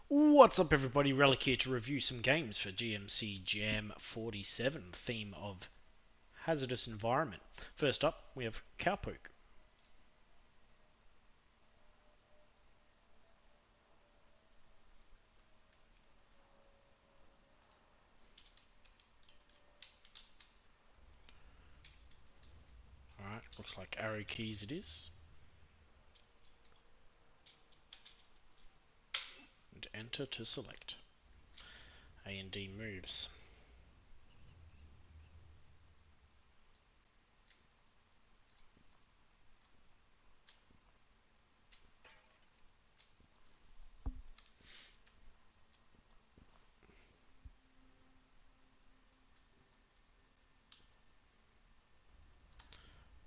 What's up everybody, Relic here to review some games for GMC Jam 47, theme of hazardous environment. First up, we have Cowpoke. Alright, looks like arrow keys it is. And enter to select. A and D moves.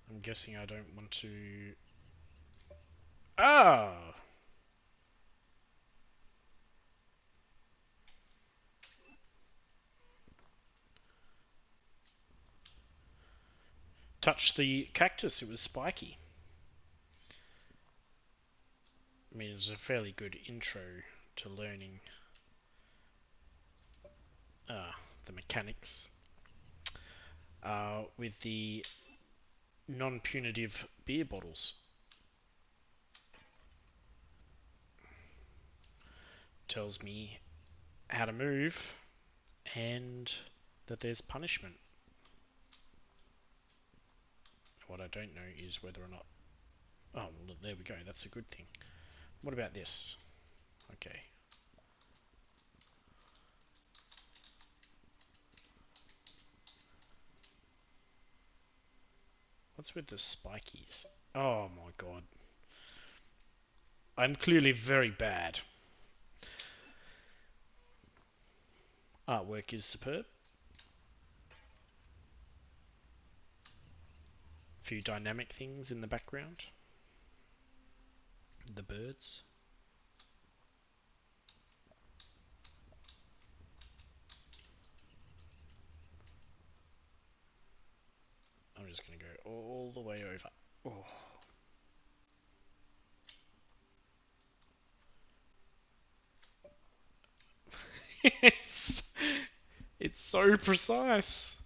I'm guessing I don't want to... Ah! Touch the cactus, it was spiky. I mean, it's a fairly good intro to learning the mechanics. With the non-punitive beer bottles. Tells me how to move and that there's punishment. What I don't know is whether or not... Oh, well, there we go, that's a good thing. What about this? Okay. What's with the spikies? Oh my god. I'm clearly very bad. Artwork is superb. A few dynamic things in the background. The birds. I'm just going to go all the way over. Oh. it's, it's so precise.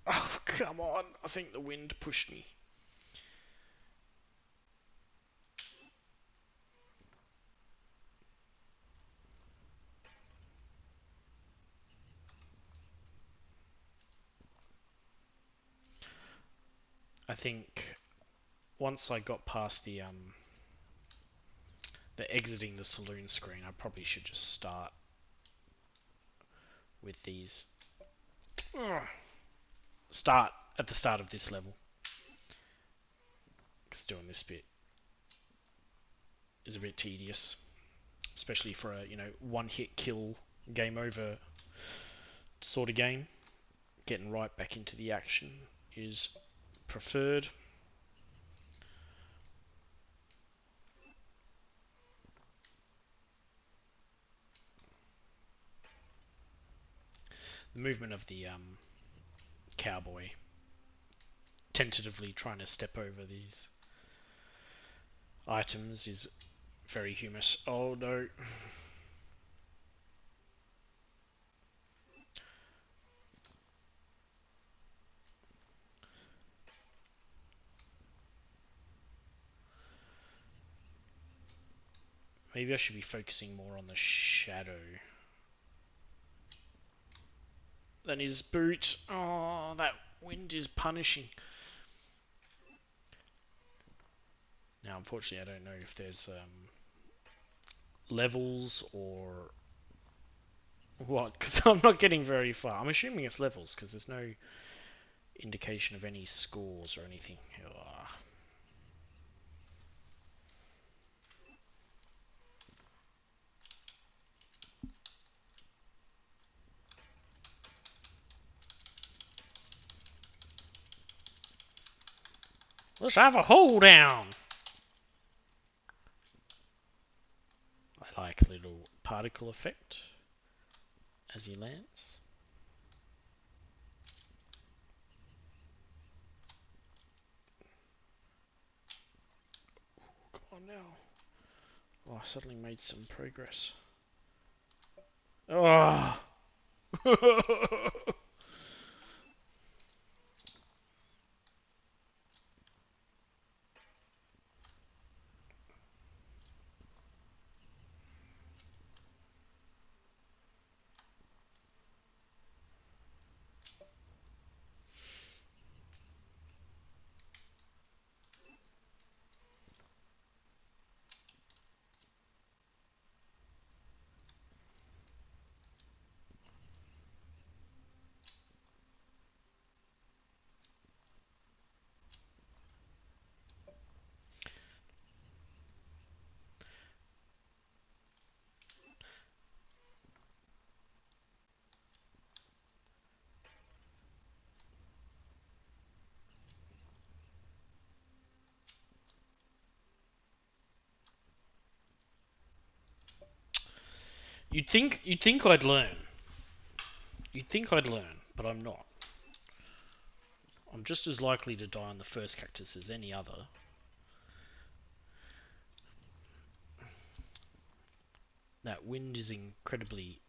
Oh, come on. I think the wind pushed me. I think once I got past the exiting the saloon screen, I probably should just start with these. Start at the start of this level. Because doing this bit is a bit tedious, especially for a one-hit kill, game over sort of game. Getting right back into the action is preferred. The movement of the cowboy tentatively trying to step over these items is very humorous. Oh no. Maybe I should be focusing more on the shadow than his boot. Oh, that wind is punishing. Now, unfortunately, I don't know if there's levels or what, because I'm not getting very far. I'm assuming it's levels, because there's no indication of any scores or anything. Ugh. Let's have a hold down. like little particle effect as he lands. Come on now. Oh, I suddenly made some progress. Oh! You'd think I'd learn. You'd think I'd learn, but I'm not. I'm just as likely to die on the first cactus as any other. That wind is incredibly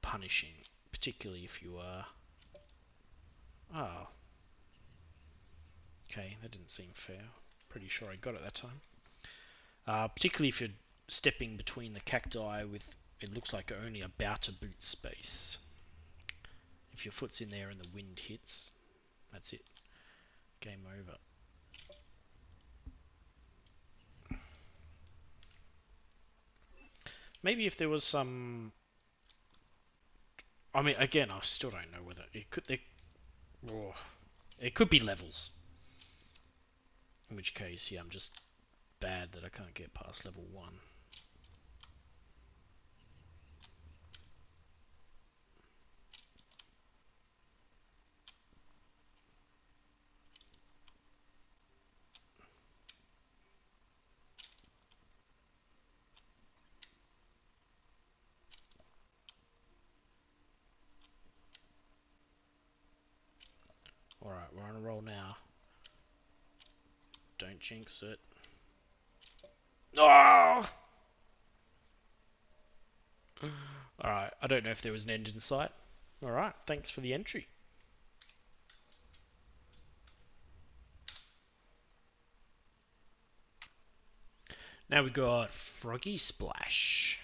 punishing, particularly if you are... Oh. Okay, that didn't seem fair. Pretty sure I got it that time. Particularly if you're stepping between the cacti with, it looks like only about a boot space. If your foot's in there and the wind hits, that's it. Game over. Maybe if there was some... I mean, again, I still don't know whether it could... Oh, it could be levels. In which case, yeah, I'm just bad that I can't get past level 1. Alright, we're on a roll now. Don't jinx it. Oh! Alright, I don't know if there was an end in sight. Alright, thanks for the entry. Now we got Froggy Splash.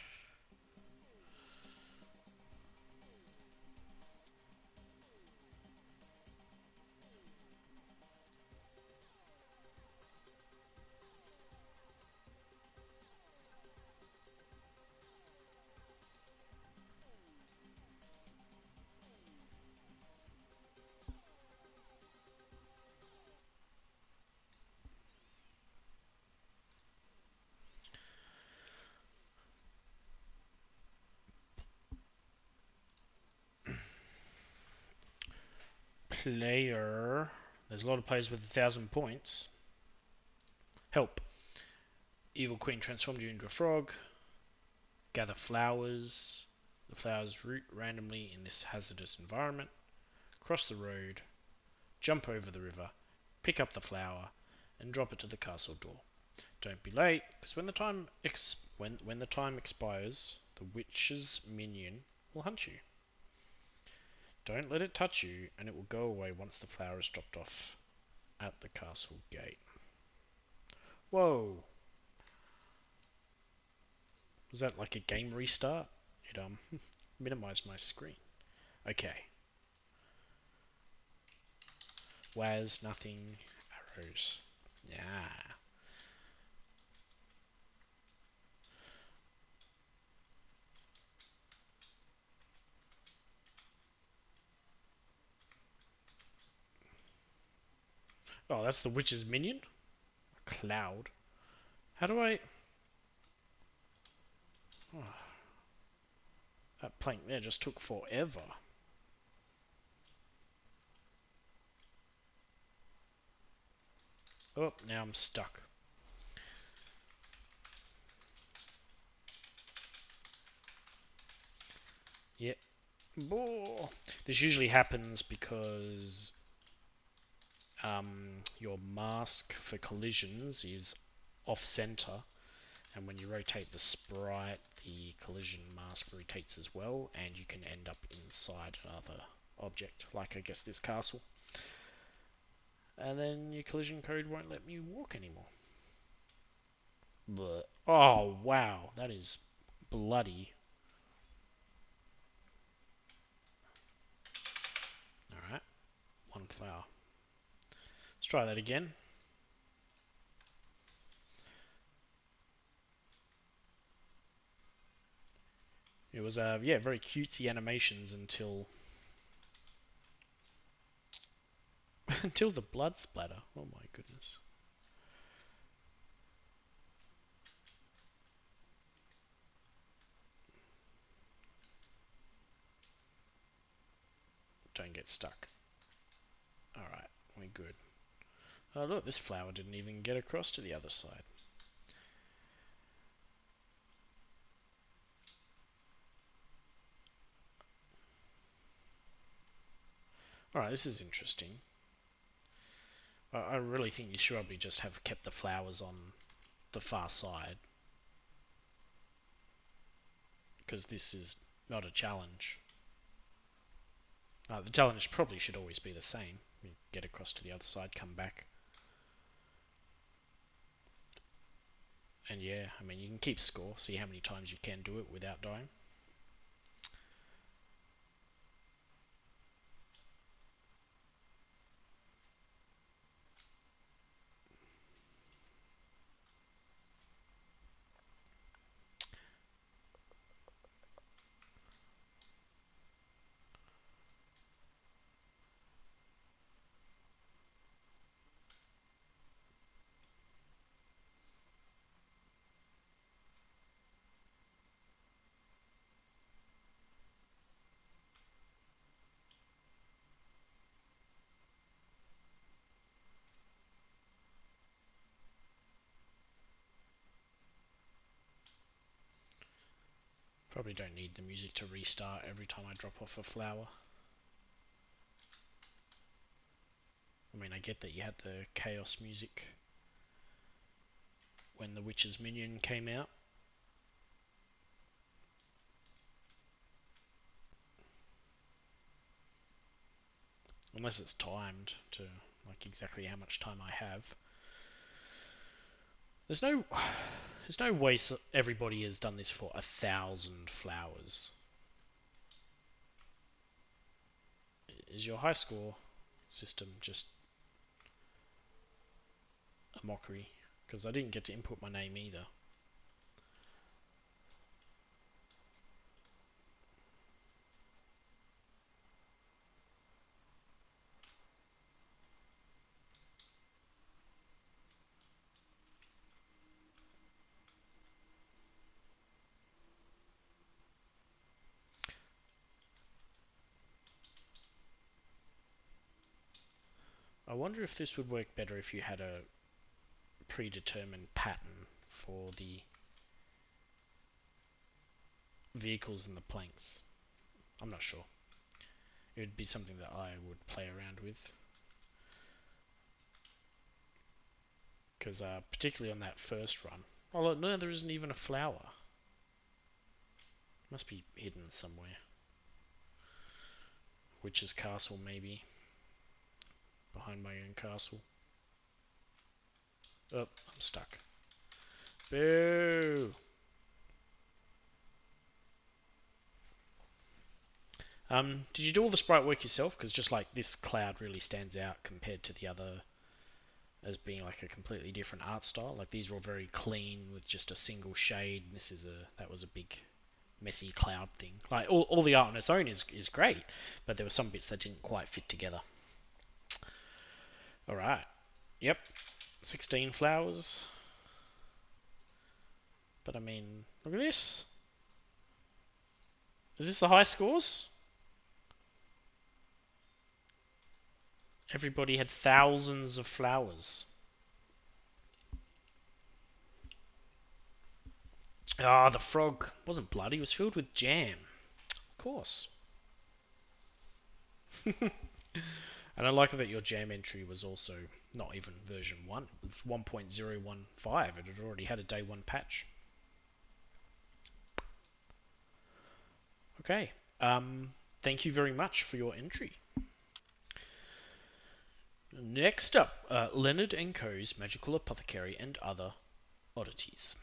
Player. There's a lot of players with 1,000 points. Help. Evil Queen transformed you into a frog. Gather flowers. The flowers root randomly in this hazardous environment. Cross the road. Jump over the river. Pick up the flower. And drop it to the castle door. Don't be late, because when the time expires, the witch's minion will hunt you. Don't let it touch you, and it will go away once the flower is dropped off at the castle gate. Whoa! Was that like a game restart? It minimized my screen. Okay. Was nothing arrows. Yeah. Oh, that's the witch's minion? A cloud. How do I... Oh, that plank there just took forever. Oh, now I'm stuck. This usually happens because your mask for collisions is off center, and when you rotate the sprite, the collision mask rotates as well, and you can end up inside another object, like I guess this castle. And then your collision code won't let me walk anymore. But oh wow, that is bloody. Alright, one flower. Let's try that again. It was yeah, very cutesy animations until until the blood splatter. Oh my goodness. Don't get stuck. Alright, we're good. Oh look, this flower didn't even get across to the other side. Alright, this is interesting. I really think you should probably just have kept the flowers on the far side, because this is not a challenge. The challenge probably should always be the same. You get across to the other side, come back. And yeah, I mean, you can keep score, see how many times you can do it without dying. Probably don't need the music to restart every time I drop off a flower. I mean, I get that you had the chaos music when the witch's minion came out. Unless it's timed to like exactly how much time I have. There's no there's no way everybody has done this for 1,000 flowers. Is your high score system just a mockery? Because I didn't get to input my name either. I wonder if this would work better if you had a predetermined pattern for the vehicles and the planks. I'm not sure. It would be something that I would play around with. Because particularly on that first run. Oh look, no, there isn't even a flower. Must be hidden somewhere. Witch's castle, maybe. Behind my own castle. Oh, I'm stuck. Boo! Did you do all the sprite work yourself? Because just like this cloud really stands out compared to the other as being like a completely different art style. Like these are all very clean with just a single shade. That was a big messy cloud thing. Like all the art on its own is great, but there were some bits that didn't quite fit together. All right. Yep. 16 flowers. But I mean, look at this. Is this the high scores? Everybody had thousands of flowers. Ah, the frog wasn't blood. He was filled with jam. Of course. And I like that your jam entry was also not even version 1. It's 1.015. It had already had a day 1 patch. Okay. Thank you very much for your entry. Next up, Leonard & Co.'s Magical Apothecary and Other Oddities.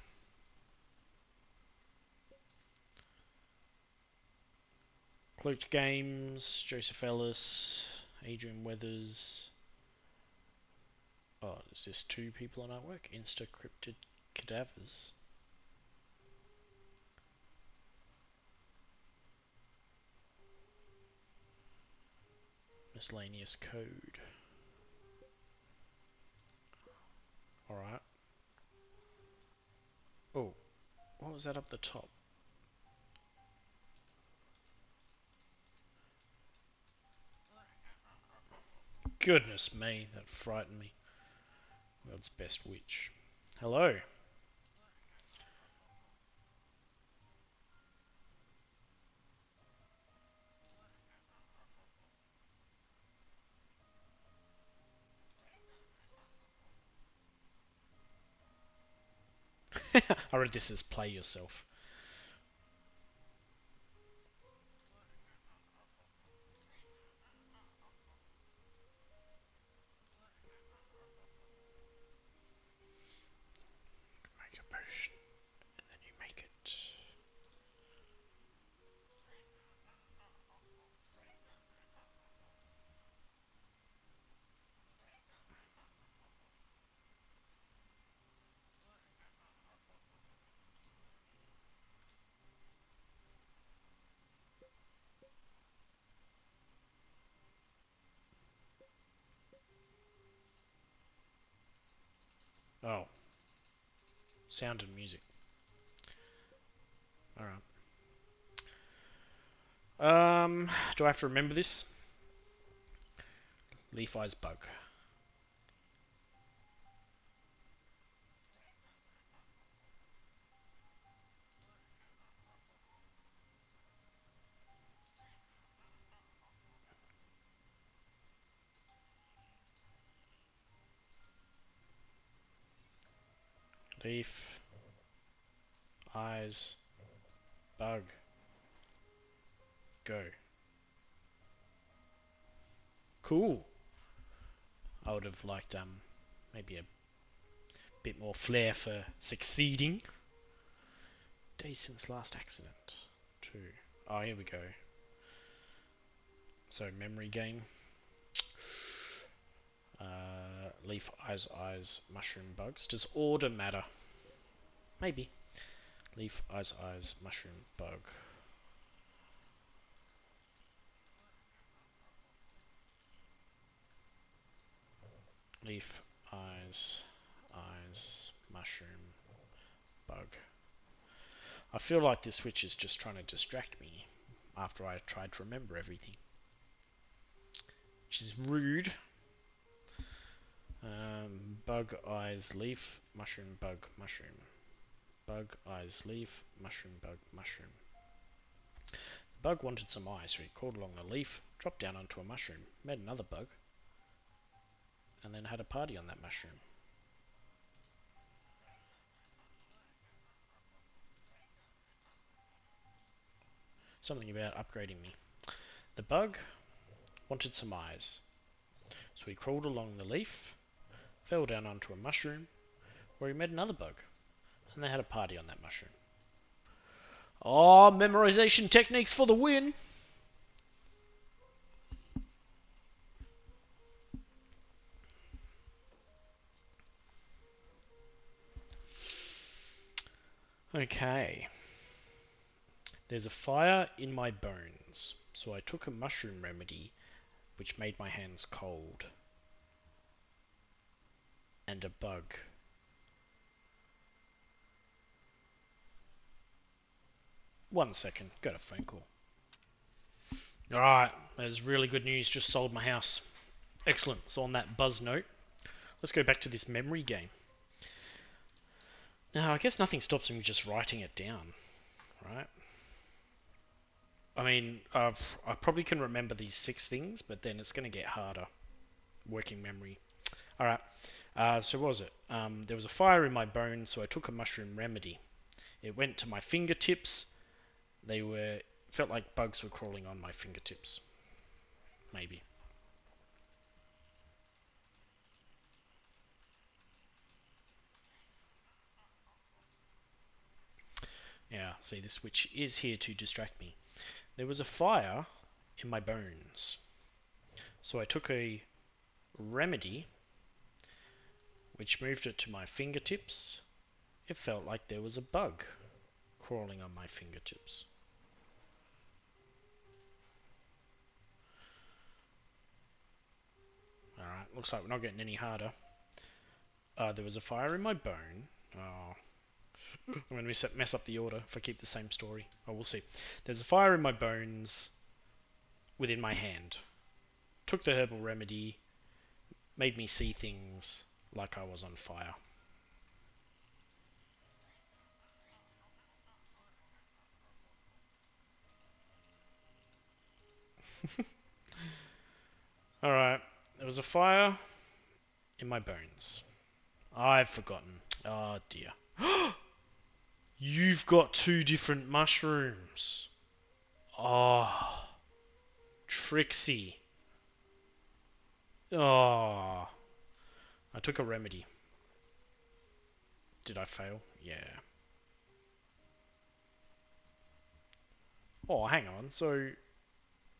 Cloaked Games, Joseph Ellis, Adrian Weathers. Oh, is this 2 people on artwork? Insta Cryptid Cadavers. Miscellaneous code. Alright. Oh, what was that up the top? Goodness me, that frightened me. World's best witch. Hello. I read this as play yourself. Make a potion, and then you make it. Oh, sound and music. Alright. Do I have to remember this? Leaf Eyes Bug. Leaf Eyes Bug. Go. Cool. I would have liked maybe a bit more flair for succeeding. Days since last accident. 2. Oh, here we go. So, memory game. Leaf eyes, mushroom bugs. Does order matter? Maybe. Leaf eyes, mushroom bug. Leaf eyes, mushroom bug. I feel like this switch is just trying to distract me after I tried to remember everything. Which is rude. Bug eyes, leaf, mushroom, bug, mushroom. Bug eyes, leaf, mushroom, bug, mushroom. The bug wanted some eyes, so he crawled along the leaf, dropped down onto a mushroom, met another bug, and then had a party on that mushroom. Something about upgrading me. The bug wanted some eyes, so he crawled along the leaf, fell down onto a mushroom, where he met another bug, and they had a party on that mushroom. Oh, memorization techniques for the win! Okay. There's a fire in my bones, so I took a mushroom remedy which made my hands cold. And a bug. One second, got a phone call. Alright, there's really good news, just sold my house. Excellent, so on that buzz note, let's go back to this memory game. Now, I guess nothing stops me just writing it down, right? I mean, I probably can remember these six things, but then it's going to get harder. Working memory. All right. So what was it? There was a fire in my bones, so I took a mushroom remedy. It went to my fingertips. They were felt like bugs were crawling on my fingertips. Maybe. Yeah. See, this witch is here to distract me. There was a fire in my bones, so I took a remedy, which moved it to my fingertips. It felt like there was a bug crawling on my fingertips. Alright, looks like we're not getting any harder. There was a fire in my bone. Oh, I'm going to mess up the order if I keep the same story. Oh, we'll see. There's a fire in my bones within my hand. Took the herbal remedy, made me see things like I was on fire. Alright, there was a fire in my bones. I've forgotten. Oh dear. You've got two different mushrooms. Oh, Trixie. Oh, I took a remedy. Did I fail? Yeah. Oh, hang on. So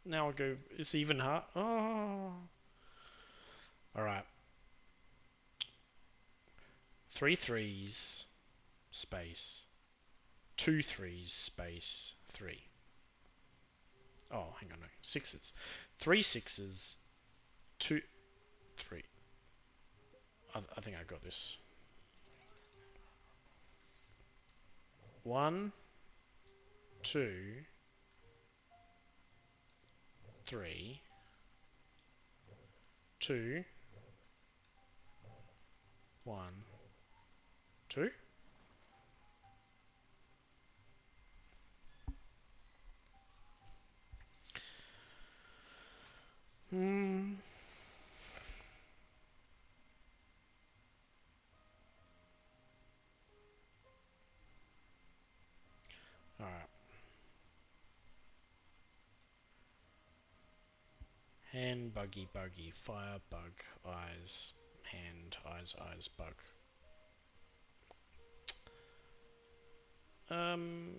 now I go. It's even hard. Oh. All right. Three threes space two threes space three. Oh, hang on. No, sixes. Three sixes. Two three. I think I got this. One, two, three, two, one, two. Hmm. All right. Hand, buggy, buggy, fire, bug, eyes, hand, eyes, eyes, bug. Um,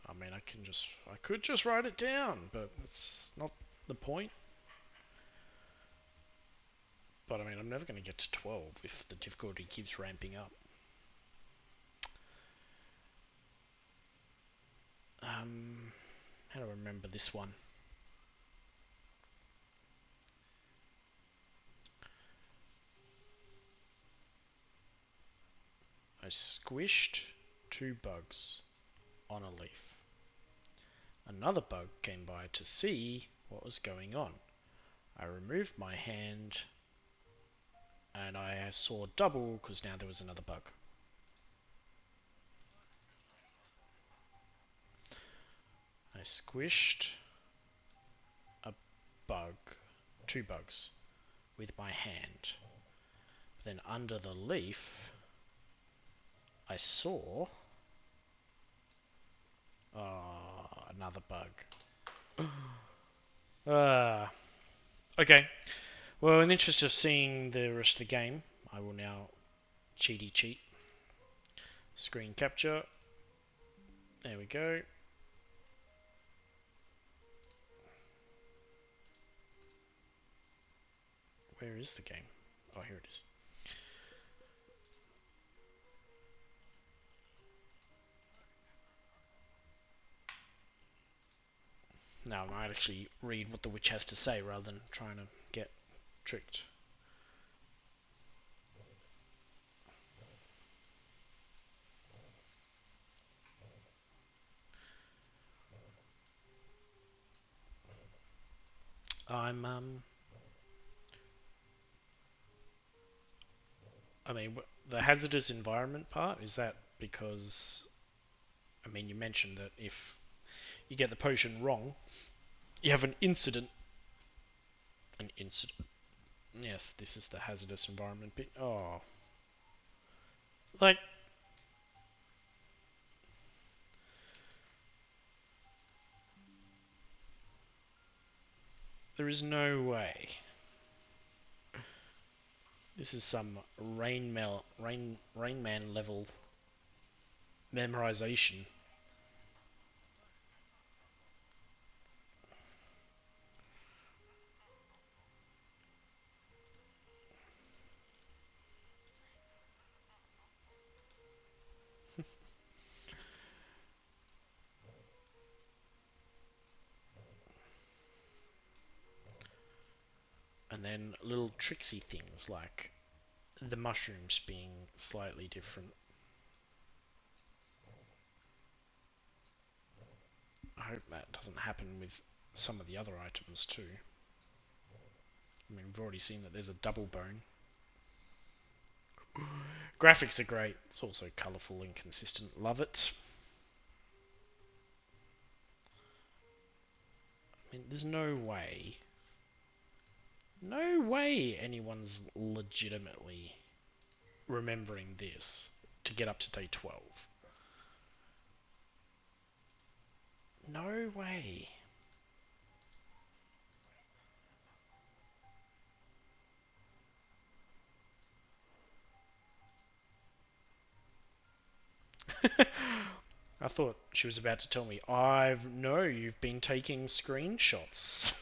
I mean, I could just write it down, but it's not the point. But I mean, I'm never going to get to 12 if the difficulty keeps ramping up. How do I remember this one? I squished two bugs on a leaf. Another bug came by to see what was going on. I removed my hand and I saw double because now there was another bug. I squished a bug, two bugs, with my hand. Then under the leaf, I saw another bug. Okay. Well, in the interest of seeing the rest of the game, I will now cheat. Screen capture. There we go. Where is the game? Oh, here it is. Now I might actually read what the witch has to say rather than trying to get tricked. I'm I mean, the hazardous environment part, is that because I mean, you mentioned that if you get the potion wrong, you have an incident. An incident. Yes, this is the hazardous environment bit. Oh. Like, there is no way. This is some Rain Man level memorization. And then little tricksy things like the mushrooms being slightly different. I hope that doesn't happen with some of the other items too. I mean, we've already seen that there's a double bone. Graphics are great. It's also colourful and consistent. Love it. I mean, there's no way anyone's legitimately remembering this to get up to day 12. No way. I thought she was about to tell me, you've been taking screenshots.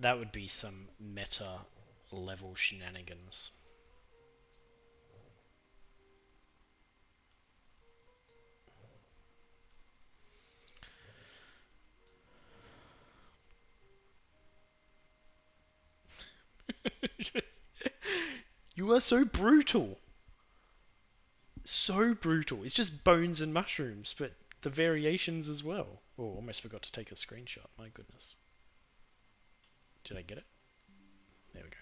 That would be some meta level shenanigans. You are so brutal. So brutal. It's just bones and mushrooms, but the variations as well. Oh, almost forgot to take a screenshot. My goodness. Did I get it? There we go.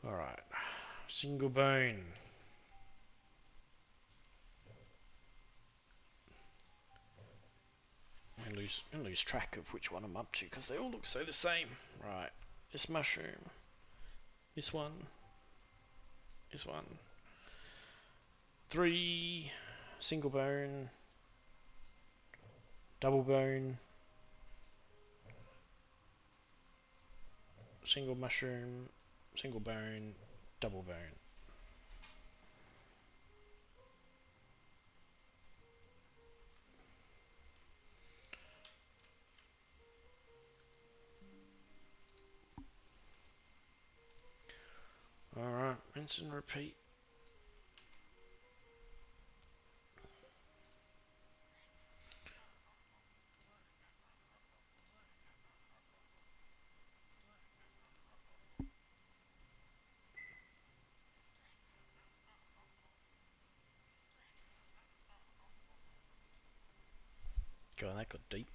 Alright. Single bone. I lose track of which one I'm up to because they all look so the same. Right. This mushroom. This one. This one. 3. Single bone. Double bone. Single mushroom. Single bone. Double bone. Alright. Rinse and repeat. God, that got deep.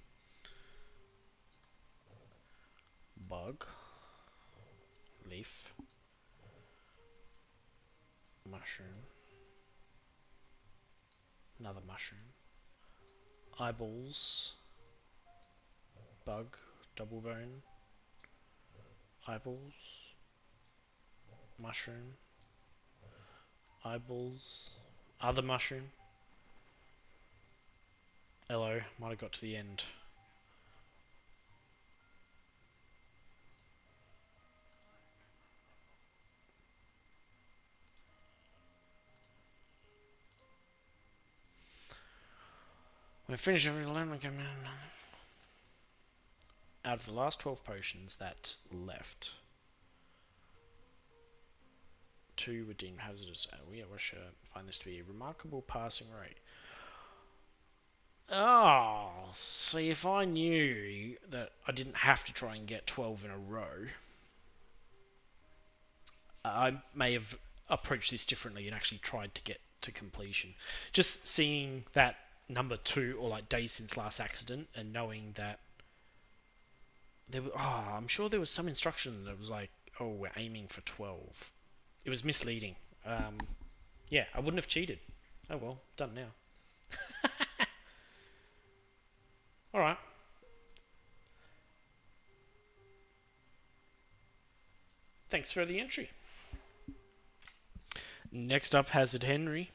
Bug. Leaf. Mushroom. Another mushroom. Eyeballs. Bug. Double bone. Eyeballs. Mushroom. Eyeballs. Other mushroom. Hello. Might have got to the end. We finished every lemon. Out of the last 12 potions that left, 2 were deemed hazardous. We at Russia find this to be a remarkable passing rate. Oh, see, if I knew that I didn't have to try and get 12 in a row, I may have approached this differently and actually tried to get to completion. Just seeing that number 2, or like days since last accident, and knowing that I'm sure there was some instruction that was like, oh, we're aiming for 12. It was misleading. Um, yeah, I wouldn't have cheated. Oh well, done now. All right. Thanks for the entry. Next up, Hazard Henry.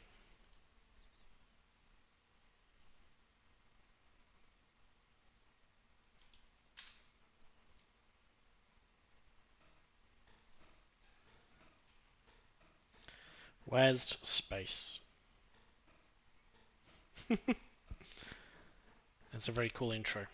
Wazd Space. That's a very cool intro.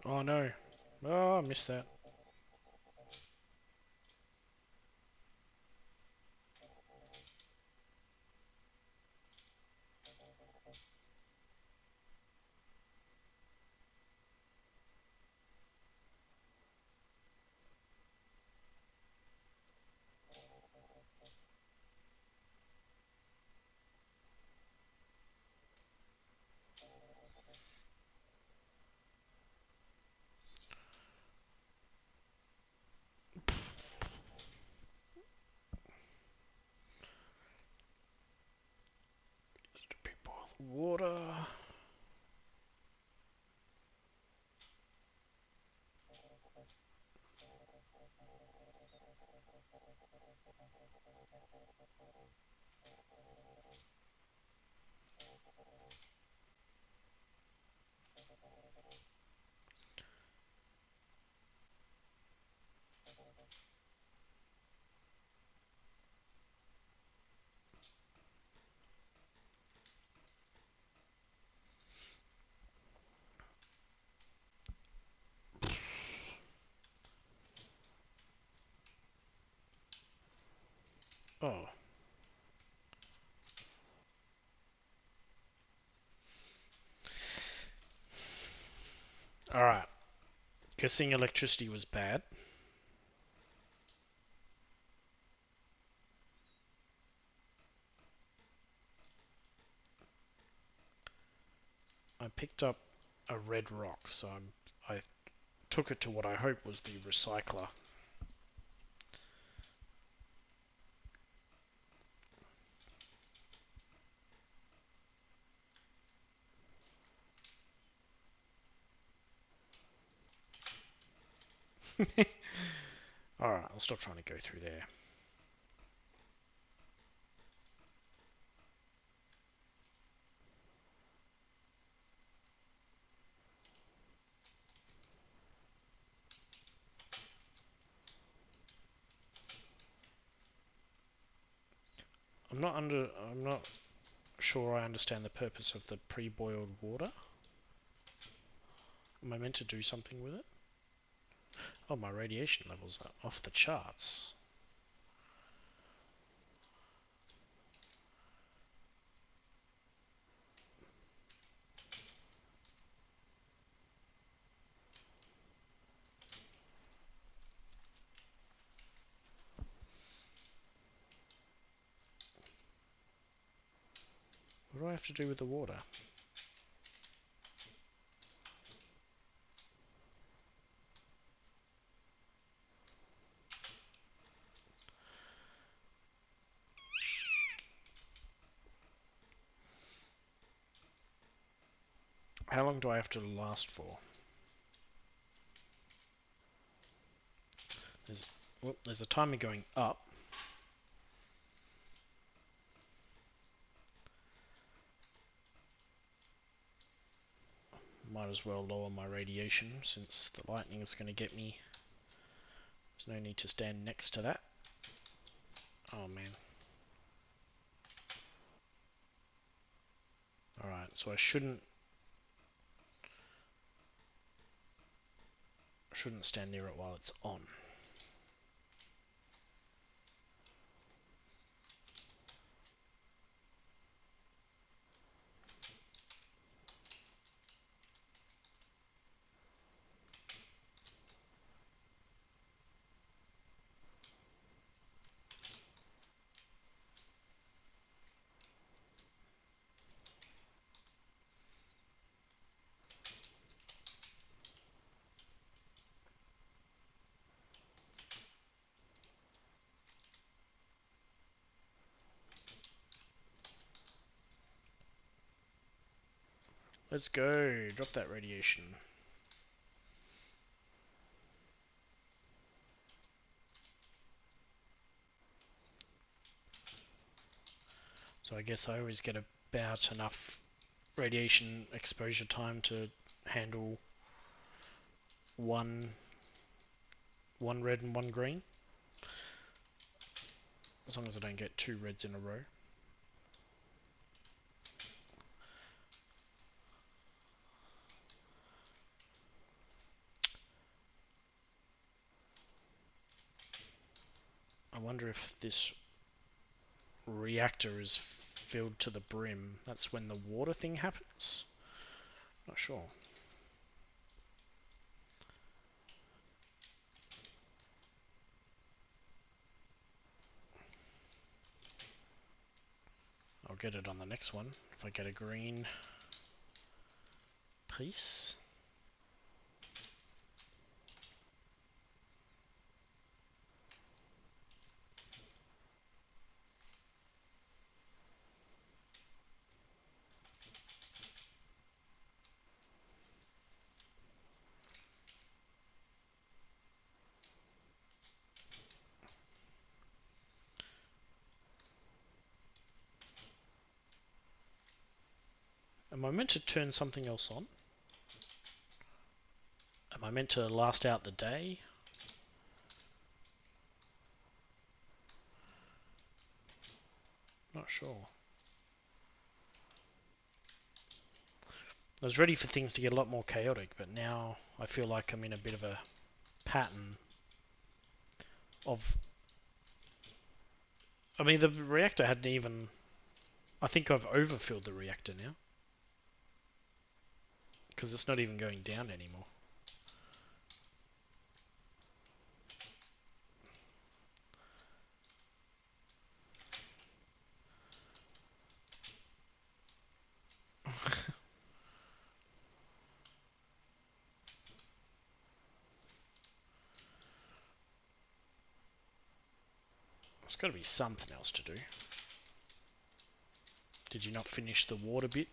Oh no. Oh, I missed that. Big boil of water. Oh. Alright. Guessing electricity was bad. I picked up a red rock, so I took it to what I hope was the recycler. Alright, I'll stop trying to go through there. I'm not sure I understand the purpose of the pre-boiled water. Am I meant to do something with it? Oh, my radiation levels are off the charts. What do I have to do with the water? How long do I have to last for? There's a timer going up. Might as well lower my radiation since the lightning is going to get me. There's no need to stand next to that. Oh man. Alright, so I shouldn't stand near it while it's on. Let's go. Drop that radiation. So I guess I always get about enough radiation exposure time to handle one red and one green. As long as I don't get 2 reds in a row. I wonder if this reactor is filled to the brim. That's when the water thing happens? Not sure. I'll get it on the next one if I get a green piece. Am I meant to turn something else on? Am I meant to last out the day? Not sure. I was ready for things to get a lot more chaotic, but now I feel like I'm in a bit of a pattern of... I mean, the reactor hadn't even... I think I've overfilled the reactor now. Because it's not even going down anymore. There's got to be something else to do. Did you not finish the water bit?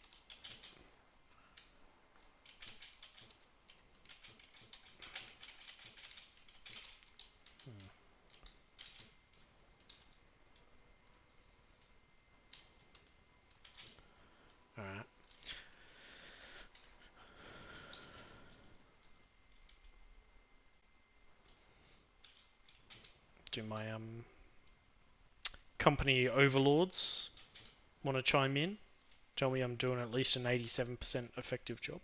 Alright. Do my company overlords want to chime in? Tell me I'm doing at least an 87% effective job.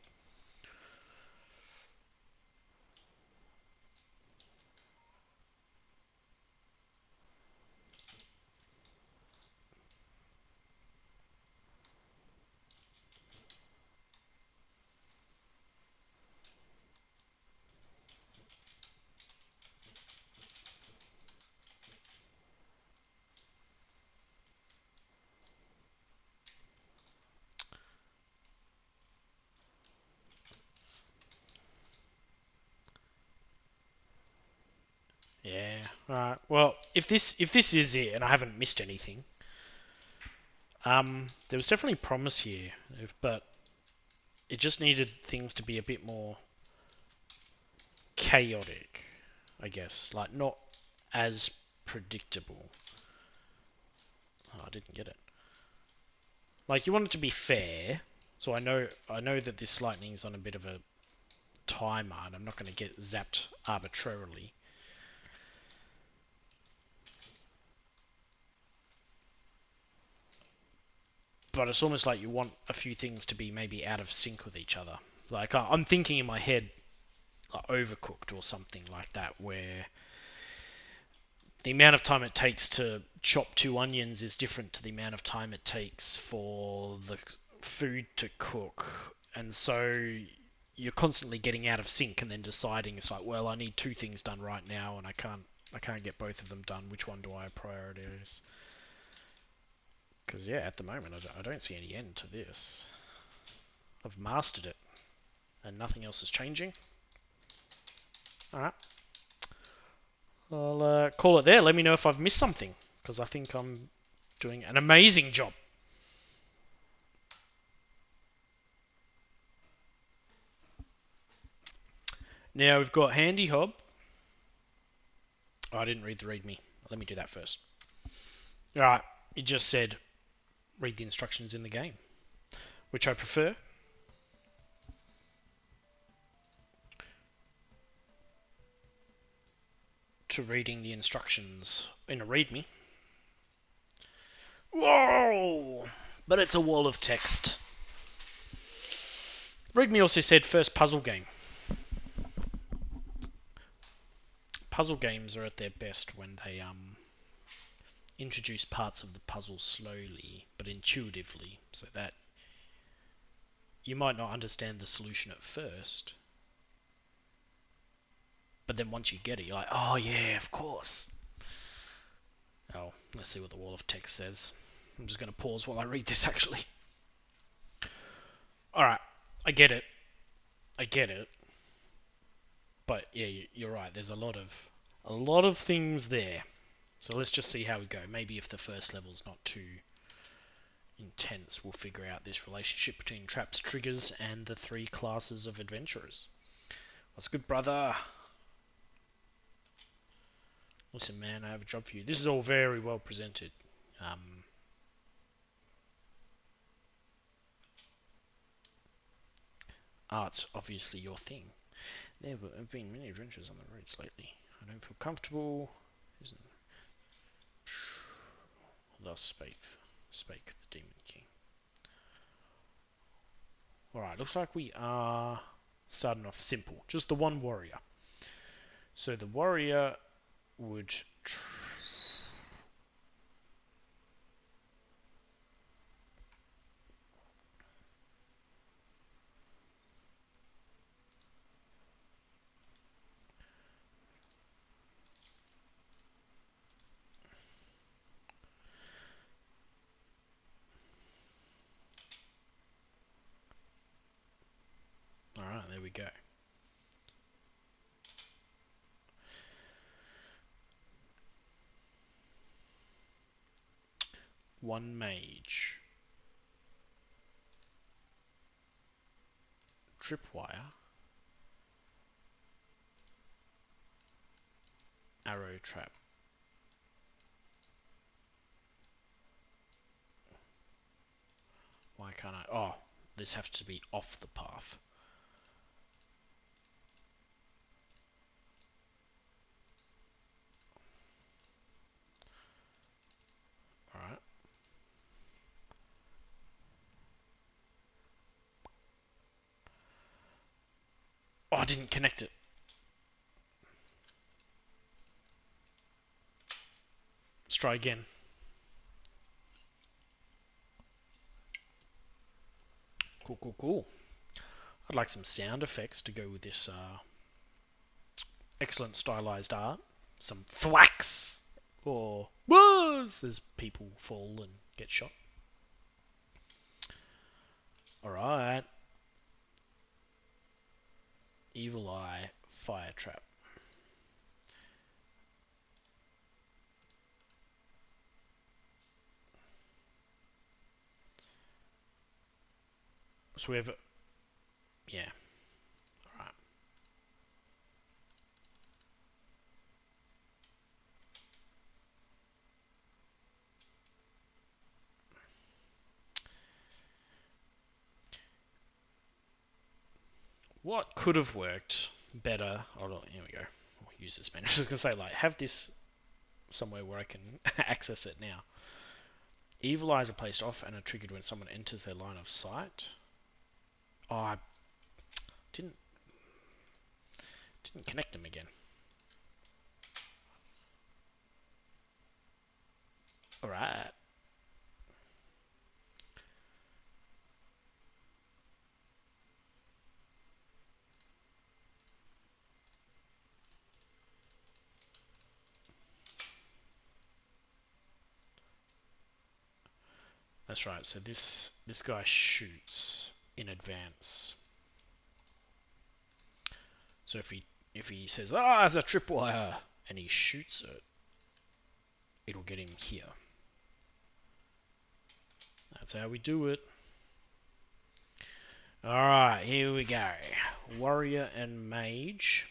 Yeah. Alright. Well, if this is it and I haven't missed anything, there was definitely promise here, but it just needed things to be a bit more chaotic, I guess. Like, not as predictable. Oh, I didn't get it. Like, you want it to be fair. So I know that this lightning's on a bit of a timer, and I'm not going to get zapped arbitrarily. But it's almost like you want a few things to be maybe out of sync with each other. Like, I'm thinking in my head, like Overcooked or something like that, where the amount of time it takes to chop 2 onions is different to the amount of time it takes for the food to cook. And so you're constantly getting out of sync and then deciding, it's like, well, I need 2 things done right now, and I can't get both of them done. Which one do I prioritize? Because yeah, at the moment I don't see any end to this. I've mastered it, and nothing else is changing. All right, I'll call it there. Let me know if I've missed something, because I think I'm doing an amazing job. Now we've got Handy Hob. Oh, I didn't read the README. Let me do that first. All right, it just said read the instructions in the game, which I prefer. To reading the instructions in a README. Whoa! But it's a wall of text. README also said first puzzle game. Puzzle games are at their best when they introduce parts of the puzzle slowly but intuitively, so that you might not understand the solution at first, but then once you get it, you're like, oh yeah, of course. Oh, let's see what the wall of text says. I'm just going to pause while I read this, actually. Alright, I get it. I get it. But yeah, you're right. There's a lot of things there. So let's just see how we go. Maybe if the first level's not too intense, we'll figure out this relationship between traps, triggers, and the 3 classes of adventurers. What's good, brother? Listen, man, I have a job for you. This is all very well presented. Art's obviously your thing. There have been many adventures on the roads lately. I don't feel comfortable. Isn't thus spake the Demon King. Alright, looks like we are starting off simple. Just the one warrior. So the warrior would... Alright, there we go. One mage. Tripwire. Arrow trap. Why can't I... Oh, this has to be off the path. Alright. Oh, I didn't connect it. Let's try again. Cool, cool, cool. I'd like some sound effects to go with this excellent stylized art. Some thwacks or whoas as people fall and get shot. Alright. Evil Eye Fire Trap. So we have Yeah. Alright. What could have worked better? Oh, here we go. I'll use this menu. I was just gonna say, like, have this somewhere where I can access it now. Evil eyes are placed off and are triggered when someone enters their line of sight. Oh, I didn't connect them again. Alright. That's right. So this guy shoots in advance. So if he says, "Ah, there's a tripwire," and he shoots it, it'll get him here. That's how we do it. Alright, here we go. Warrior and Mage.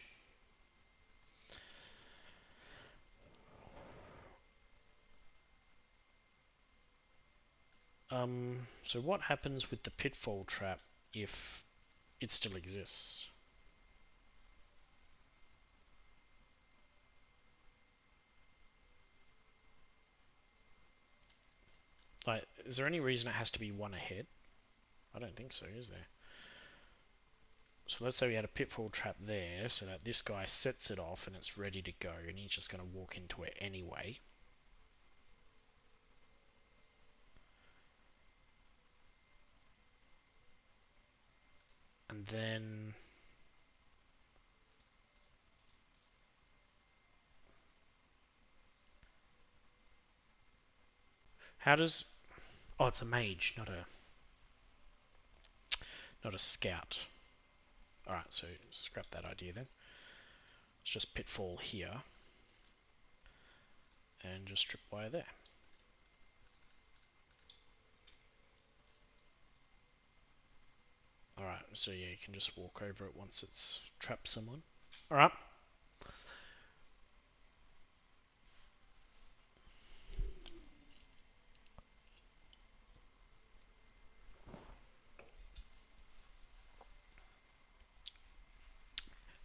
So what happens with the pitfall trap if it still exists? Like, is there any reason it has to be one ahead? I don't think so, is there? So let's say we had a pitfall trap there, so that this guy sets it off and it's ready to go, and he's just going to walk into it anyway. And then how does... Oh, it's a mage, not a scout. Alright, so scrap that idea then. It's just pitfall here. And just tripwire there. Alright, so yeah, you can just walk over it once it's trapped someone. Alright.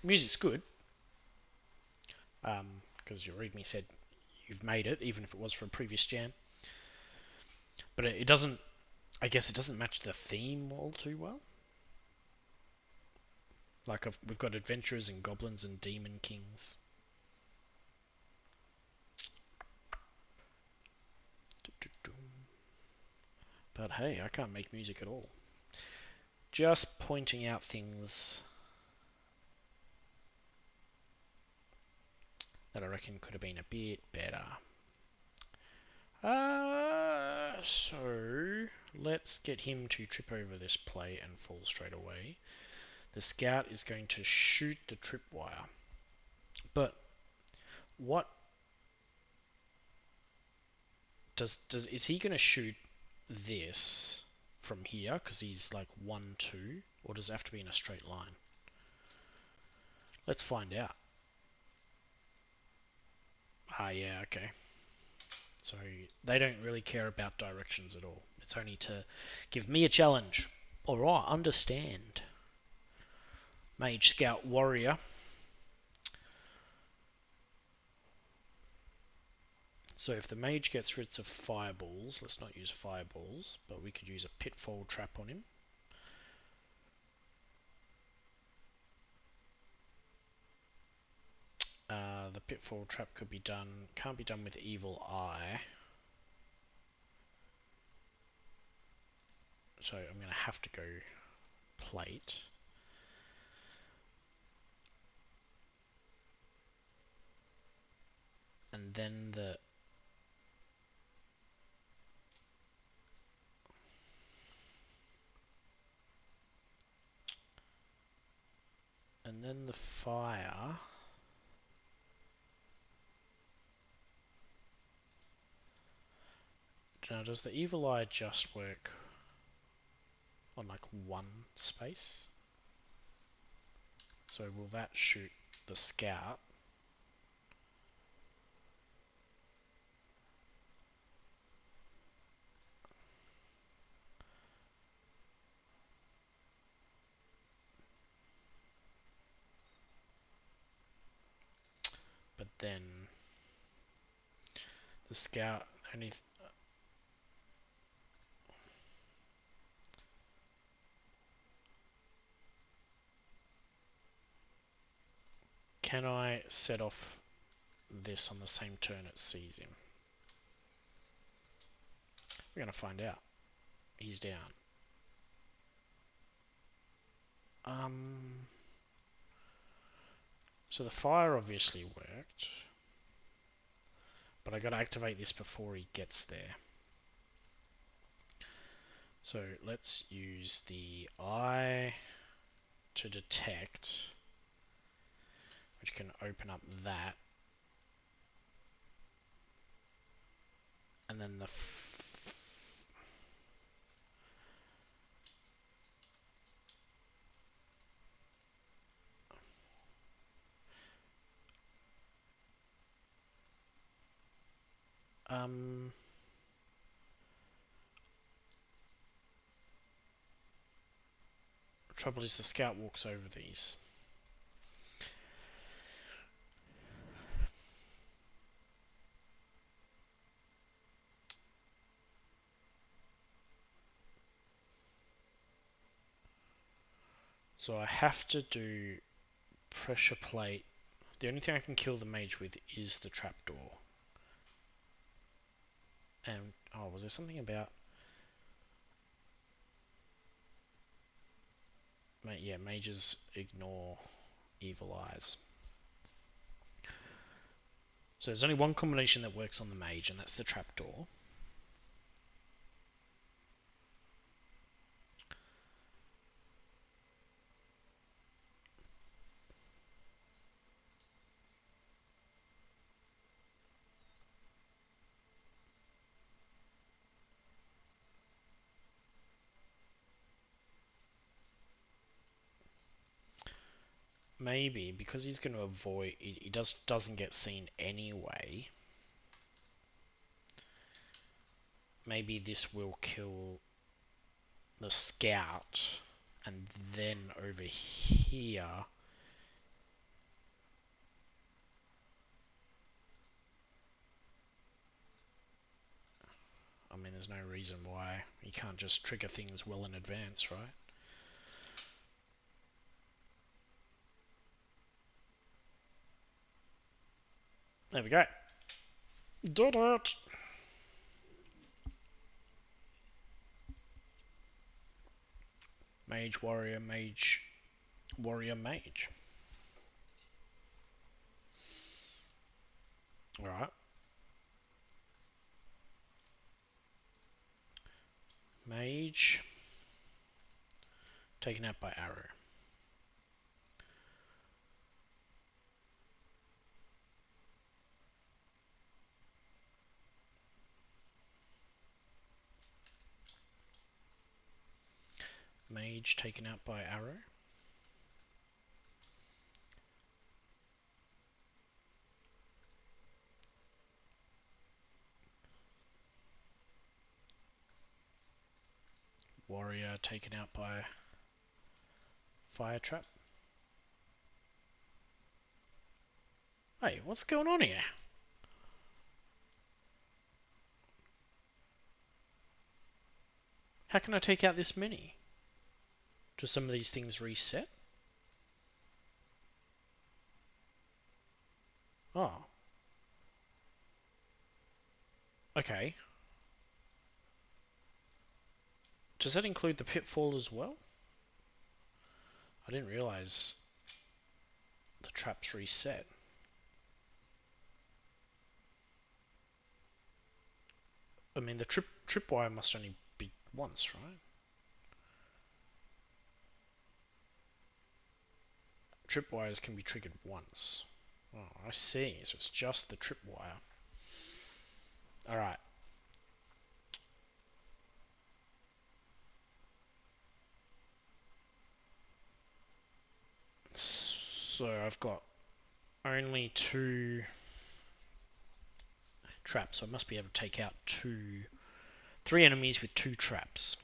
Music's good. Because your readme said you've made it, even if it was for a previous jam. But it doesn't... I guess it doesn't match the theme all too well. Like, we've got adventurers and goblins and demon kings. But hey, I can't make music at all. Just pointing out things that I reckon could have been a bit better. So let's get him to trip over this plate and fall straight away. The scout is going to shoot the tripwire. But what is he going to shoot this from here because he's like 1, 2, or does it have to be in a straight line? Let's find out. Ah, yeah, okay. So they don't really care about directions at all. It's only to give me a challenge. Alright, understand. Mage, Scout, Warrior. So if the mage gets rid of fireballs, let's not use fireballs, but we could use a pitfall trap on him. The pitfall trap could be done, can't be done with evil eye. So I'm going to have to go plate. And then the fire. Now, does the evil eye just work on like one space? So will that shoot the scout? But then the scout only... Can I set off this on the same turn it sees him? We're going to find out. He's down. So the fire obviously worked, but I got to activate this before he gets there. So let's use the eye to detect, which can open up that, and then the trouble is the scout walks over these. So I have to do pressure plate. The only thing I can kill the mage with is the trapdoor. And, oh, was there something about... Yeah, mages ignore evil eyes. So there's only one combination that works on the mage, and that's the trapdoor. Maybe, because he's going to avoid... He doesn't get seen anyway. Maybe this will kill the scout, and then over here... I mean, there's no reason why you can't just trigger things well in advance, right? There we go. Did it! Mage, warrior, mage, warrior, mage. Alright. Mage. Taken out by arrow. Mage taken out by arrow. Warrior taken out by fire trap. Hey, what's going on here? How can I take out this many? Do some of these things reset? Oh. Okay. Does that include the pitfall as well? I didn't realise the traps reset. I mean, the tripwire must only be once, right? Tripwires can be triggered once. Oh, I see. So it's just the tripwire. Alright. So I've got only 2 traps, so I must be able to take out 3 enemies with 2 traps.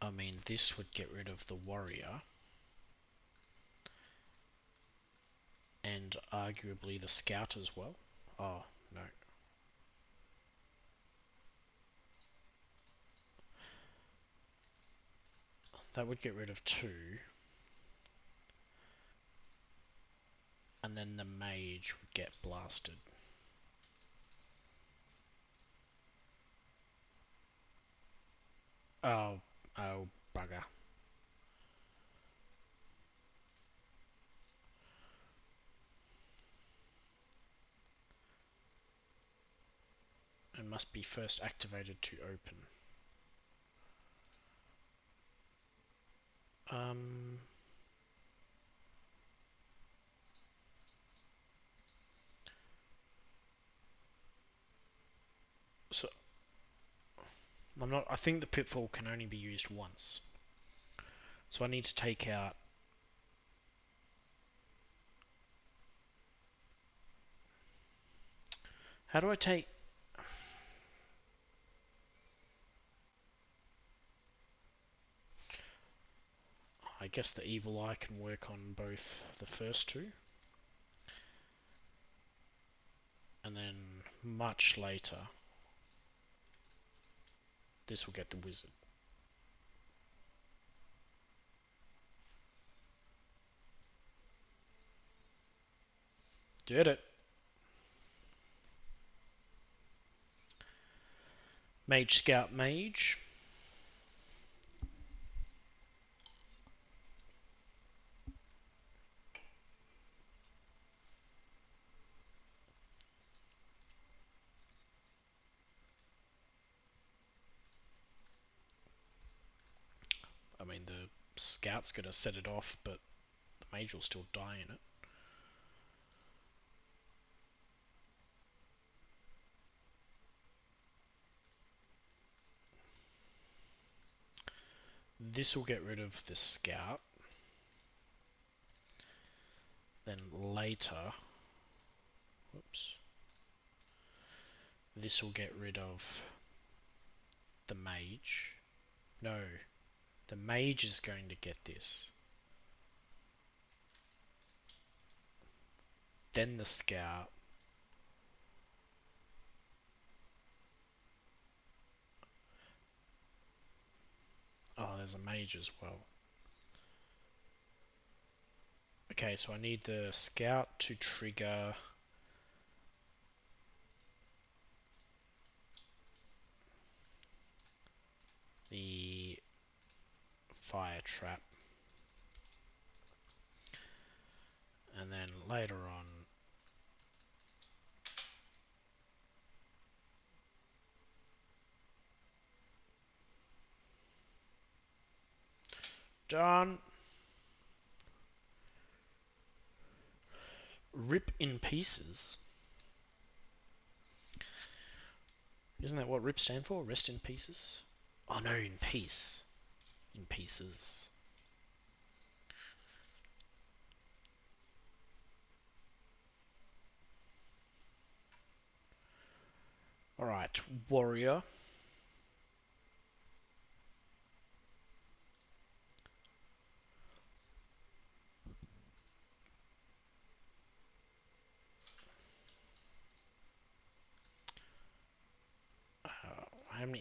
I mean, this would get rid of the warrior. And arguably the scout as well. Oh, no. That would get rid of 2. And then the mage would get blasted. Oh, bugger. It must be first activated to open. So I'm not. I think the pitfall can only be used once. So I need to take out. How do I take? I guess the evil eye can work on both the first 2. And then much later, this will get the wizard. Did it. Mage, scout, mage. I mean, the scout's going to set it off, but the mage will still die in it. This will get rid of the scout. Then later, whoops, this will get rid of the mage. No, the mage is going to get this. Then the scout. Oh, there's a mage as well. Okay, so I need the scout to trigger the fire trap. And then later on, done. Rip in pieces. Isn't that what RIP stand for? Rest in pieces? Oh no, in peace. In pieces. Alright, warrior.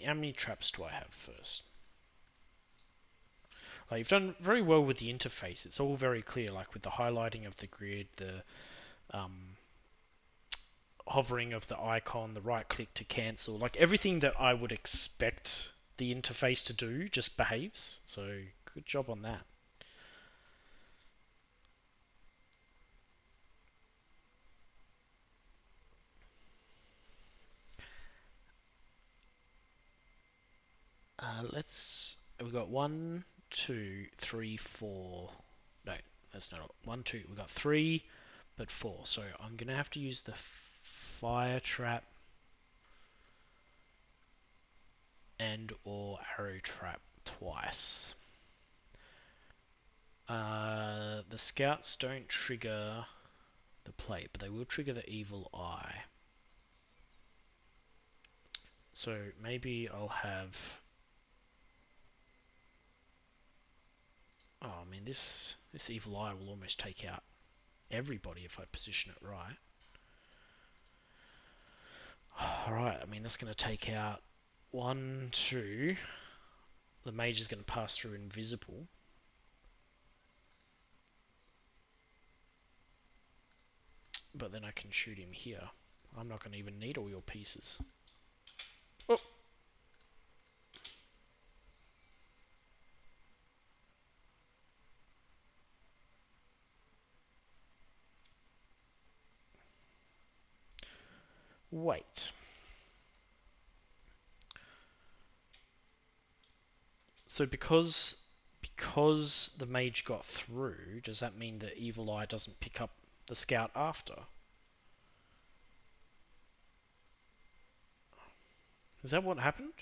How many traps do I have first? Like, you've done very well with the interface. It's all very clear, like with the highlighting of the grid, the hovering of the icon, the right click to cancel. Like everything that I would expect the interface to do just behaves. So good job on that. We've got 1, 2, 3, 4. No, that's not 1, 2. We've got 3, but 4. So I'm gonna have to use the fire trap. and or arrow trap twice. The scouts don't trigger the plate, but they will trigger the evil eye. So maybe I'll have... Oh, I mean, this evil eye will almost take out everybody if I position it right. Alright, I mean, that's going to take out 1, 2. The mage is going to pass through invisible. But then I can shoot him here. I'm not going to even need all your pieces. Oh! Wait. So because the mage got through, does that mean the evil eye doesn't pick up the scout after? Is that what happened?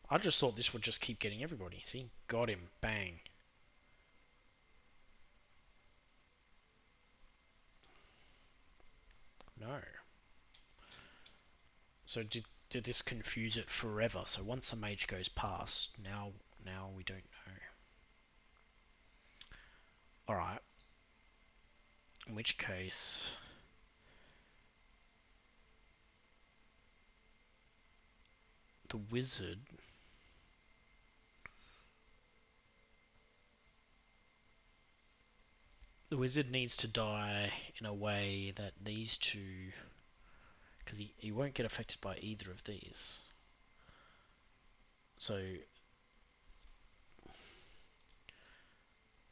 I just thought this would just keep getting everybody. See? Got him. Bang. No. So did this confuse it forever? So once a mage goes past, now we don't know. Alright. In which case... the wizard... The wizard needs to die in a way that these two... because he won't get affected by either of these. So...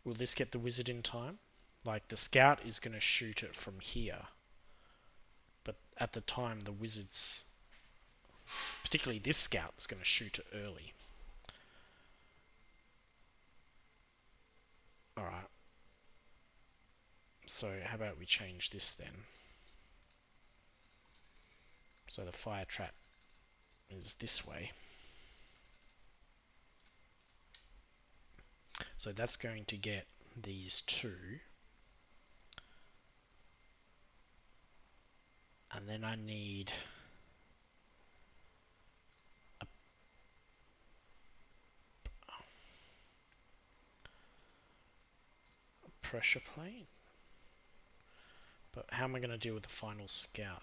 will this get the wizard in time? Like, the scout is going to shoot it from here. But at the time, the wizard's... particularly this scout is going to shoot it early. Alright. So how about we change this then? So the fire trap is this way. So that's going to get these two. And then I need a pressure plate. But how am I going to deal with the final scout?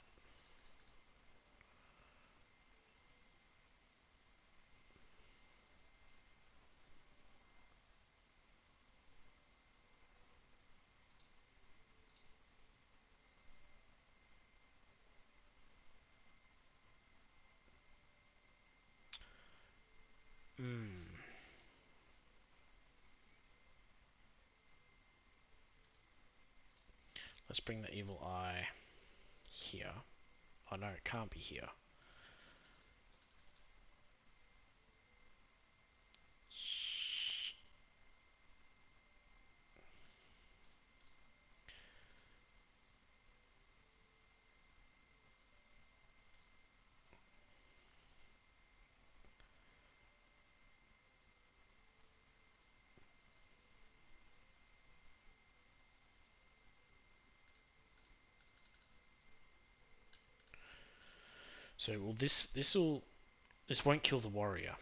Let's bring the evil eye here. Oh no, it can't be here. So well, this won't kill the warrior.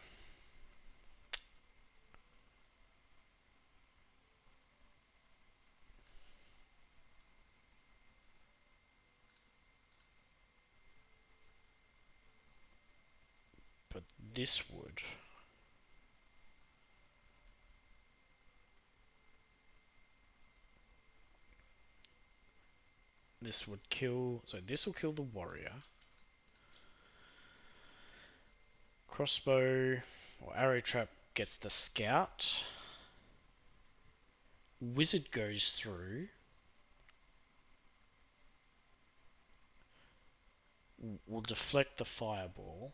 But this would. This would kill... so this will kill the warrior. Crossbow or arrow trap gets the scout. Wizard goes through. Will deflect the fireball.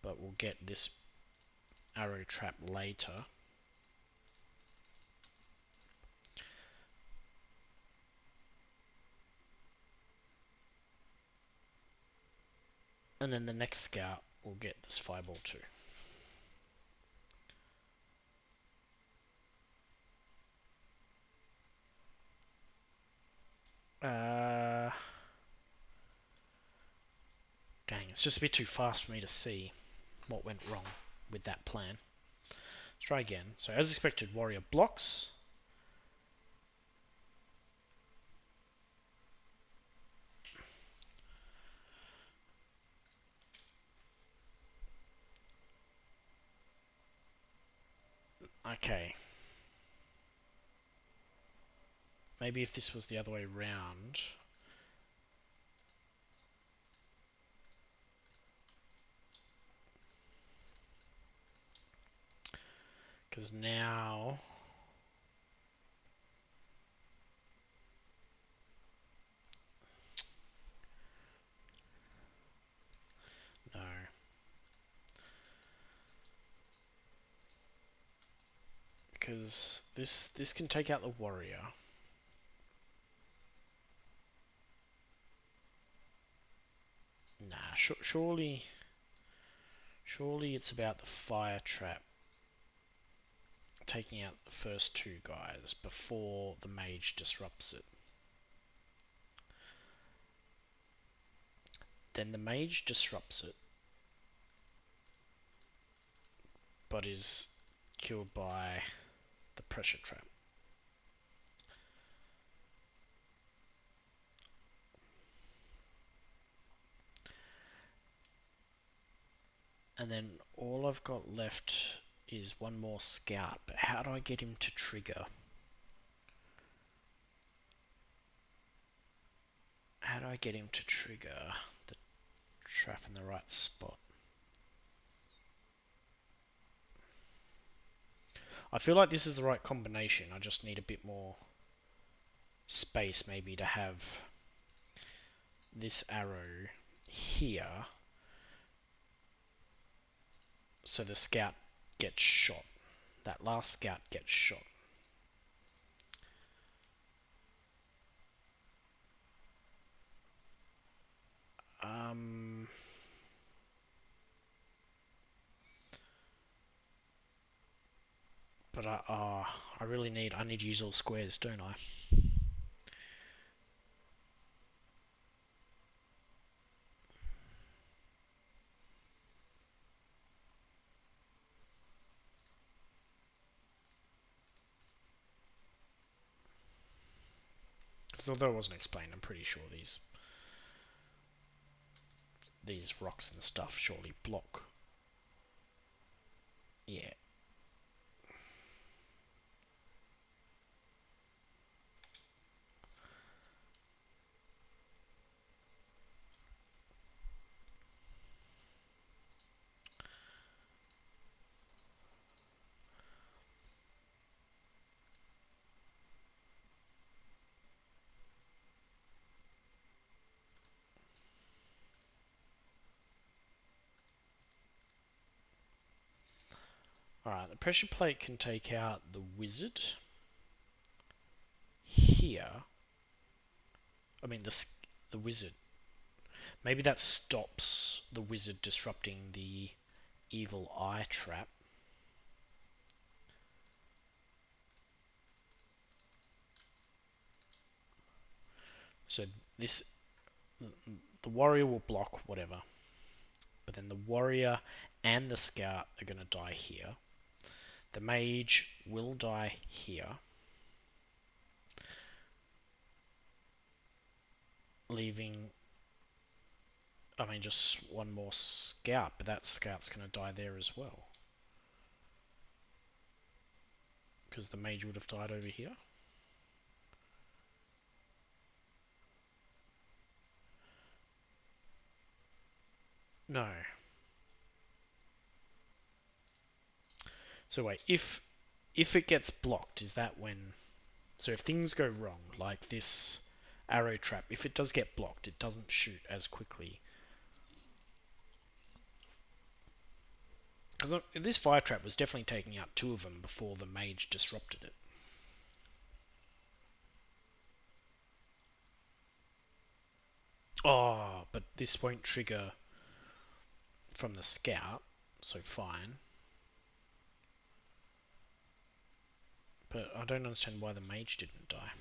But we'll get this arrow trap later. And then the next scout will get this fireball too. Dang, it's just a bit too fast for me to see what went wrong with that plan. Let's try again. So as expected, warrior blocks. Okay. Maybe if this was the other way round. Because now... No. Because this can take out the warrior. Nah, surely it's about the fire trap taking out the first two guys before the mage disrupts it. Then the mage disrupts it, but is killed by the pressure trap. And then all I've got left is one more scout, but how do I get him to trigger? How do I get him to trigger the trap in the right spot? I feel like this is the right combination. I just need a bit more space maybe to have this arrow here so the scout gets shot. That last scout gets shot. But I really need to use all squares, don't I? Because although it wasn't explained, I'm pretty sure these rocks and stuff surely block. Yeah. Alright, the pressure plate can take out the wizard here. I mean the wizard. Maybe that stops the wizard disrupting the evil eye trap. So the warrior will block whatever. But then the warrior and the scout are going to die here. The mage will die here, leaving, I mean, just one more scout, but that scout's going to die there as well. Because the mage would have died over here. No. So wait, if it gets blocked, is that when... So if things go wrong, like this arrow trap, if it does get blocked, it doesn't shoot as quickly. Because this fire trap was definitely taking out two of them before the mage disrupted it. Oh, but this won't trigger from the scout, so fine. But I don't understand why the mage didn't die.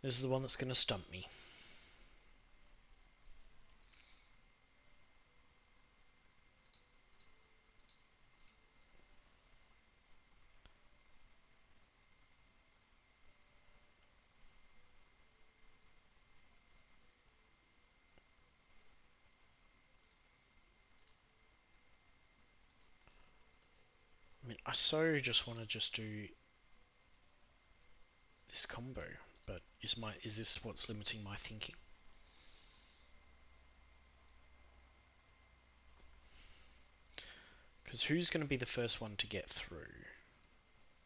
This is the one that's going to stump me. I mean, I so just want to just do this combo, but is this what's limiting my thinking? Because who's going to be the first one to get through?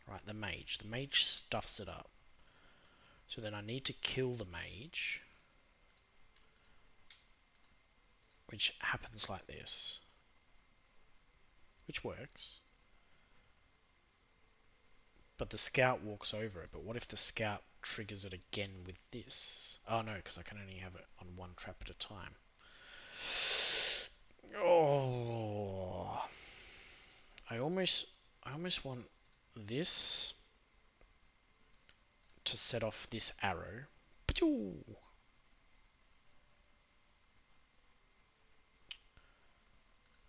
Right, the mage. The mage stuffs it up. So then I need to kill the mage, which happens like this, which works. But the scout walks over it. But what if the scout triggers it again with this? Oh no, because I can only have it on one trap at a time. Oh, I almost want this to set off this arrow.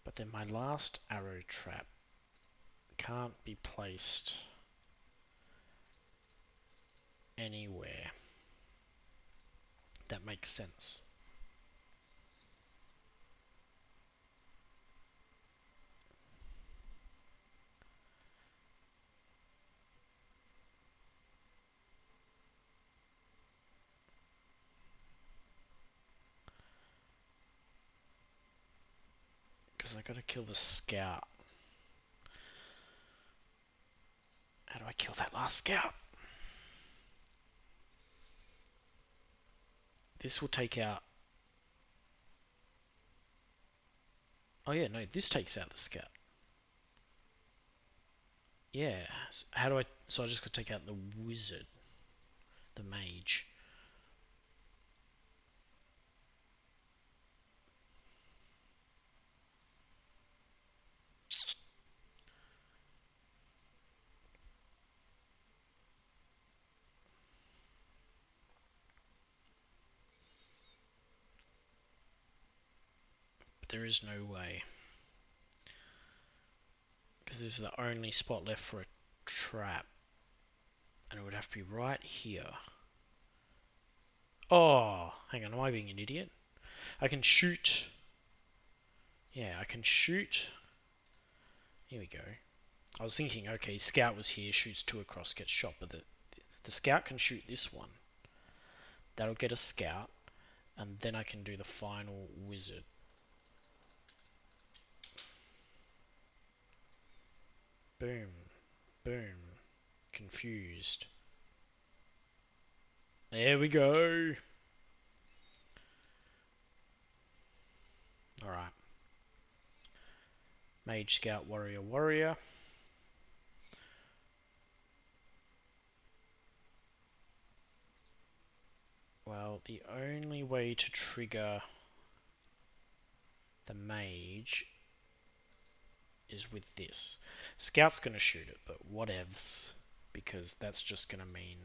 But then my last arrow trap can't be placed anywhere. That makes sense. Because I gotta kill the scout. How do I kill that last scout? This will take out... Oh yeah, no, this takes out the scout. Yeah, how do I... So I just gotta take out the wizard. The mage. But there is no way. Because this is the only spot left for a trap. And it would have to be right here. Oh, hang on, am I being an idiot? I can shoot. Yeah, I can shoot. Here we go. I was thinking, okay, scout was here, shoots 2 across, gets shot, but the scout can shoot this one. That'll get a scout, and then I can do the final wizard. Boom. Boom. Confused. There we go. Alright. Mage, scout, warrior, warrior. Well, the only way to trigger the mage is with this. Scout's gonna shoot it, but whatevs, because that's just gonna mean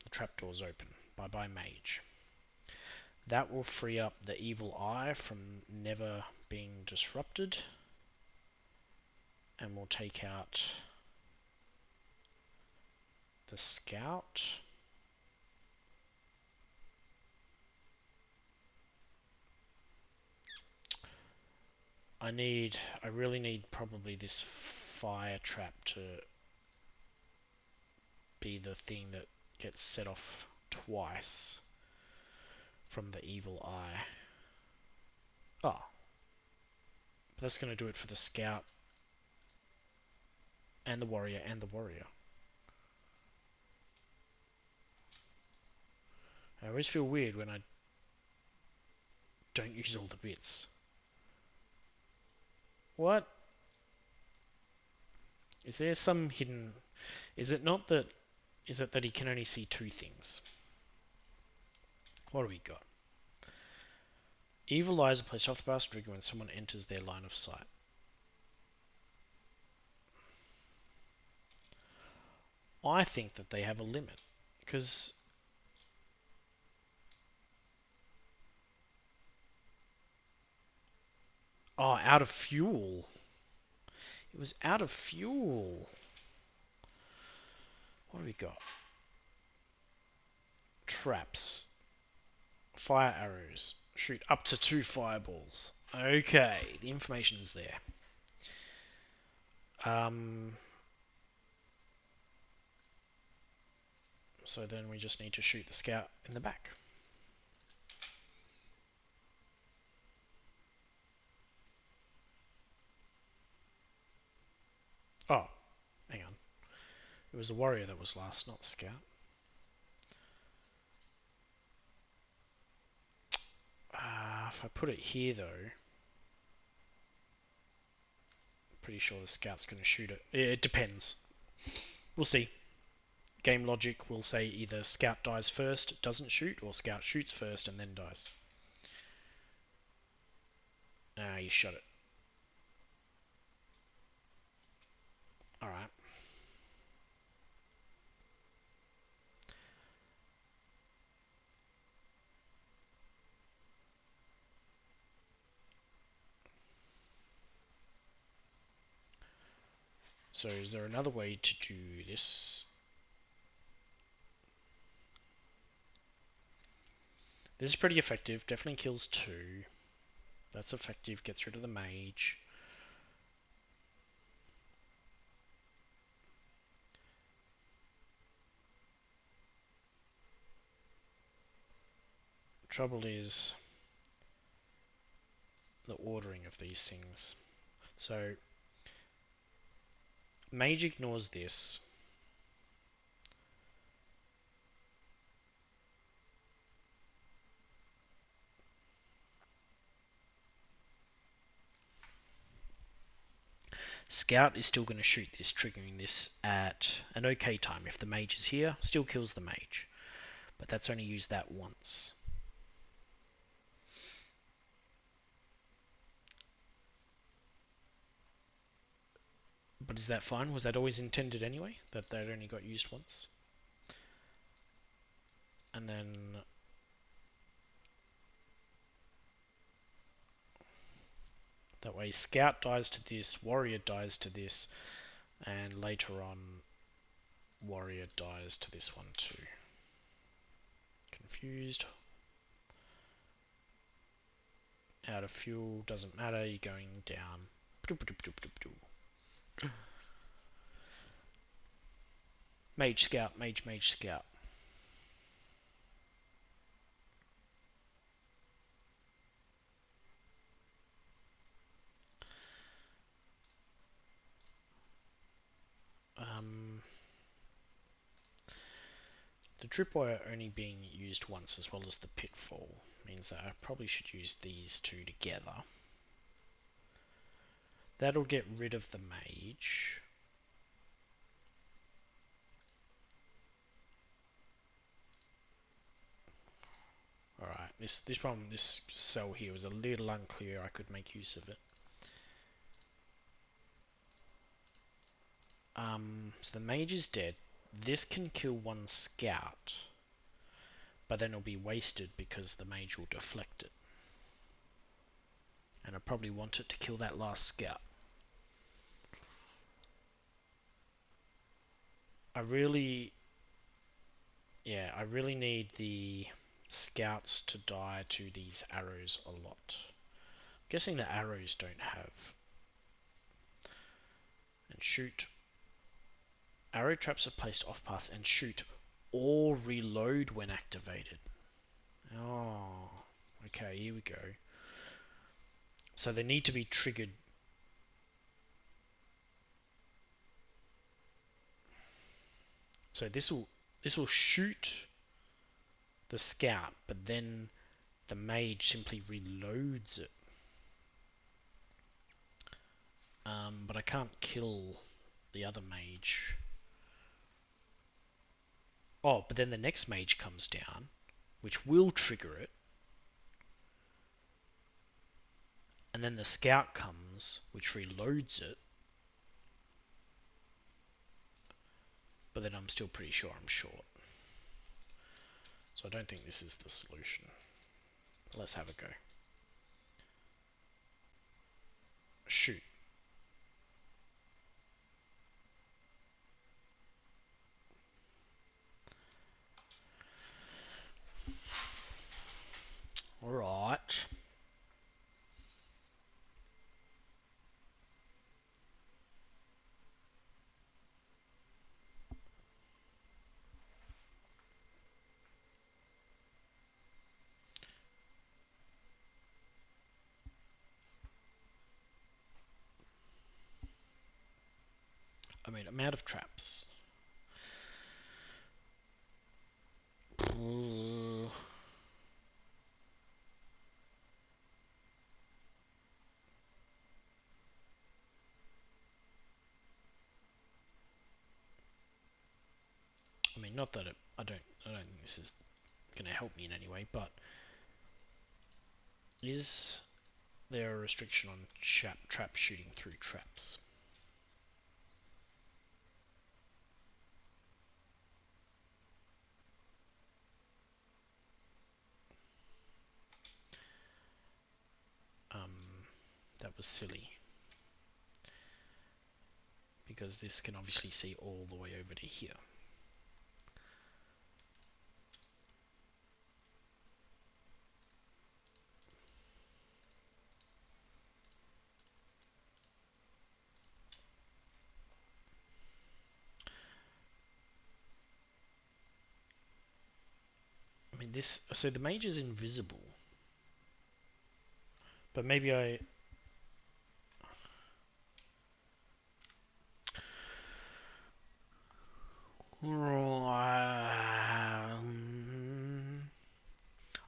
the trapdoor's open. Bye bye mage. That will free up the evil eye from never being disrupted, and we'll take out the scout. I really need probably this fire trap to be the thing that gets set off twice from the evil eye. Oh, but that's going to do it for the scout and the warrior and the warrior. I always feel weird when I don't use all the bits. What? Is there some hidden... Is it not that... Is it that he can only see two things? What do we got? Evil eyes are placed off the brass trigger when someone enters their line of sight. I think that they have a limit. Because... Oh, out of fuel. It was out of fuel. What do we got? Traps. Fire arrows. Shoot up to 2 fireballs. Okay, the information's there. So then we just need to shoot the scout in the back. Oh, hang on. It was the warrior that was last, not the scout. If I put it here though, pretty sure the scout's going to shoot it. It depends. We'll see. Game logic will say either scout dies first, doesn't shoot, or scout shoots first and then dies. You shot it. Alright. So is there another way to do this? This is pretty effective. Definitely kills 2. That's effective. Gets rid of the mage. Trouble is the ordering of these things. So mage ignores this. Scout is still going to shoot this, triggering this at an okay time. If the mage is here, still kills the mage. But that's only used that once. But is that fine? Was that always intended anyway? That that only got used once? And then... That way Scout dies to this, Warrior dies to this, and later on Warrior dies to this one too. Confused. Out of fuel, doesn't matter, you're going down. Mage Scout, Mage Scout. The tripwire only being used once as well as the pitfall means that I probably should use these two together. That'll get rid of the mage. Alright, this cell here was a little unclear. I could make use of it. So the mage is dead. This can kill one scout, but then it'll be wasted because the mage will deflect it. And I probably want it to kill that last scout. I really need the scouts to die to these arrows a lot. I'm guessing the arrows don't have. And shoot. Arrow traps are placed off path and shoot or reload when activated. Oh, okay, here we go. So they need to be triggered. So this will shoot the scout, but then the mage simply reloads it. But I can't kill the other mage. Oh, but then the next mage comes down, which will trigger it. And then the scout comes, which reloads it. But then I'm still pretty sure I'm short. So I don't think this is the solution. Let's have a go. Shoot. Alright. I mean, I'm out of traps. I mean, not that I don't think this is going to help me in any way, but is there a restriction on trap shooting through traps? That was silly. Because this can obviously see all the way over to here. I mean, so the mage is invisible. But maybe I...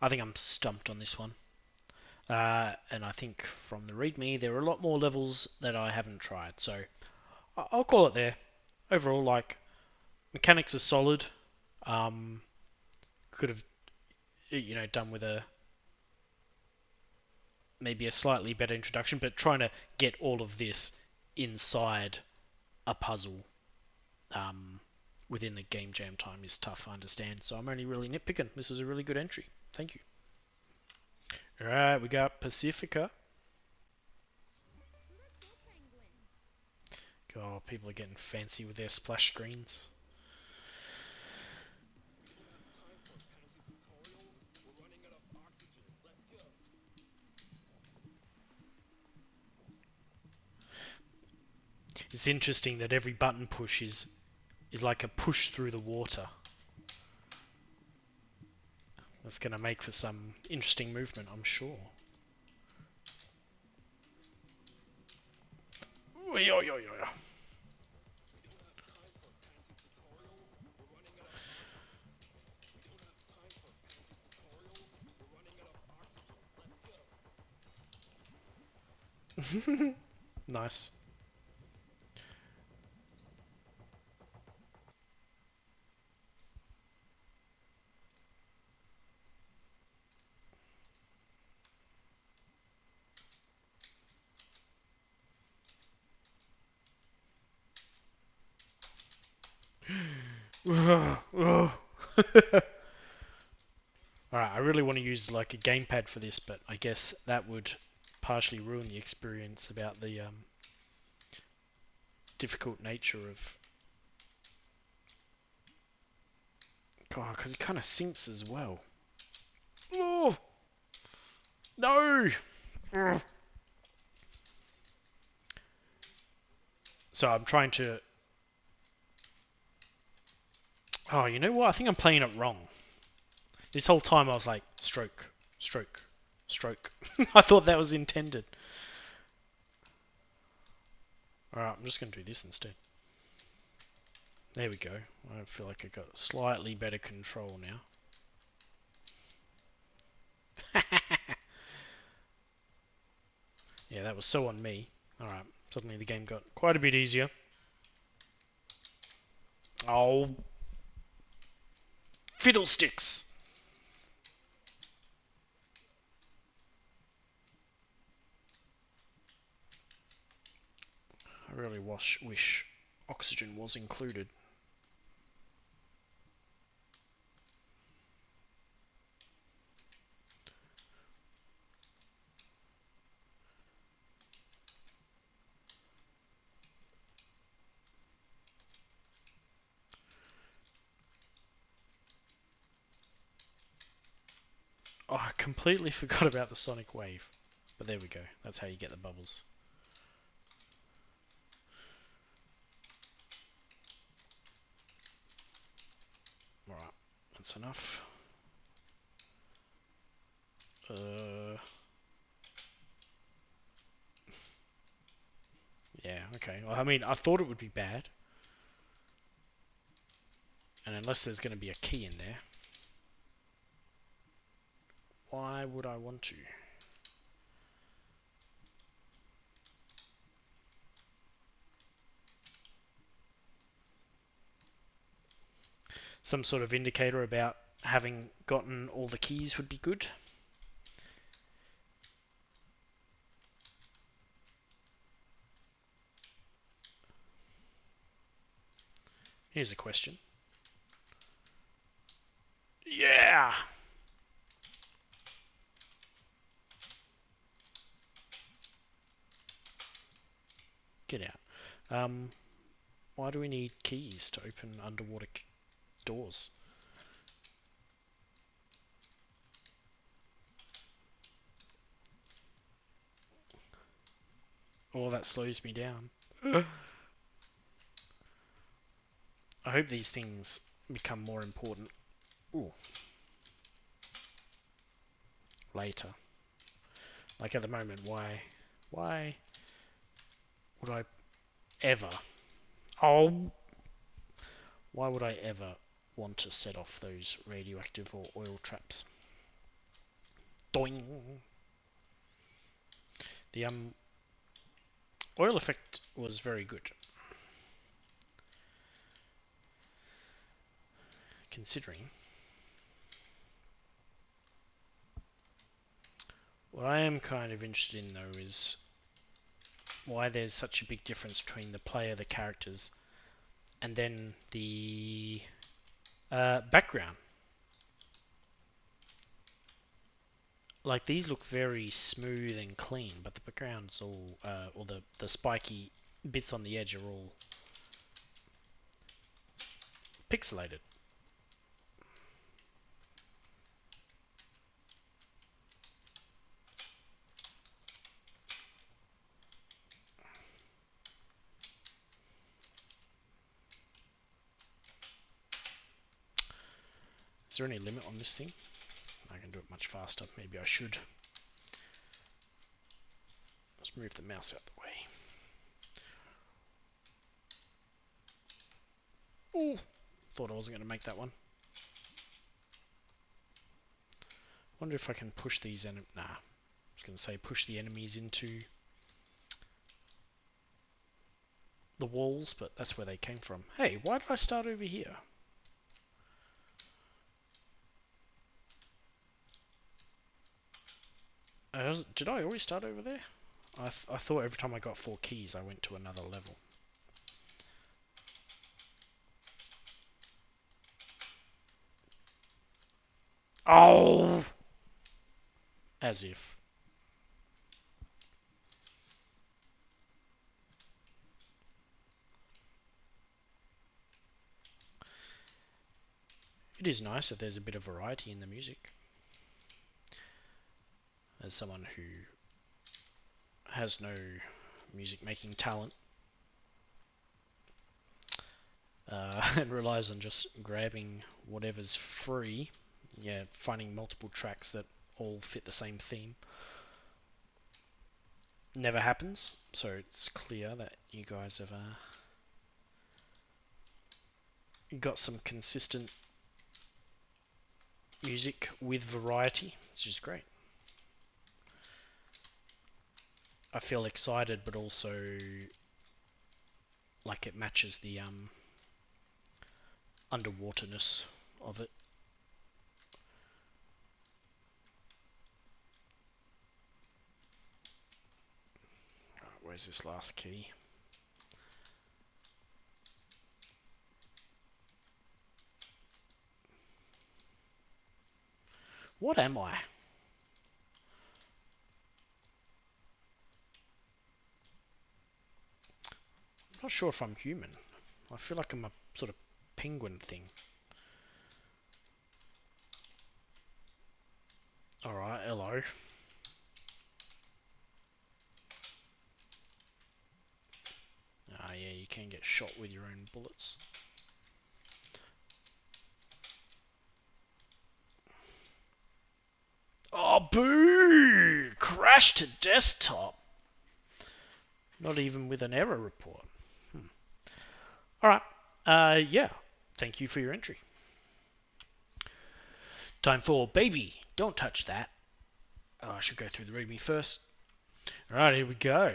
I think I'm stumped on this one. And I think from the readme, there are a lot more levels that I haven't tried. So I'll call it there. Overall, like, mechanics are solid. Could have, done with maybe a slightly better introduction, but trying to get all of this inside a puzzle within the game jam time is tough, I understand. So I'm only really nitpicking. This was a really good entry. Thank you. Alright, we got Pacifica. God, people are getting fancy with their splash screens. It's interesting that every button push is like a push through the water. That's going to make for some interesting movement, I'm sure. Nice. Alright, I really want to use like a gamepad for this, but I guess that would partially ruin the experience about the difficult nature of... God, because it kind of sinks as well. Oh! No! So I'm trying to... Oh, you know what? I think I'm playing it wrong. This whole time I was like, stroke, stroke, stroke. I thought that was intended. Alright, I'm just going to do this instead. There we go. I feel like I got slightly better control now. Yeah, that was so on me. Alright, suddenly the game got quite a bit easier. Oh, fiddlesticks! I really wish oxygen was included. Oh, I completely forgot about the sonic wave. But there we go. That's how you get the bubbles. Alright, that's enough. Yeah, okay. Well, I mean, I thought it would be bad. And unless there's going to be a key in there, why would I want to? Some sort of indicator about having gotten all the keys would be good. Here's a question. Yeah! Get out. Why do we need keys to open underwater doors? Oh, that slows me down. I hope these things become more important. Ooh. Later. Like at the moment, why would I ever? Oh, why would I ever want to set off those radioactive or oil traps? Doing. The oil effect was very good, considering. What I am kind of interested in though is why there's such a big difference between the player, the characters, and then the background. Like these look very smooth and clean, but the background's all, or the spiky bits on the edge are all pixelated. Is there any limit on this thing? I can do it much faster. Maybe I should. Let's move the mouse out the way. Ooh, thought I wasn't going to make that one. Wonder if I can push these Nah, I was going to say push the enemies into the walls, but that's where they came from. Hey, why did I start over here? Did I always start over there? I thought every time I got 4 keys I went to another level. Oh! As if. It is nice that there's a bit of variety in the music. As someone who has no music making talent and relies on just grabbing whatever's free, yeah, finding multiple tracks that all fit the same theme, never happens. So it's clear that you guys have got some consistent music with variety, which is great. I feel excited, but also like it matches the underwaterness of it. Right, where's this last key? What am I? I'm not sure if I'm human. I feel like I'm a sort of penguin thing. Alright, hello. Ah, yeah, you can get shot with your own bullets. Oh, boo! Crash to desktop. Not even with an error report. Alright, yeah. Thank you for your entry. Time for Baby. Don't touch that. Oh, I should go through the readme first. Alright, here we go.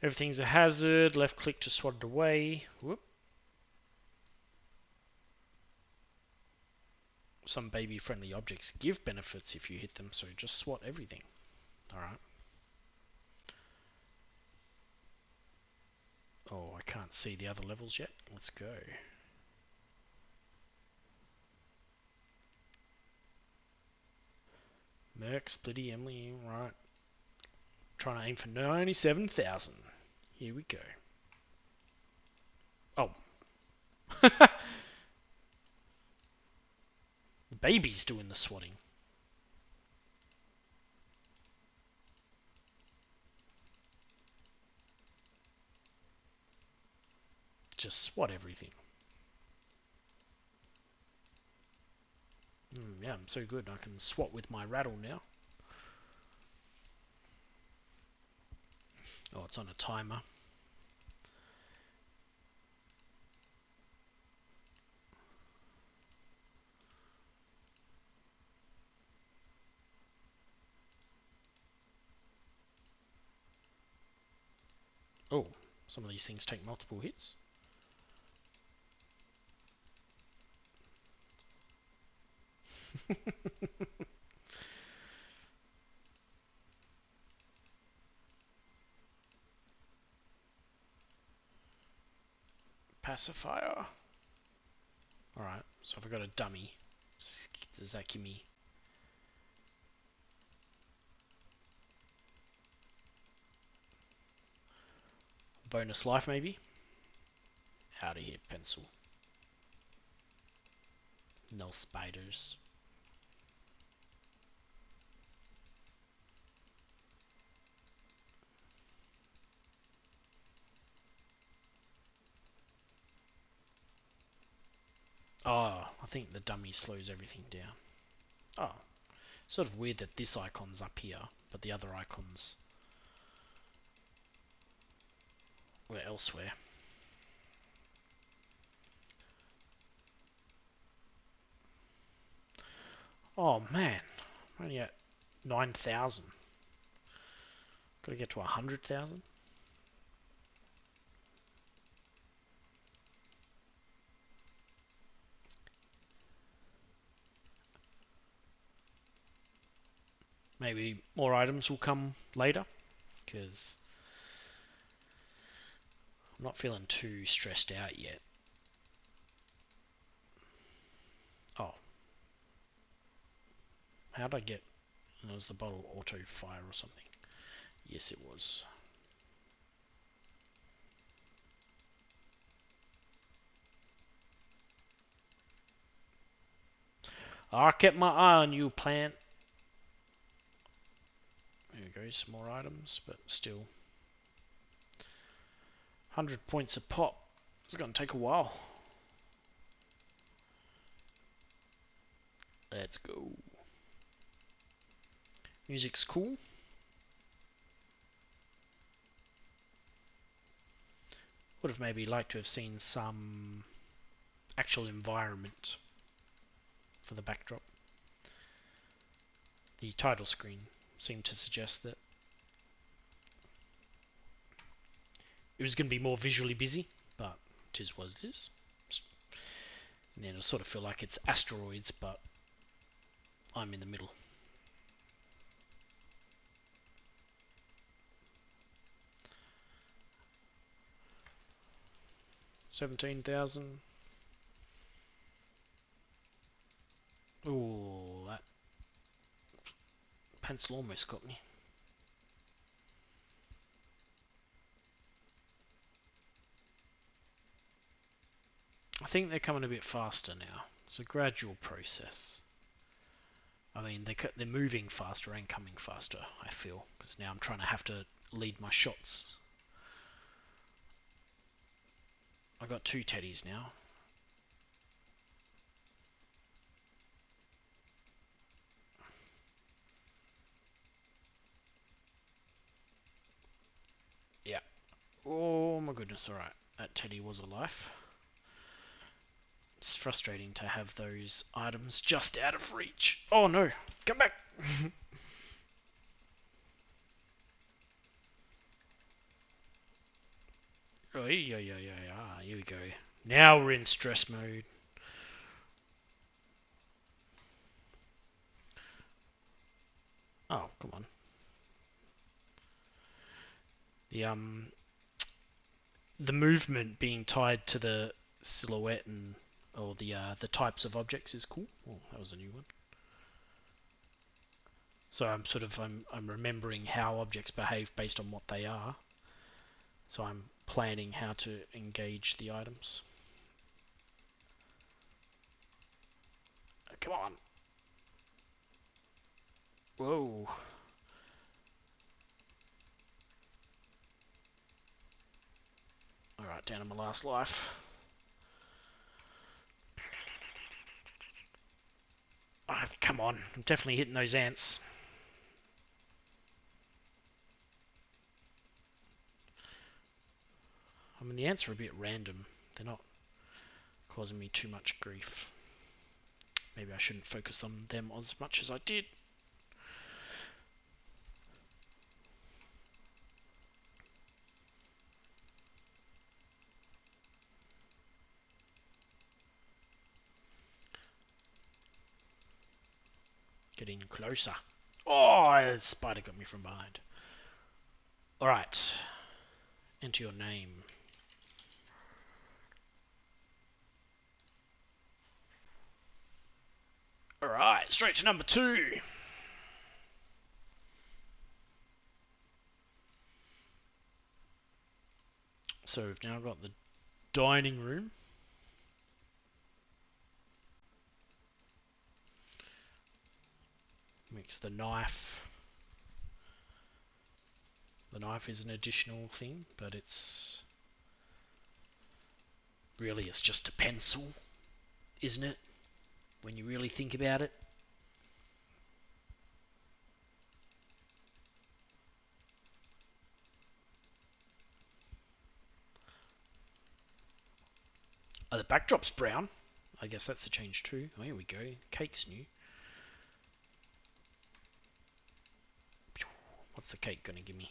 Everything's a hazard. Left click to swat it away. Whoop. Some baby-friendly objects give benefits if you hit them, so just swat everything. Alright. Oh, I can't see the other levels yet. Let's go. Merc, Splitty, Emily, right. Trying to aim for 97,000. Here we go. Oh. The baby's doing the swatting. Just swat everything. Yeah, I'm so good. I can swat with my rattle now. Oh, it's on a timer. Oh, some of these things take multiple hits. Pacifier. Alright, so if I got a dummy, does that give me... bonus life, maybe? Out of here, pencil. No spiders. Oh, I think the dummy slows everything down. Oh, sort of weird that this icon's up here, but the other icons were elsewhere. Oh man, I'm only at 9,000. Gotta get to 100,000. Maybe more items will come later, because I'm not feeling too stressed out yet. Oh. How'd I get... was the bottle auto fire or something? Yes, it was. I kept my eye on you, plant. There we go, some more items, but still. 100 points a pop. It's going to take a while. Let's go. Music's cool. Would have maybe liked to have seen some actual environment for the backdrop. The title screen seemed to suggest that it was going to be more visually busy, but it is what it is. And then I sort of feel like it's asteroids, but I'm in the middle. 17,000. Ooh, that pencil almost got me. I think they're coming a bit faster now. It's a gradual process. I mean, they're moving faster and coming faster, I feel, because now I'm trying to have to lead my shots. I got 2 teddies now. Yeah. Oh my goodness, alright. That teddy was a life. It's frustrating to have those items just out of reach. Oh no, come back! Oh, yeah, here we go. Now we're in stress mode. Oh, come on. The movement being tied to the silhouette and or the types of objects is cool. Oh, that was a new one. So I'm remembering how objects behave based on what they are. So I'm planning how to engage the items. Come on. Whoa. Alright, down to my last life. Oh, come on. I'm definitely hitting those ants. I mean, the ants are a bit random. They're not causing me too much grief. Maybe I shouldn't focus on them as much as I did. Getting closer. Oh, the spider got me from behind. Alright. Enter your name. Alright, straight to number 2. So we've now got the dining room. Makes the knife. The knife is an additional thing, but it's just a pencil, isn't it? When you really think about it. Oh, the backdrop's brown. I guess that's a change too. Oh, here we go. Cake's new. What's the cake gonna give me?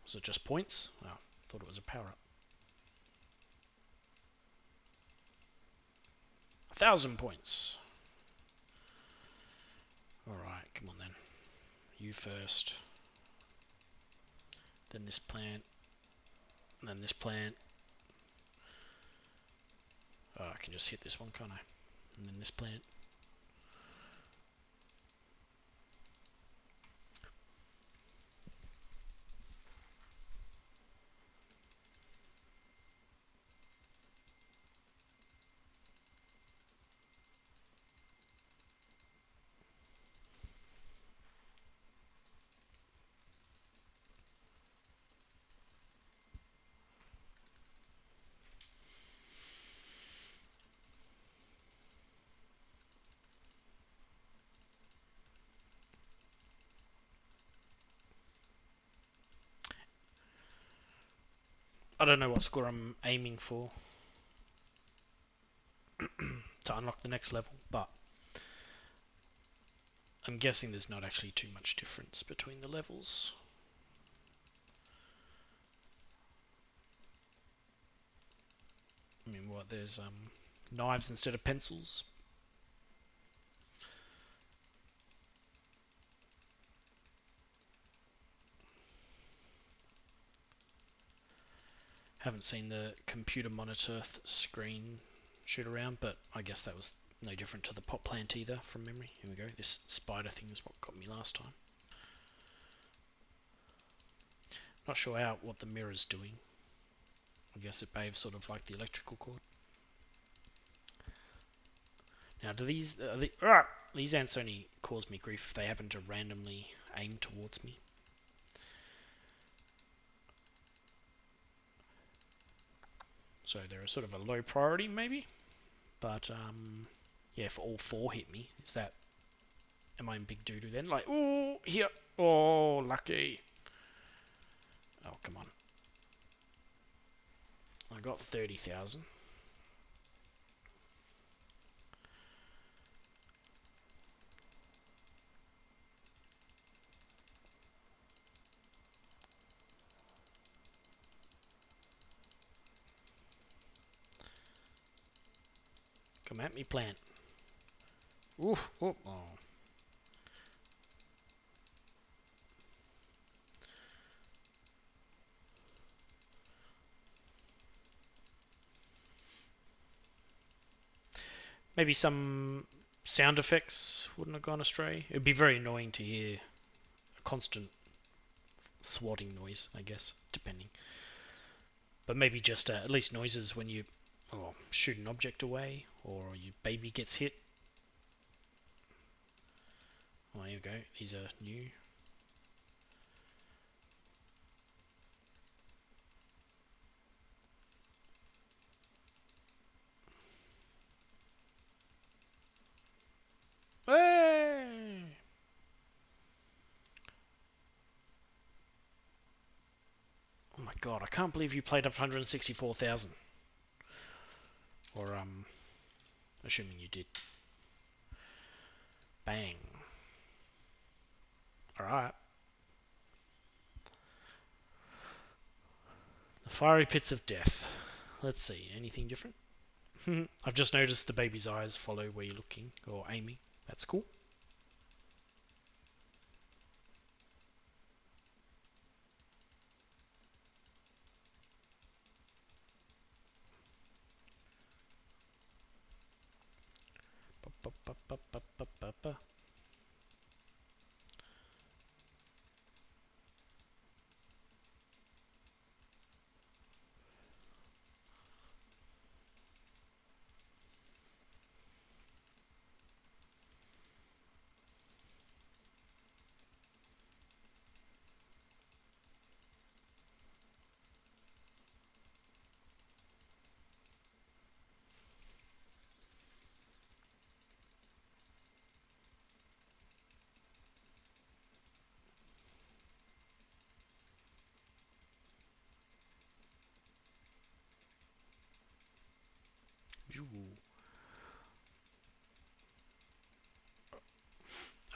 Was it just points? Oh, I thought it was a power-up. 1,000 points. Alright, come on then. You first. Then this plant. And then this plant. Oh, I can just hit this one, can't I? And then this plant. I don't know what score I'm aiming for to unlock the next level, but I'm guessing there's not actually too much difference between the levels. I mean, what, there's knives instead of pencils. Haven't seen the computer monitor screen shoot around, but I guess that was no different to the pot plant either from memory. Here we go. This spider thing is what got me last time. Not sure what the mirror's doing. I guess it behaves sort of like the electrical cord. Now, do these these ants only cause me grief if they happen to randomly aim towards me? So they're sort of a low priority, maybe. But yeah, if all four hit me, am I in big doo doo then? Like, ooh, here, oh, lucky. Oh, come on. I got 30,000. Come at me, plant. Oof, oh. Maybe some sound effects wouldn't have gone astray. It'd be very annoying to hear a constant swatting noise, I guess, depending. But maybe just at least noises when you shoot an object away or your baby gets hit. Oh, here we go. These are new. Hey! Oh my god, I can't believe you played up to 164,000. Or, assuming you did. Bang. Alright. The fiery pits of death. Let's see, anything different? I've just noticed the baby's eyes follow where you're looking or aiming. That's cool. Ba, ba, ba, ba, ba, ba, ba.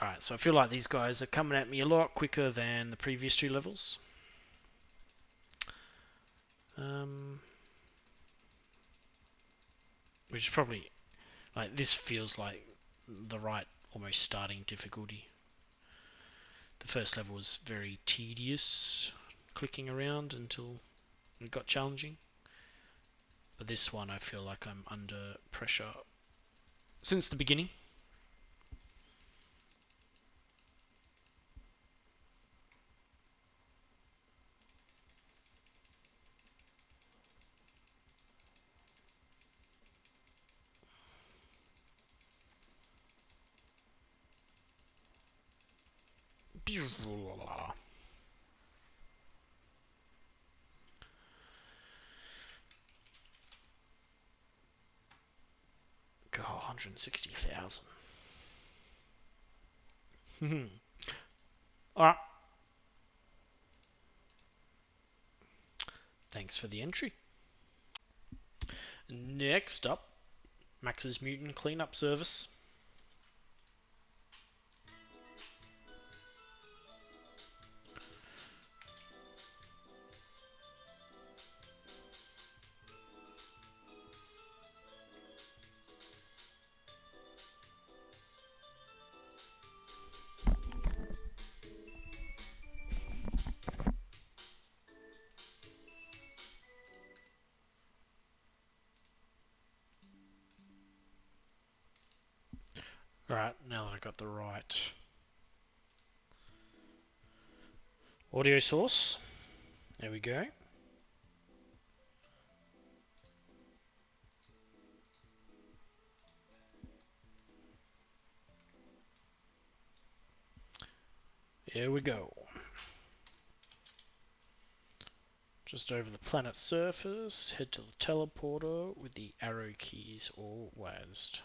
Alright, so I feel like these guys are coming at me a lot quicker than the previous two levels. Which is probably, like, this feels like the right almost starting difficulty. The first level was very tedious, clicking around until it got challenging. But this one I feel like I'm under pressure since the beginning. God, 160,000. Alright. Thanks for the entry. Next up, Max's Mutant Cleanup Service. Alright, now that I got the right audio source, there we go. Here we go. Just over the planet's surface, head to the teleporter with the arrow keys all WASD.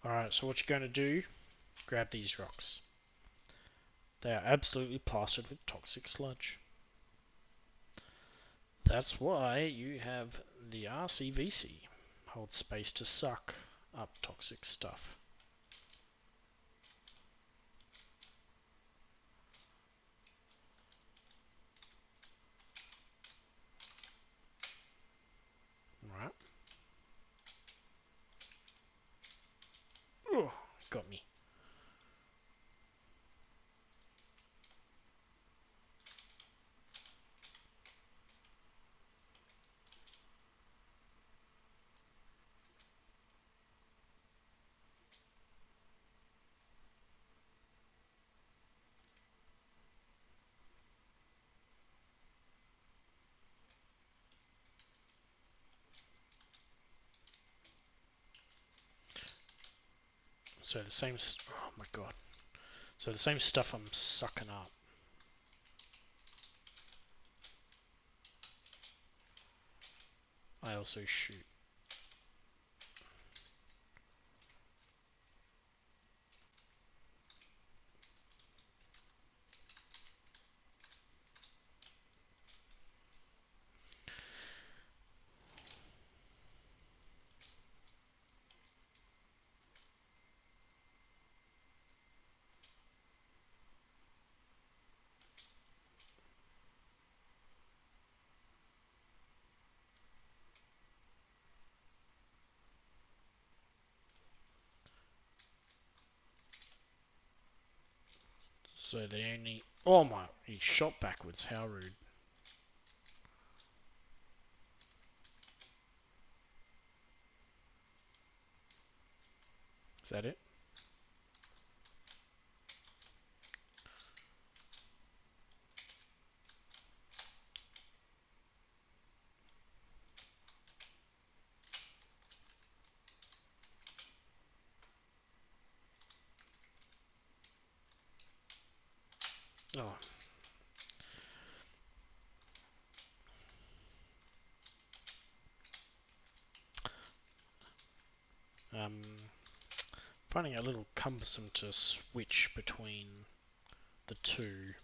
Alright, so what you're going to do, grab these rocks. They are absolutely plastered with toxic sludge. That's why you have the RCVC, hold space to suck up toxic stuff. Right. Oh, got me. So the same, oh my god. So the same stuff I'm sucking up. I also shoot. So they only... Oh my, he shot backwards, how rude. Is that it? Oh. Finding it a little cumbersome to switch between the two.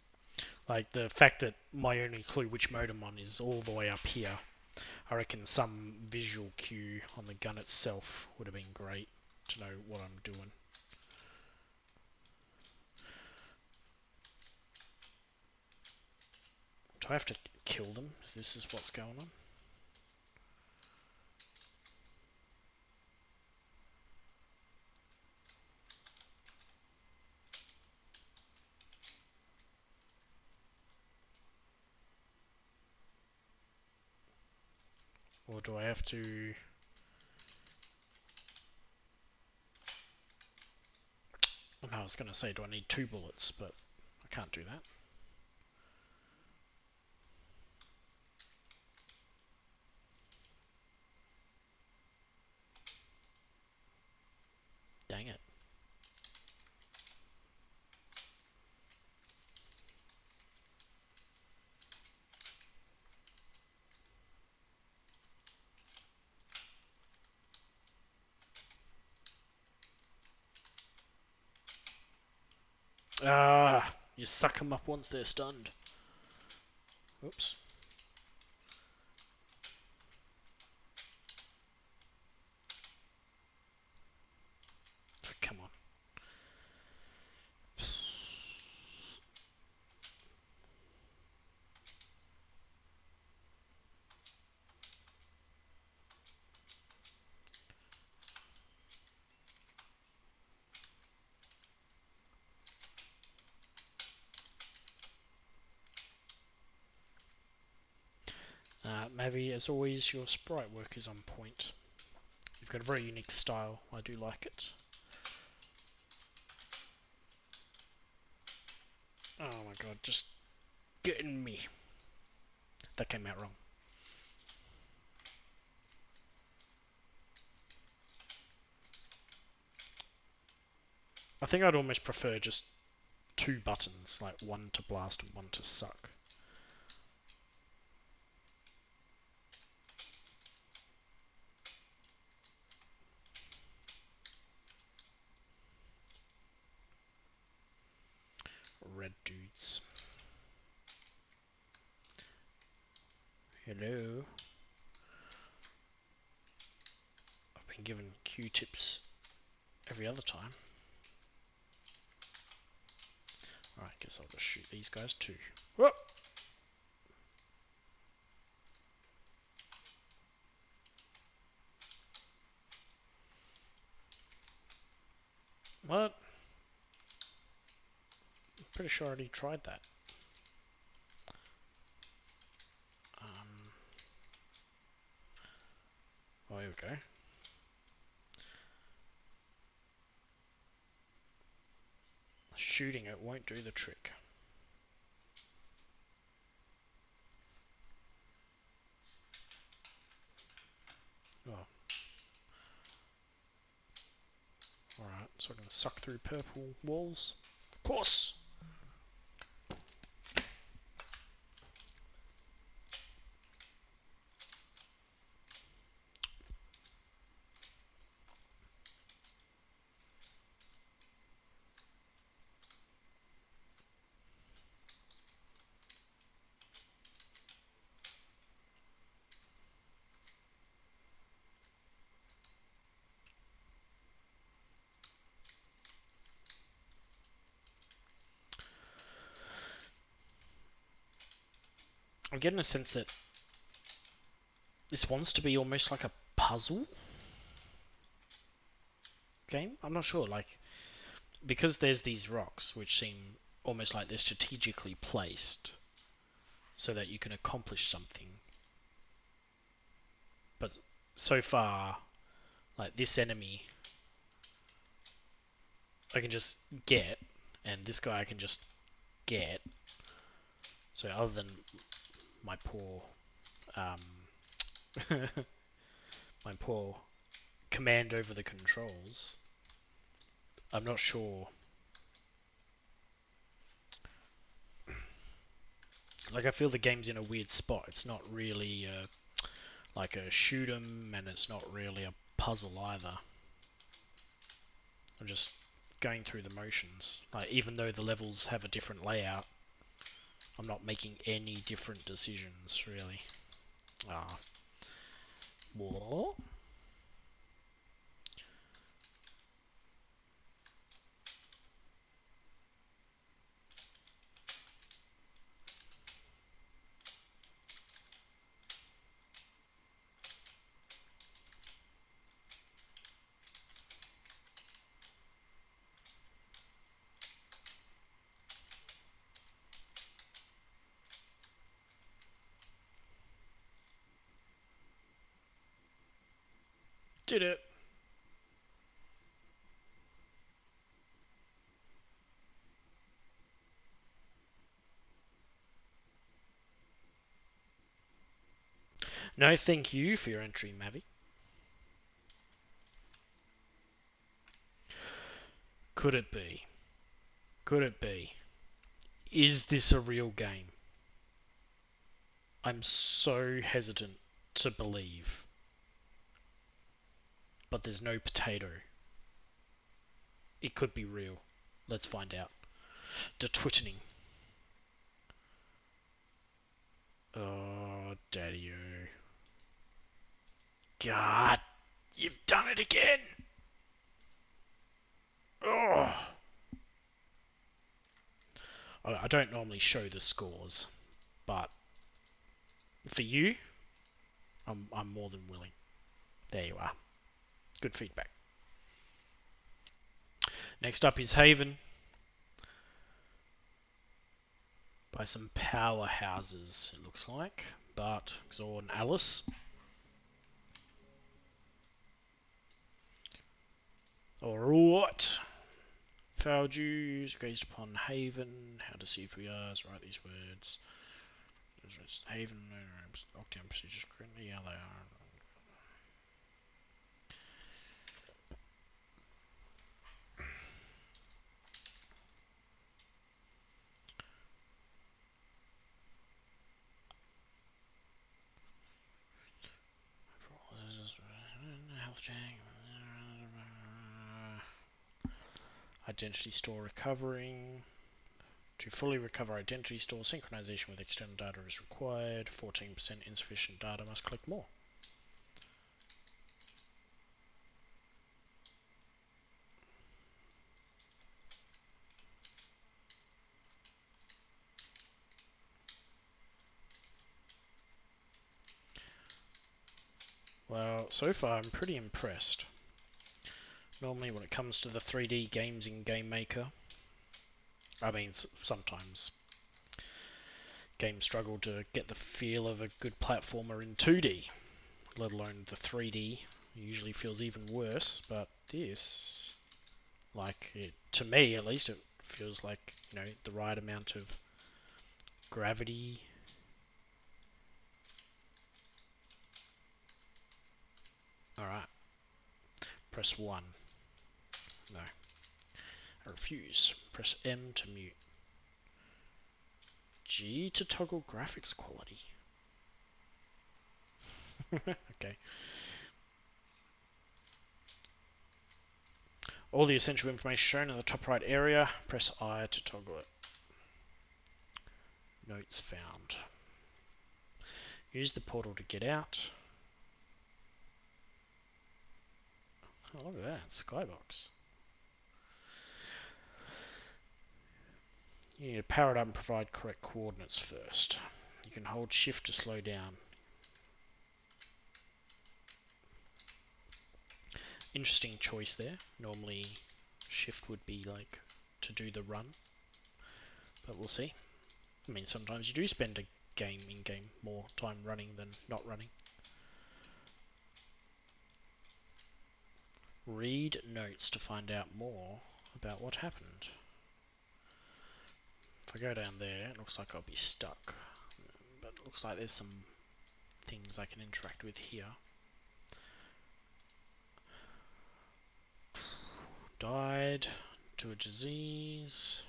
Like the fact that my only clue which mode I'm on is all the way up here. I reckon some visual cue on the gun itself would have been great to know what I'm doing. Do I have to kill them? Is this what's going on? Or do I have to... No, I was going to say, do I need 2 bullets? But I can't do that. Dang it. Ah, you suck them up once they're stunned. Oops. Come on. Maybe, as always, your sprite work is on point. You've got a very unique style. I do like it. Oh my god, just getting me. That came out wrong. I think I'd almost prefer just two buttons, like one to blast and one to suck. Red dudes. Hello. I've been given Q-tips every other time. Alright, guess I'll just shoot these guys too. Whoa! What? I'm pretty sure I already tried that. Oh, here we go. Shooting it won't do the trick. Oh. Alright, so I can suck through purple walls. Of course! I'm getting a sense that this wants to be almost like a puzzle game. I'm not sure, like, because there's these rocks which seem almost like they're strategically placed so that you can accomplish something. But so far, like this enemy, I can just get, and this guy I can just get. So other than my poor, um, my poor command over the controls, I'm not sure. Like I feel the game's in a weird spot. It's not really like a shoot 'em, and it's not really a puzzle either. I'm just going through the motions. Like even though the levels have a different layout, I'm not making any different decisions really. Ah, what? Did it? No, thank you for your entry, Mavi. Could it be? Could it be? Is this a real game? I'm so hesitant to believe. But there's no potato. It could be real. Let's find out. The twittening. Oh, daddy-o. God, you've done it again! Oh! I don't normally show the scores, but for you, I'm more than willing. There you are. Good feedback. Next up is Haven. By some powerhouses, it looks like. Bart, Xor, and Alice. Alright. Foul Jews, gazed upon Haven. How deceived we are. Let's write these words. Haven, lockdown procedures currently. Yeah, they are. Health check. Identity store recovering. To fully recover identity store, synchronization with external data is required. 14% insufficient data, must collect more. Well, so far I'm pretty impressed. Normally when it comes to the 3D games in Game Maker, I mean sometimes games struggle to get the feel of a good platformer in 2D, let alone the 3D. It usually feels even worse, but this, to me at least, it feels like, the right amount of gravity. Alright, press 1. No. I refuse. Press M to mute. G to toggle graphics quality. Okay. All the essential information shown in the top right area. Press I to toggle it. Notes found. Use the portal to get out. Oh, look at that. Skybox. You need to power it up and provide correct coordinates first. You can hold shift to slow down. Interesting choice there. Normally shift would be like to do the run, but we'll see. I mean, sometimes you do spend a game in-game more time running than not running. Read notes to find out more about what happened. If I go down there, it looks like I'll be stuck. But it looks like there's some things I can interact with here. Died to a disease.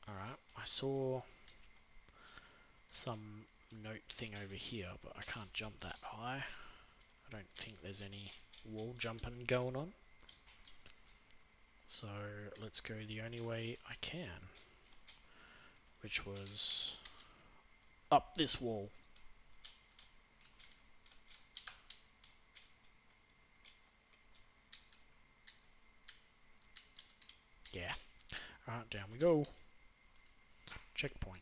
Alright, I saw some note thing over here, but I can't jump that high. I don't think there's any wall jumping going on. So let's go the only way I can, which was up this wall. Yeah. Alright, down we go. Checkpoint.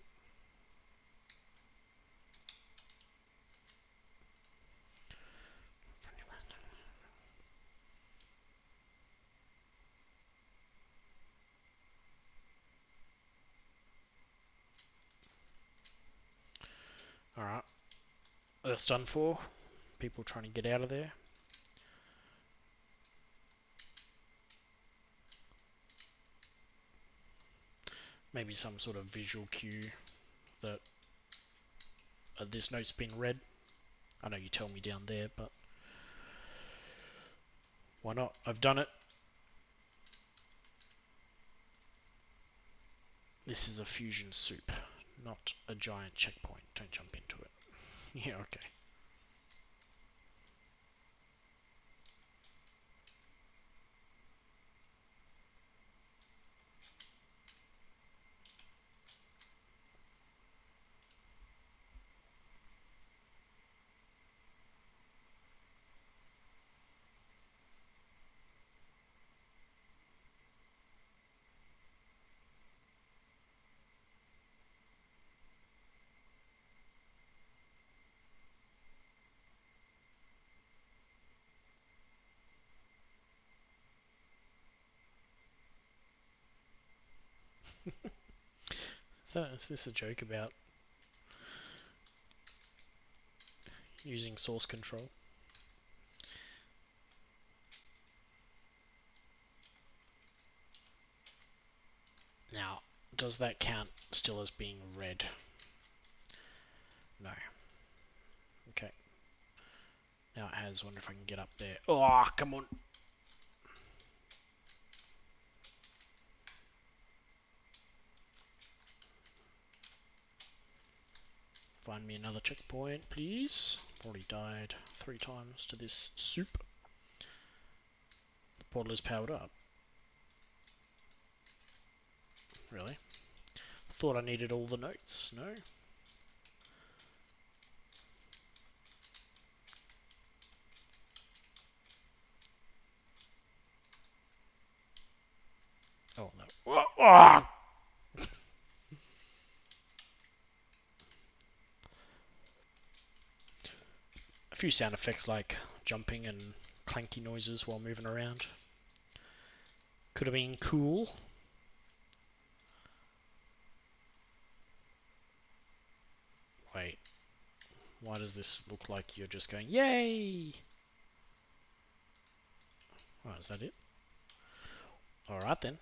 Alright. That's done for. People trying to get out of there. Maybe some sort of visual cue that this note's been read. I know you tell me down there, but why not? I've done it. This is a fusion soup, not a giant checkpoint. Don't jump into it. Yeah, okay. Is this a joke about using source control? Now, does that count still as being red? No. Okay. Now it has. Wonder if I can get up there. Oh, come on. Find me another checkpoint, please. I've already died 3 times to this soup. The portal is powered up. Really? Thought I needed all the notes. No? Oh, no. Oh! A few sound effects like jumping and clanky noises while moving around. Could have been cool. Wait. Why does this look like you're just going, yay? Oh, is that it? Alright then.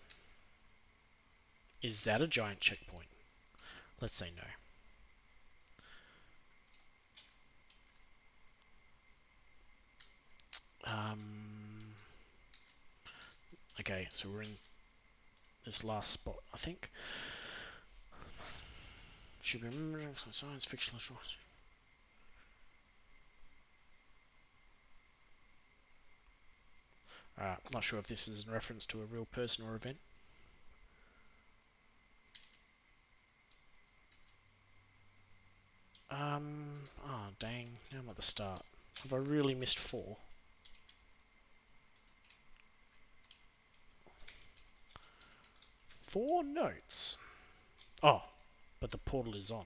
Is that a giant checkpoint? Let's say no. Okay, so we're in this last spot, I think. Should be remembering some science fiction. Not sure if this is in reference to a real person or event. Oh dang, now I'm at the start. Have I really missed 4? 4 notes? Oh, but the portal is on.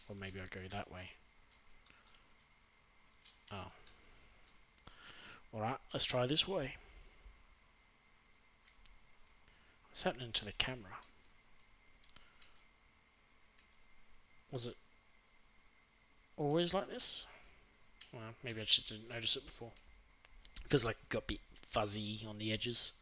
Or maybe I go that way. Oh. Alright, let's try this way. What's happening to the camera? Was it always like this? Well, maybe I just didn't notice it before. Feels like it got a bit fuzzy on the edges.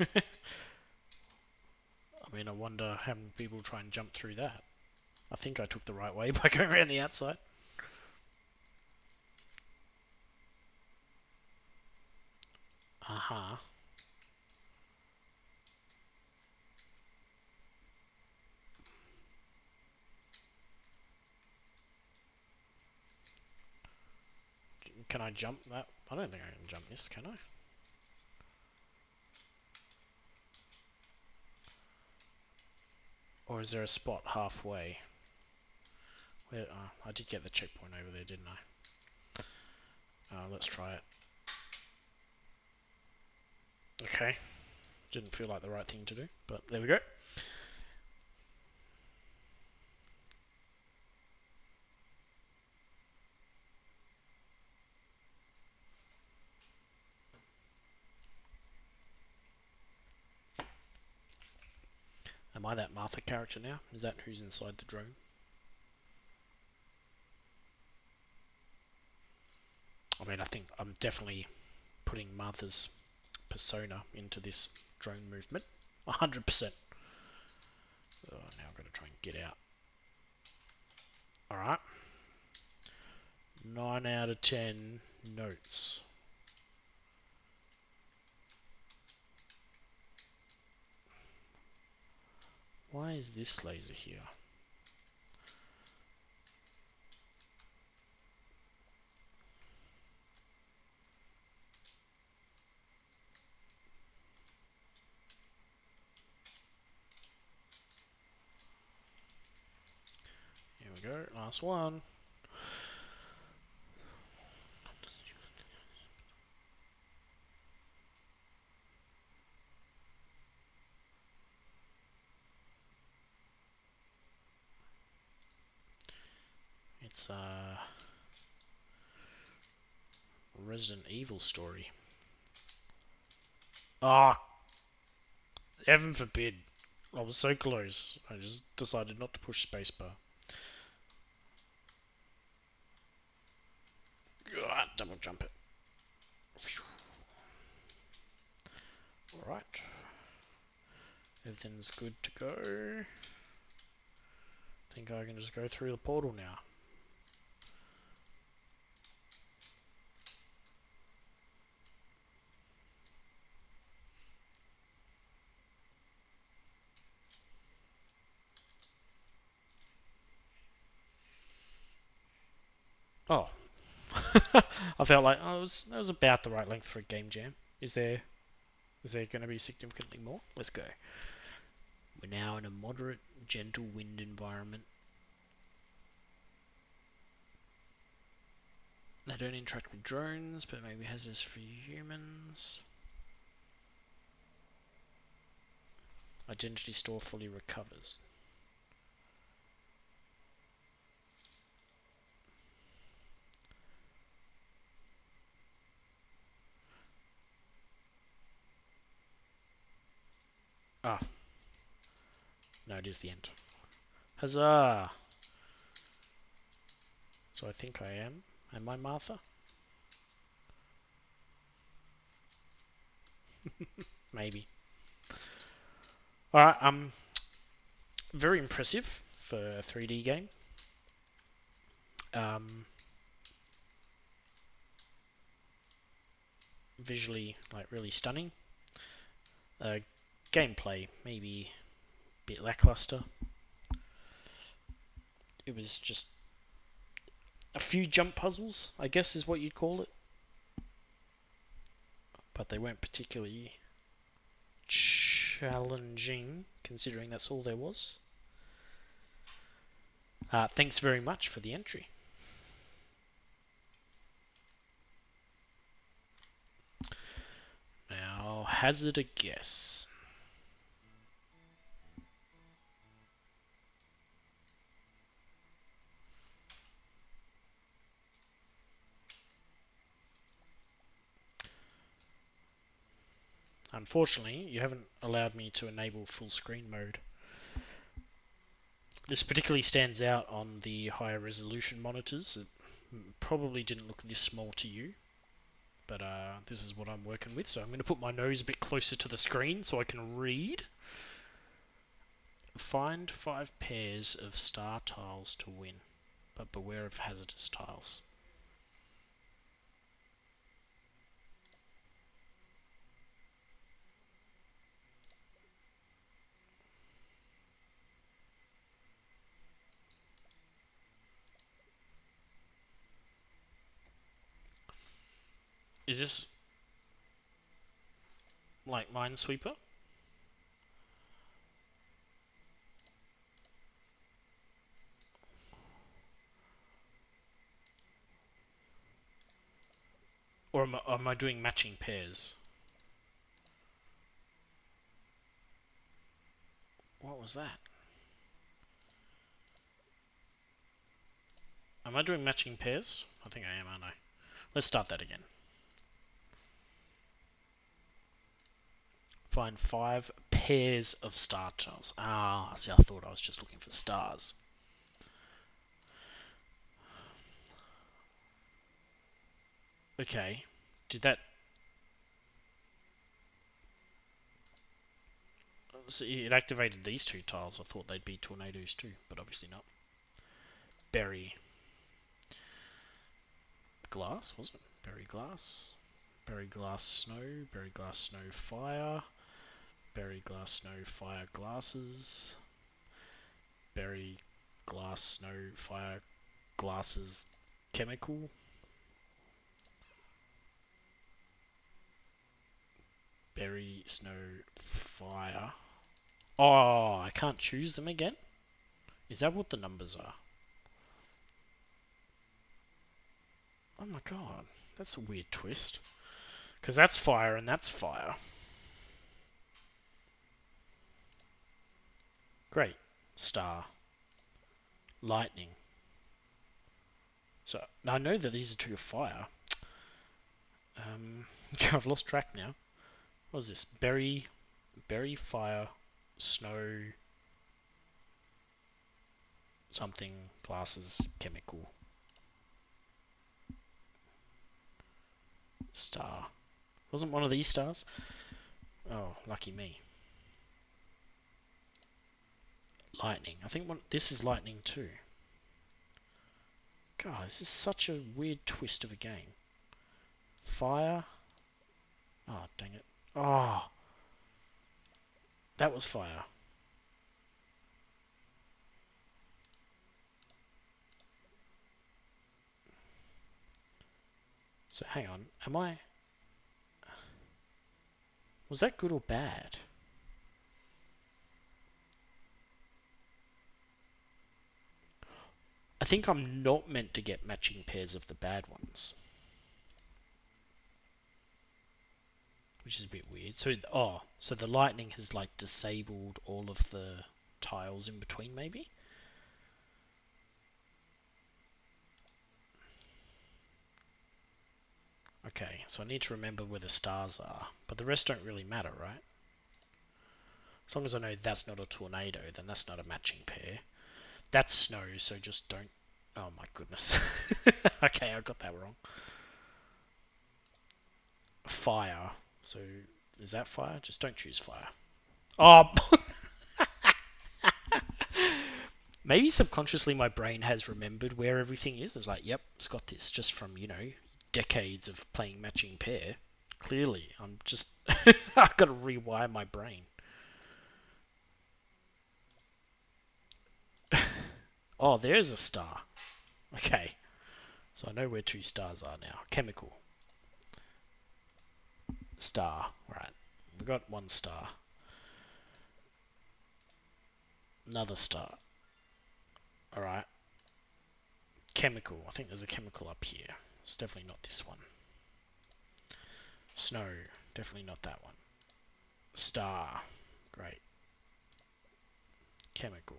I mean, I wonder how many people try and jump through that. I think I took the right way by going around the outside. Uh-huh. Can I jump that? I don't think I can jump this, can I? Or is there a spot halfway? Where, I did get the checkpoint over there, didn't I? Let's try it. Okay. Didn't feel like the right thing to do, but there we go. Am I that Martha character now? Is that who's inside the drone? I mean, I think I'm definitely putting Martha's persona into this drone movement. 100%. Oh, now I've got to try and get out. Alright. 9 out of 10 notes. Why is this laser here? Here we go, last one. It's a Resident Evil story. Ah, heaven forbid. I was so close. I just decided not to push spacebar. Double jump it. Alright. Everything's good to go. I think I can just go through the portal now. Oh. I felt like that was about the right length for a game jam. Is there going to be significantly more? Let's go. We're now in a moderate, gentle wind environment. They don't interact with drones, but maybe hazardous for humans. Identity store fully recovers. Ah. No, it is the end. Huzzah! So I think I am. Am I Martha? Maybe. Alright, very impressive for a 3D game. Visually, like, really stunning. Gameplay, maybe a bit lackluster. It was just a few jump puzzles, I guess is what you'd call it. But they weren't particularly challenging, considering that's all there was. Thanks very much for the entry. Now, hazard a guess. Unfortunately, you haven't allowed me to enable full screen mode. This particularly stands out on the higher resolution monitors. It probably didn't look this small to you, but this is what I'm working with. So I'm going to put my nose a bit closer to the screen so I can read. Find 5 pairs of star tiles to win, but beware of hazardous tiles. Is this like Minesweeper? Or am I doing matching pairs? What was that? Am I doing matching pairs? I think I am, aren't I? Let's start that again. Find 5 pairs of star tiles. Ah, see, I thought I was just looking for stars. Okay. Did that... So it activated these two tiles. I thought they'd be tornadoes too, but obviously not. Berry. Glass, was it? Berry glass. Berry glass snow. Berry glass snow fire. Berry glass snow fire glasses. Berry glass snow fire glasses chemical. Berry snow fire. Oh, I can't choose them again? Is that what the numbers are? Oh my god, that's a weird twist. Because that's fire and that's fire. Great. Star. Lightning. So, I know that these are two fire. I've lost track now. What is this? Berry, fire, snow, something, glasses, chemical, star. Wasn't one of these stars? Oh, lucky me. Lightning. I think this is lightning too. God, this is such a weird twist of a game. Fire. Oh, dang it. Oh, that was fire. So hang on. Was that good or bad? I think I'm not meant to get matching pairs of the bad ones. Which is a bit weird. So the lightning has like disabled all of the tiles in between, maybe? Okay, so I need to remember where the stars are, but the rest don't really matter, right? As long as I know that's not a tornado, then that's not a matching pair. That's snow, so just don't... Oh my goodness. Okay, I got that wrong. Fire. So, is that fire? Just don't choose fire. Oh! Maybe subconsciously my brain has remembered where everything is. It's like, yep, it's got this just from, decades of playing matching pair. Clearly, I'm just... I've got to rewire my brain. Oh, there's a star. Okay. So I know where two stars are now. Chemical. Star. Right. We got one star. Another star. Alright. Chemical. I think there's a chemical up here. It's definitely not this one. Snow. Definitely not that one. Star. Great. Chemical.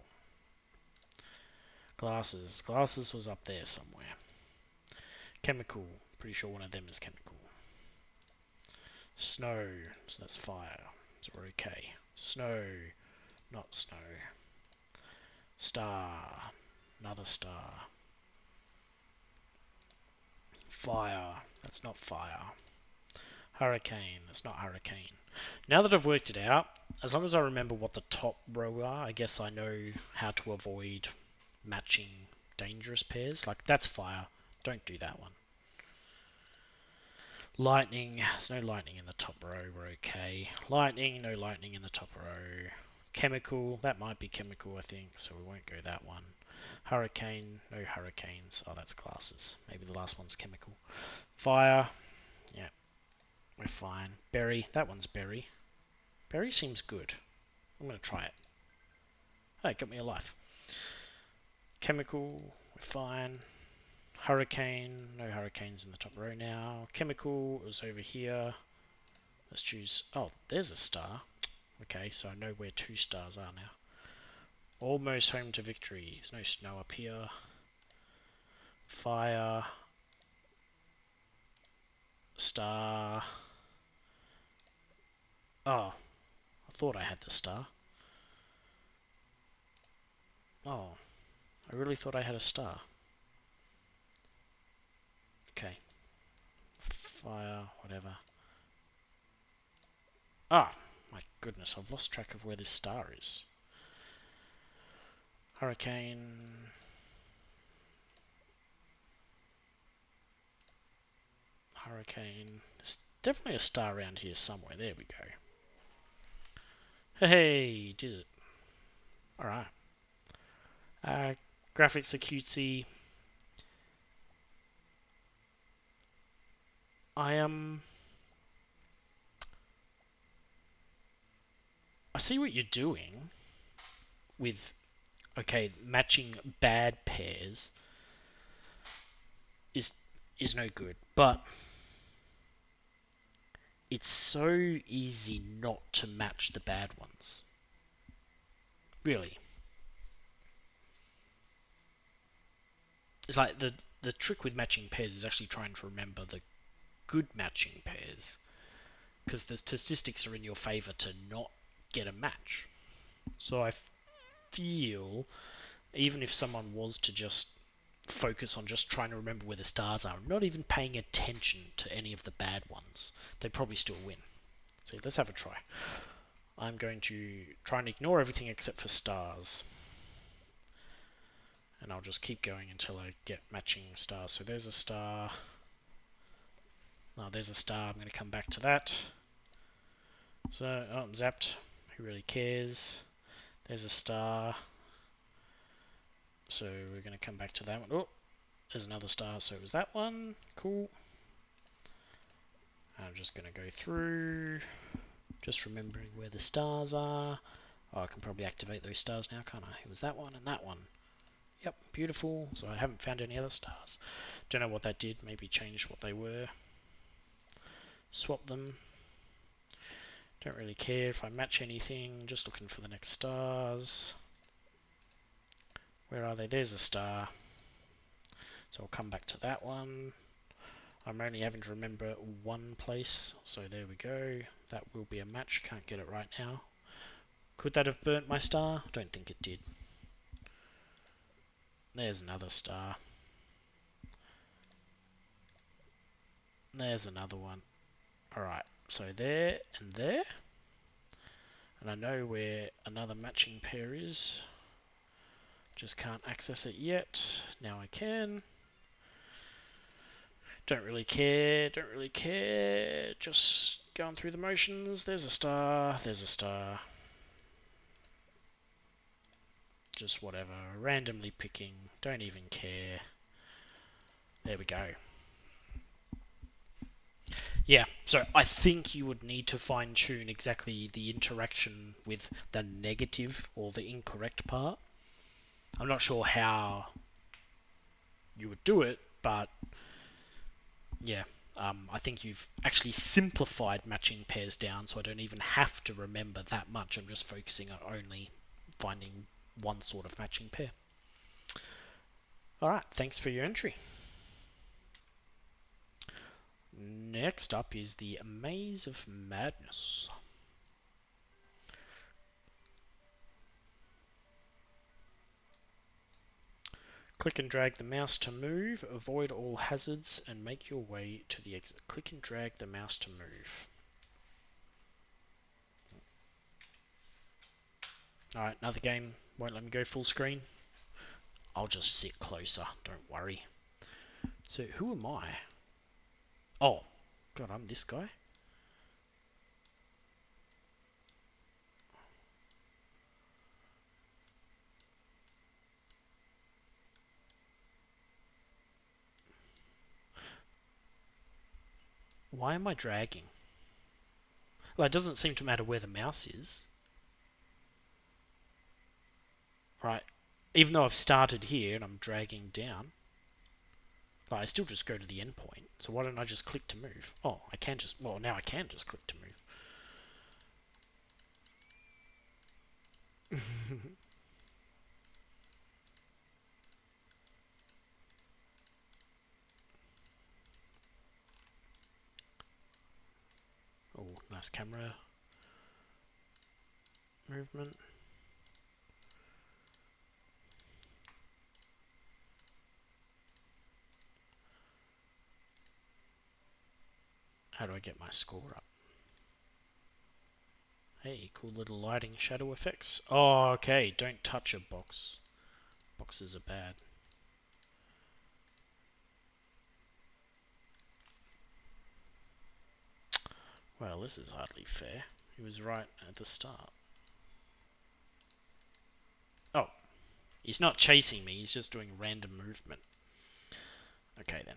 Glasses. Glasses was up there somewhere. Chemical. Pretty sure one of them is chemical. Snow. So that's fire. So we're okay. Snow. Not snow. Star. Another star. Fire. That's not fire. Hurricane. That's not hurricane. Now that I've worked it out, as long as I remember what the top row are, I guess I know how to avoid matching dangerous pairs. Like, that's fire. Don't do that one. Lightning. There's no lightning in the top row. We're okay. Lightning. No lightning in the top row. Chemical. That might be chemical, I think, so we won't go that one. Hurricane. No hurricanes. Oh, that's glasses. Maybe the last one's chemical. Fire. Yeah, we're fine. Berry. That one's berry. Berry seems good. I'm going to try it. Oh, it got me a life. Chemical. We're fine. Hurricane. No hurricanes in the top row now. Chemical is over here. Let's choose... Oh, there's a star. Okay, so I know where two stars are now. Almost home to victory. There's no snow up here. Fire. Star. Oh, I thought I had the star. Oh, I really thought I had a star. Okay. Fire, whatever. Ah, my goodness, I've lost track of where this star is. Hurricane. Hurricane. There's definitely a star around here somewhere. There we go. Hey, did it. Alright. Graphics are cutesy. I see what you're doing with, okay, matching bad pairs is no good, but it's so easy not to match the bad ones. Really. It's like the trick with matching pairs is actually trying to remember the good matching pairs, because the statistics are in your favor to not get a match. So I feel even if someone was to just focus on just trying to remember where the stars are, not even paying attention to any of the bad ones, they'd probably still win. So let's have a try. I'm going to try and ignore everything except for stars. And I'll just keep going until I get matching stars. So there's a star. Oh, there's a star. I'm going to come back to that. So, oh, I'm zapped. Who really cares? There's a star. So we're going to come back to that one. Oh, there's another star. So it was that one. Cool. I'm just going to go through, just remembering where the stars are. Oh, I can probably activate those stars now, can't I? It was that one and that one. Yep, beautiful. So I haven't found any other stars. Don't know what that did. Maybe changed what they were. Swap them. Don't really care if I match anything. Just looking for the next stars. Where are they? There's a star. So I'll come back to that one. I'm only having to remember one place. So there we go. That will be a match. Can't get it right now. Could that have burnt my star? Don't think it did. There's another star. There's another one. Alright, so there and there. And I know where another matching pair is. Just can't access it yet. Now I can. Don't really care, don't really care. Just going through the motions. There's a star, there's a star. Just whatever. Randomly picking. Don't even care. There we go. Yeah, so I think you would need to fine tune exactly the interaction with the negative or the incorrect part. I'm not sure how you would do it, but yeah, I think you've actually simplified matching pairs down, so I don't even have to remember that much. I'm just focusing on only finding one sort of matching pair. Alright, thanks for your entry. Next up is the Maze of Madness. Click and drag the mouse to move, avoid all hazards, and make your way to the exit. Click and drag the mouse to move. Alright, another game. Won't let me go full screen. I'll just sit closer, don't worry. So, who am I? Oh, God, I'm this guy? Why am I dragging? Well, it doesn't seem to matter where the mouse is. Right, even though I've started here and I'm dragging down, like, I still just go to the end point. So why don't I just click to move? Oh, I can just, well, now I can just click to move. Oh, nice camera. movement. How do I get my score up? Hey, cool little lighting shadow effects. Oh, okay, don't touch a box. Boxes are bad. Well, this is hardly fair. He was right at the start. Oh, he's not chasing me, he's just doing random movement. Okay then.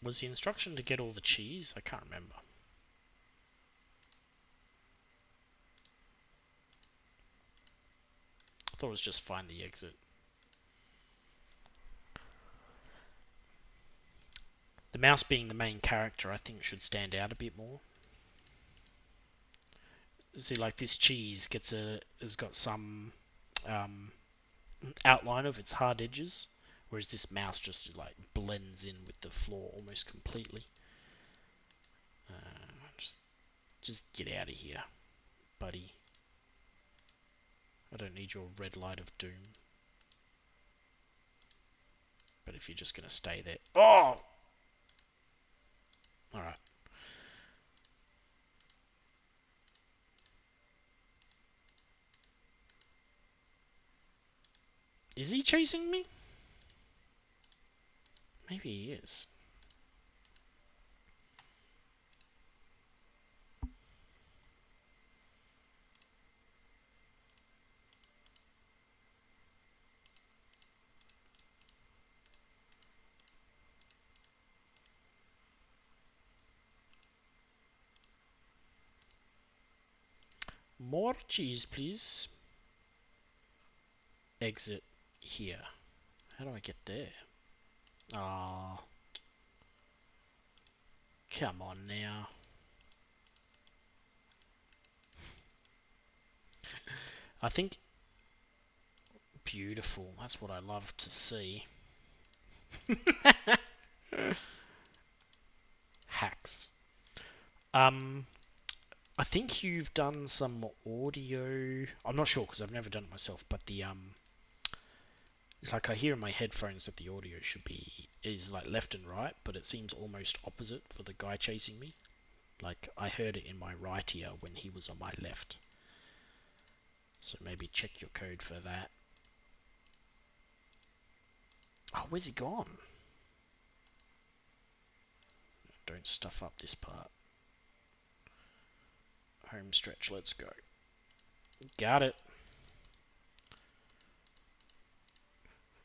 Was the instruction to get all the cheese? I can't remember. I thought it was just find the exit. The mouse being the main character, I think should stand out a bit more. See, like this cheese has got some outline of its hard edges, whereas this mouse just like blends in with the floor almost completely. Just get out of here, buddy. I don't need your red light of doom. But if you're just gonna stay there, oh, all right. Is he chasing me? Maybe he is. More cheese, please. Exit here. How do I get there? Ah, oh, come on now. I think beautiful. That's what I love to see. Hacks. I think you've done some audio. I'm not sure because I've never done it myself, but it's like I hear in my headphones that the audio is like left and right, but it seems almost opposite for the guy chasing me. Like I heard it in my right ear when he was on my left. So maybe check your code for that. Oh, where's he gone? Don't stuff up this part. Home stretch, let's go. Got it.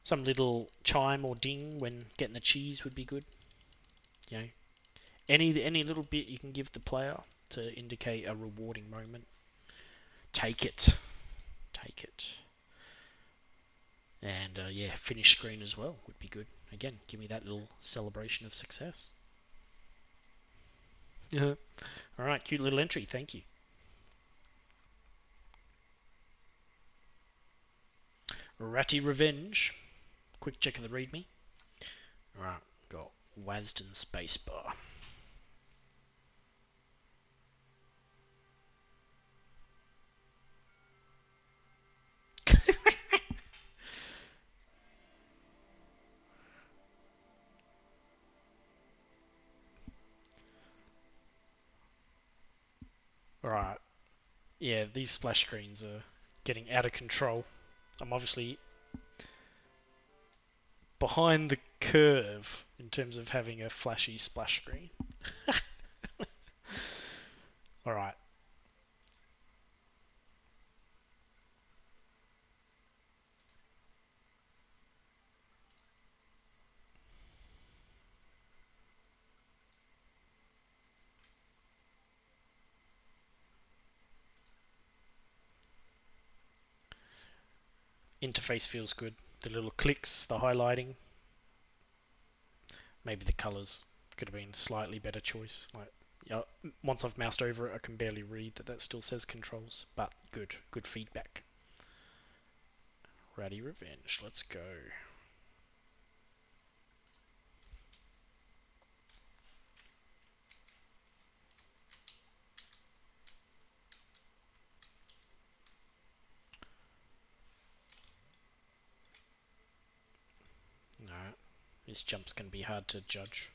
Some little chime or ding when getting the cheese would be good. You know, any little bit you can give the player to indicate a rewarding moment. Take it. Take it. And yeah, finish screen as well would be good. Again, give me that little celebration of success. Yeah. All right, cute little entry. Thank you. Ratty Revenge. Quick check of the readme. All right, got Wasden spacebar. All right. Yeah, these splash screens are getting out of control. I'm obviously behind the curve in terms of having a flashy splash screen. All right. Interface feels good. The little clicks, the highlighting, maybe the colors could have been a slightly better choice. Like, Yeah, once I've moused over it, I can barely read that still says controls, but good feedback. Ratty Revenge, let's go. No, this jump's gonna be hard to judge.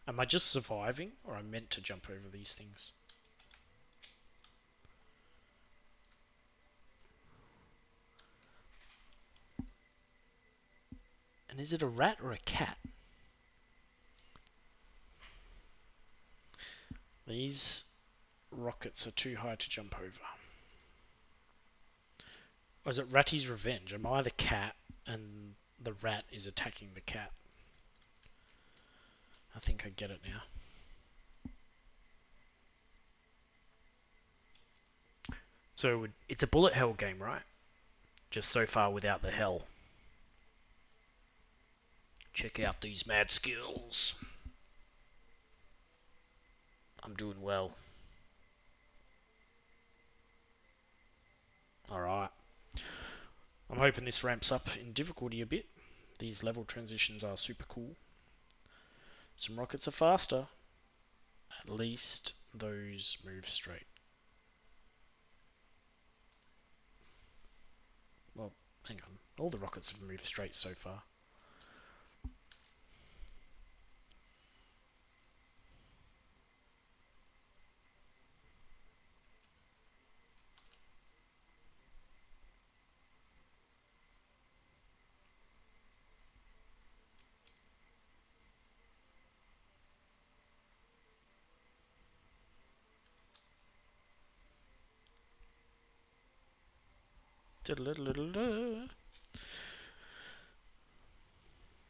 Am I just surviving, or I'm meant to jump over these things? And is it a rat or a cat? These rockets are too high to jump over. Or is it Ratty's Revenge? Am I the cat and the rat is attacking the cat? I think I get it now. So it's a bullet hell game, right? Just so far without the hell. Check out these mad skills. I'm doing well. Alright. I'm hoping this ramps up in difficulty a bit. These level transitions are super cool. Some rockets are faster. At least those move straight. Well, hang on. All the rockets have moved straight so far.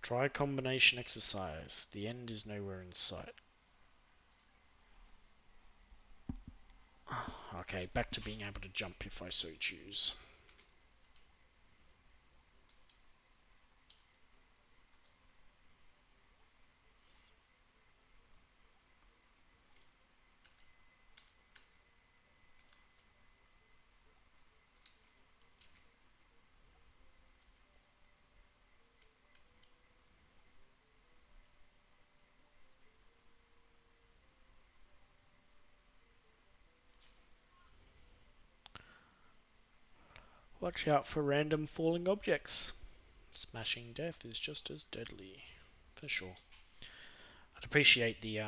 Try combination exercise. The end is nowhere in sight. Okay, back to being able to jump if I so choose. Watch out for random falling objects. Smashing death is just as deadly. For sure. I'd appreciate the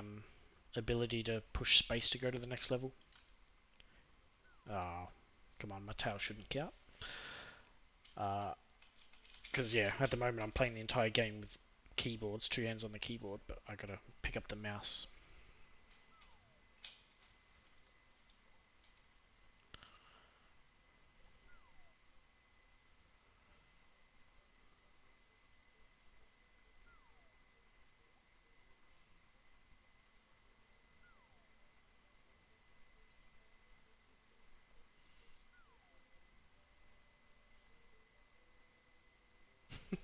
ability to push space to go to the next level. Oh, come on, my tail shouldn't count. Because, yeah, at the moment I'm playing the entire game with keyboards, two hands on the keyboard, but I gotta pick up the mouse.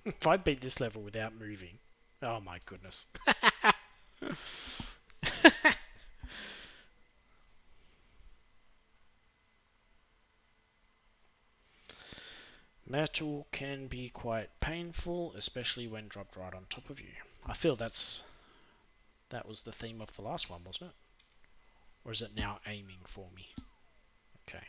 If I beat this level without moving, oh my goodness. Metal can be quite painful, especially when dropped right on top of you. I feel that was the theme of the last one, wasn't it? Or is it now aiming for me? Okay.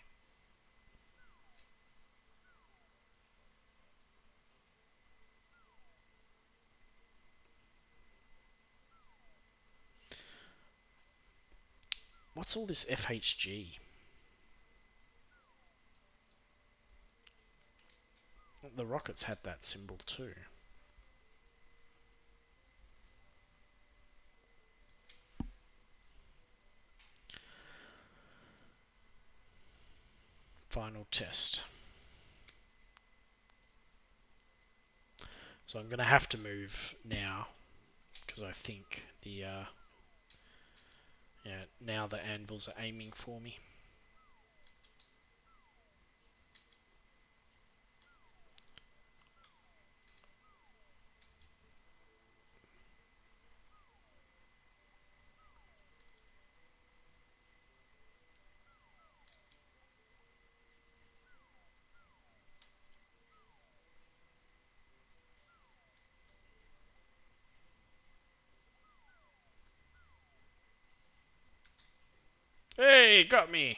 What's all this FHG? The rockets had that symbol too. Final test. So I'm going to have to move now because I think now the anvils are aiming for me. Hey, got me!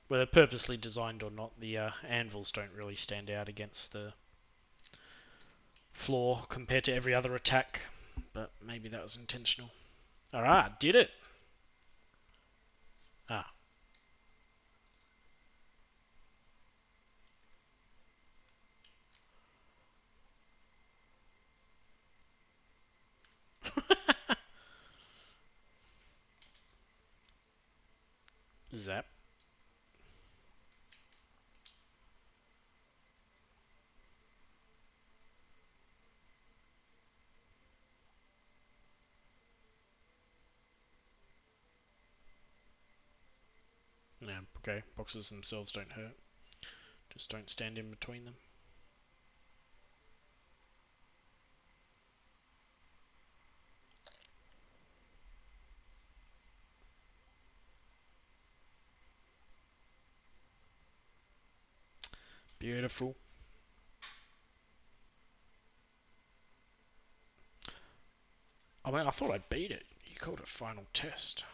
Whether purposely designed or not, the anvils don't really stand out against the floor compared to every other attack. But maybe that was intentional. Alright, did it! Ah. Zap. Yeah, okay. Boxes themselves don't hurt. Just don't stand in between them. Beautiful. I mean, I thought I beat it. You called it final test.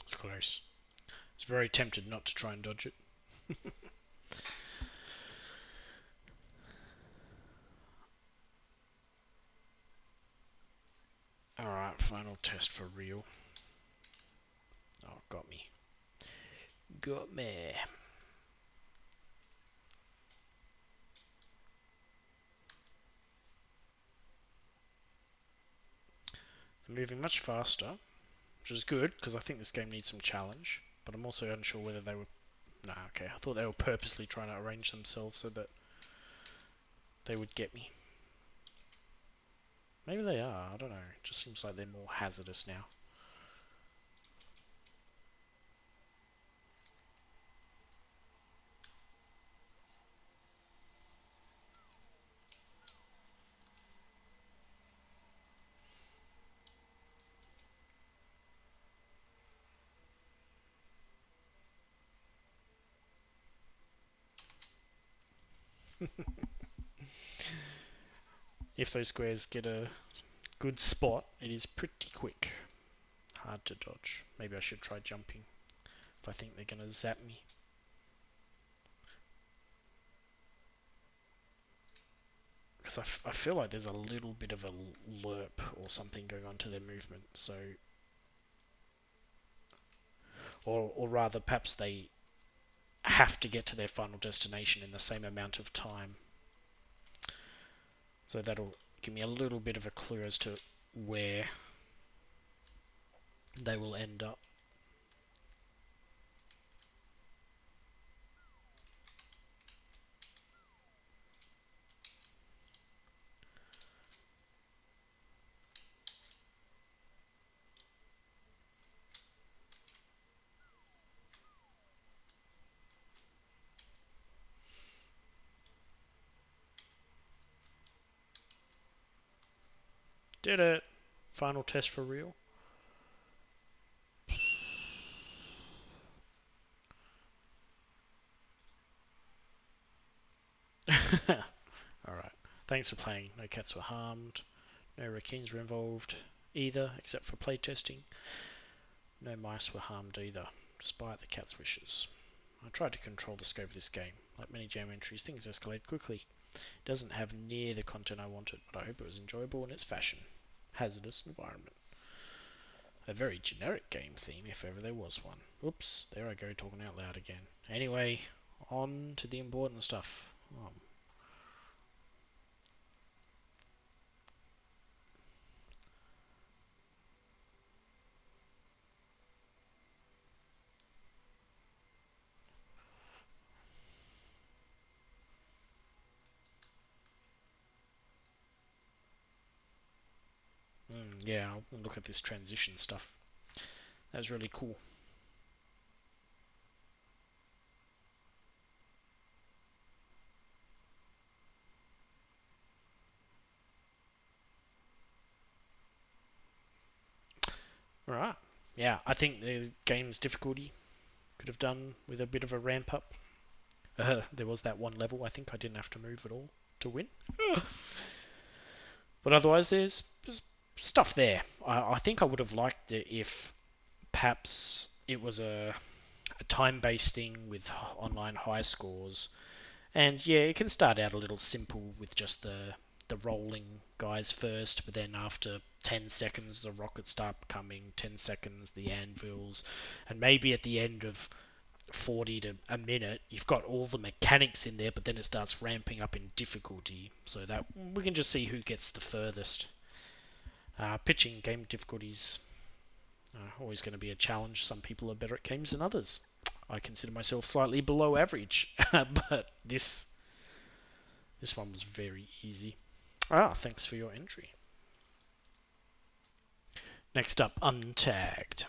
It's close. It's very tempted not to try and dodge it. Alright, final test for real. Oh, got me. Got me. They're moving much faster, which is good, because I think this game needs some challenge. But I'm also unsure whether they were... Nah, okay. I thought they were purposely trying to arrange themselves so that they would get me. Maybe they are, I don't know. It just seems like they're more hazardous now. If those squares get a good spot, it is pretty quick. Hard to dodge. Maybe I should try jumping if I think they're going to zap me. Because I feel like there's a little bit of a lerp or something going on to their movement. So, or rather, perhaps they have to get to their final destination in the same amount of time. So that'll give me a little bit of a clue as to where they will end up. Did it! Final test for real. Alright. Thanks for playing. No cats were harmed. No raccoons were involved either, except for playtesting. No mice were harmed either, despite the cat's wishes. I tried to control the scope of this game. Like many jam entries, things escalate quickly. It doesn't have near the content I wanted, but I hope it was enjoyable in its fashion. Hazardous environment. A very generic game theme, if ever there was one. Oops, there I go talking out loud again. Anyway, on to the important stuff. Yeah, I'll look at this transition stuff. That was really cool. Alright. Yeah, I think the game's difficulty could have done with a bit of a ramp up. There was that one level I think I didn't have to move at all to win. But otherwise, there's stuff there. I think I would have liked it if perhaps it was a time-based thing with online high scores. And yeah, it can start out a little simple with just the rolling guys first, but then after 10 seconds the rockets start coming, 10 seconds the anvils, and maybe at the end of 40 to a minute you've got all the mechanics in there, but then it starts ramping up in difficulty so that we can just see who gets the furthest. Pitching game difficulties always going to be a challenge. Some people are better at games than others. I consider myself slightly below average, but this one was very easy. Thanks for your entry. Next up, Untagged.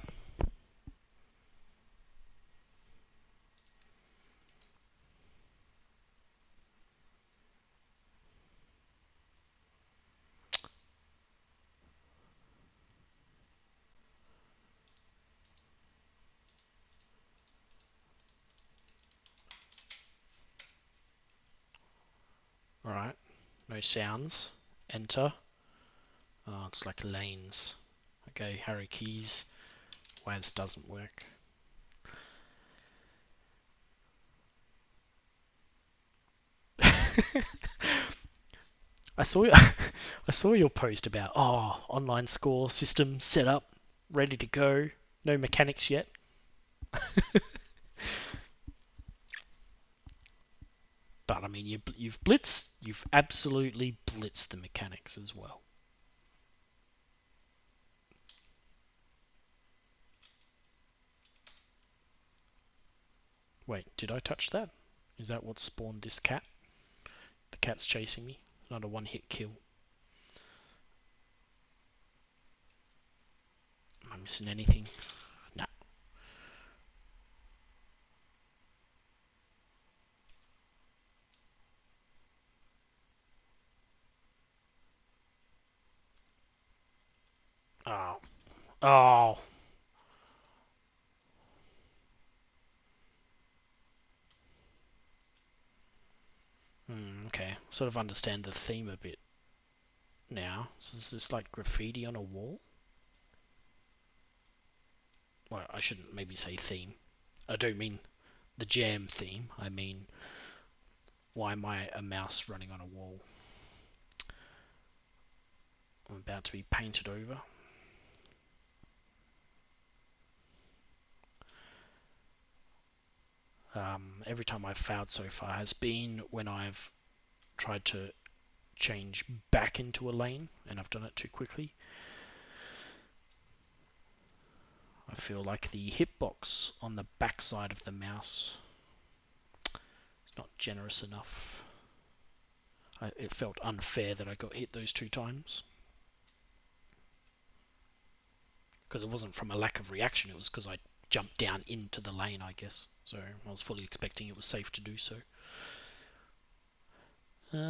Alright, no sounds. Enter. Oh, it's like lanes. Okay, Harry keys. Why this doesn't work. I saw I saw your post about online score system set up, ready to go, no mechanics yet. But I mean, you've absolutely blitzed the mechanics as well. Wait, did I touch that? Is that what spawned this cat? The cat's chasing me. It's not a one-hit kill. Am I missing anything? No. Oh. Oh. Okay. Sort of understand the theme a bit now. So is this like graffiti on a wall? Well, I shouldn't maybe say theme. I don't mean the jam theme. I mean, why am I a mouse running on a wall? I'm about to be painted over. Every time I've failed so far has been when I've tried to change back into a lane and I've done it too quickly. I feel like the hitbox on the backside of the mouse is not generous enough. It felt unfair that I got hit those 2 times. Because it wasn't from a lack of reaction, it was because I jumped down into the lane, I guess. So I was fully expecting it was safe to do so.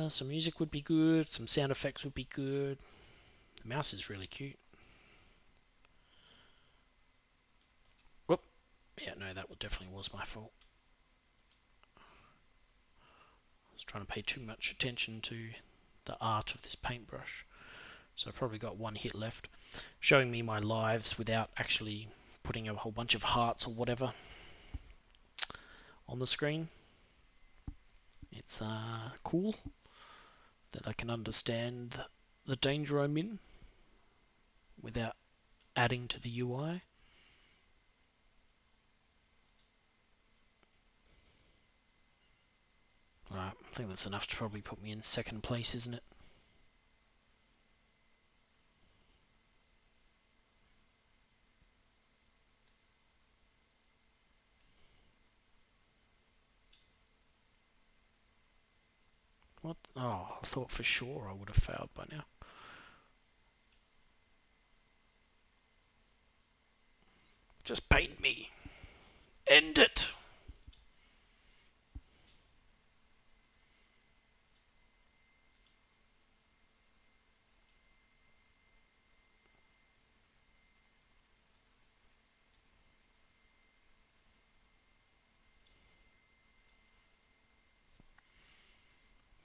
Some music would be good, some sound effects would be good. The mouse is really cute. Yeah, no, that definitely was my fault. I was trying to pay too much attention to the art of this paintbrush. So I've probably got one hit left. Showing me my lives without actually putting a whole bunch of hearts or whatever on the screen. It's cool that I can understand the danger I'm in without adding to the UI. Alright, I think that's enough to probably put me in second place, isn't it? What? Oh, I thought for sure I would have failed by now. Just paint me. End it.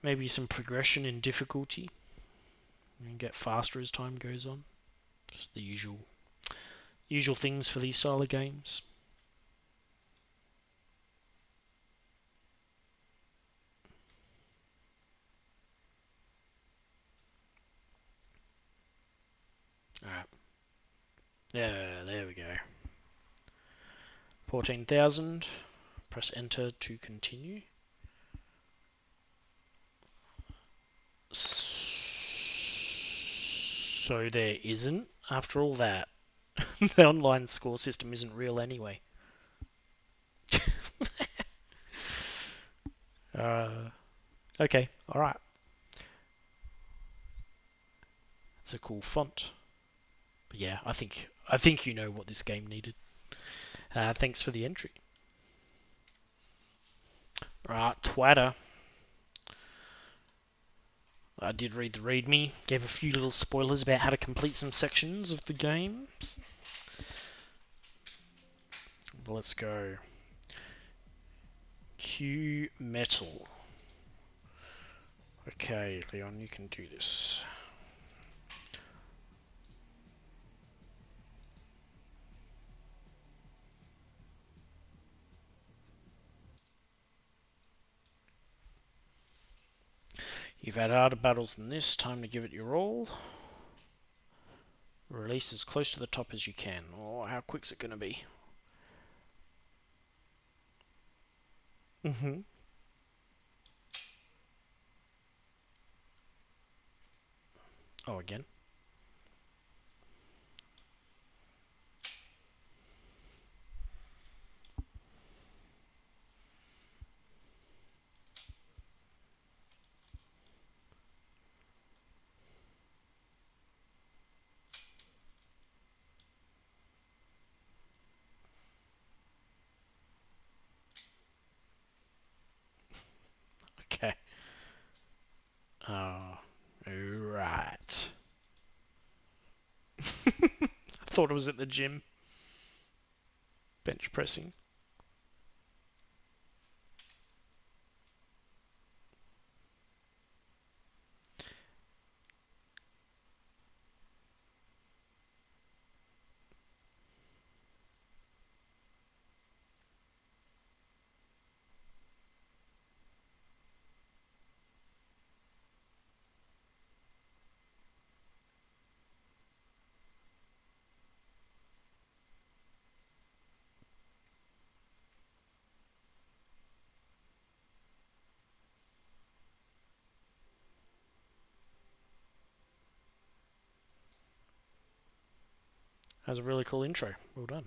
Maybe some progression in difficulty. And get faster as time goes on. Just the usual things for these style of games. Alright. Yeah, there we go. 14,000. Press enter to continue. So there isn't, after all that. The online score system isn't real anyway. Okay, alright. It's a cool font. But yeah, I think you know what this game needed. Thanks for the entry. Right, twatter. I did read the README, gave a few little spoilers about how to complete some sections of the game. Let's go. Q metal. Okay, Leon, you can do this. You've had harder battles than this. Time to give it your all. Release as close to the top as you can. Oh, how quick's it going to be? Mm-hmm. Oh, again. Okay. Oh, right. I thought it was at the gym. Bench pressing. That was a really cool intro. Well done.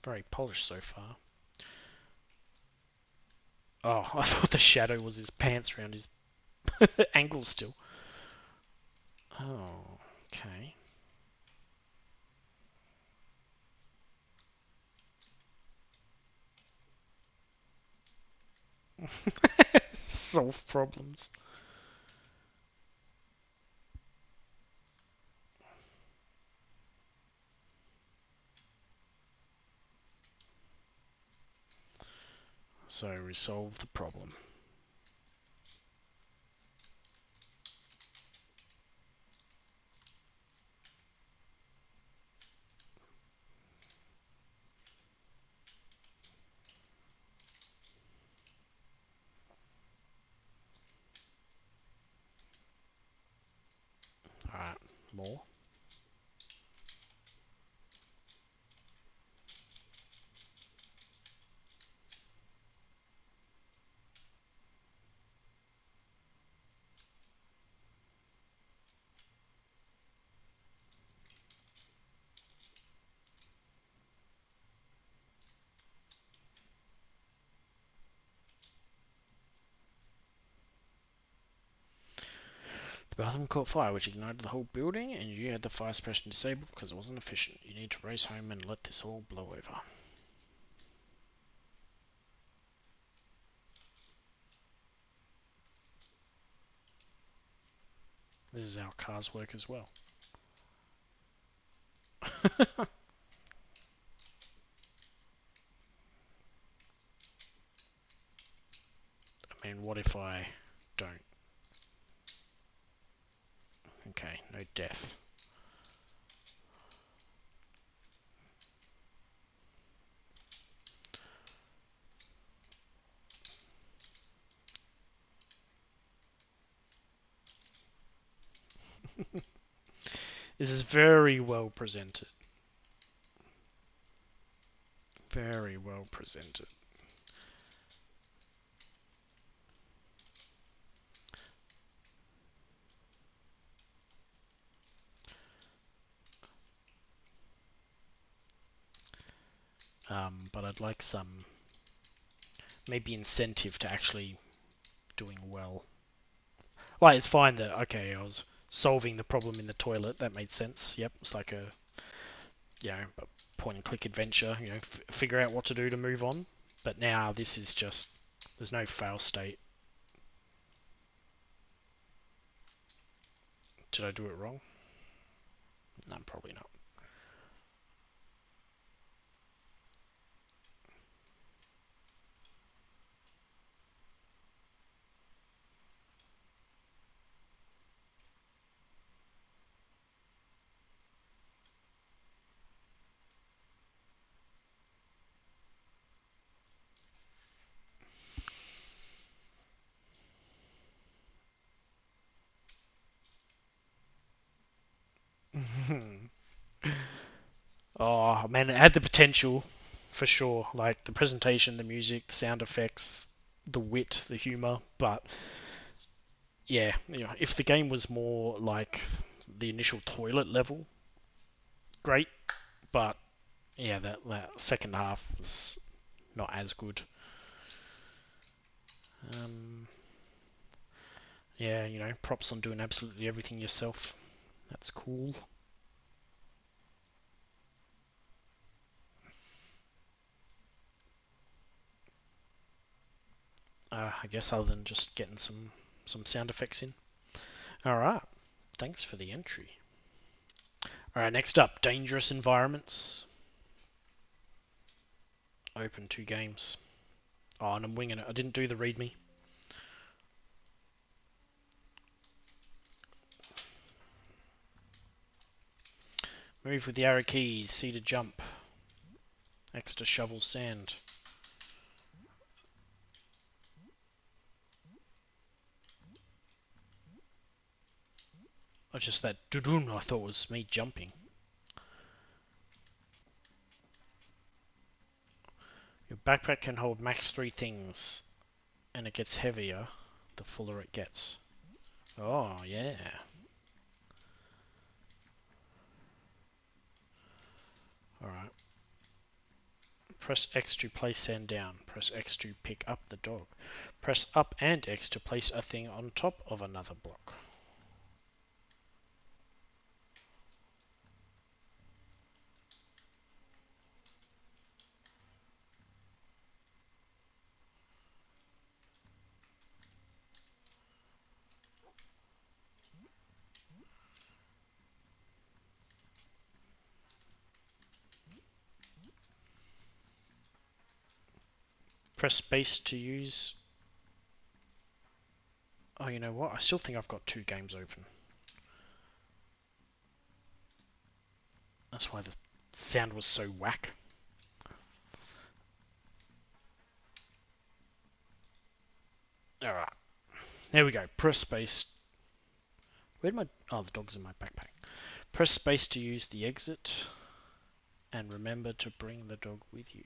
Very polished so far. Oh, I thought the shadow was his pants around his ankles still. Oh, okay. Solve problems. So resolve the problem. Alright, more. The bathroom caught fire, which ignited the whole building, and you had the fire suppression disabled because it wasn't efficient. You need to race home and let this all blow over. This is how cars work as well. I mean, what if I don't? Okay, no death. This is very well presented. Very well presented. But I'd like some maybe incentive to actually doing well. Well, it's fine that, okay, I was solving the problem in the toilet. That made sense. Yep, it's like a, a point and click adventure. Figure out what to do to move on. But now this is just, there's no fail state. Did I do it wrong? No, probably not. Oh man, it had the potential for sure. Like the presentation, the music, the sound effects, the wit, the humor. But yeah, if the game was more like the initial toilet level, great. But yeah, that second half was not as good. Um, yeah, props on doing absolutely everything yourself. That's cool. I guess other than just getting some sound effects in. All right. Thanks for the entry. All right, next up, dangerous environments. Open 2 games. Oh, and I'm winging it. I didn't do the readme. Move with the arrow keys. C to jump. X to shovel sand. Oh, just that doo-doo I thought was me jumping. Your backpack can hold max 3 things, and it gets heavier the fuller it gets. Oh, yeah. Alright. Press X to place sand down. Press X to pick up the dog. Press up and X to place a thing on top of another block. Press space to use... Oh, you know what? I still think I've got 2 games open. That's why the sound was so whack. Alright. There we go. Press space. Where'd my... Oh, the dog's in my backpack. Press space to use the exit. And remember to bring the dog with you.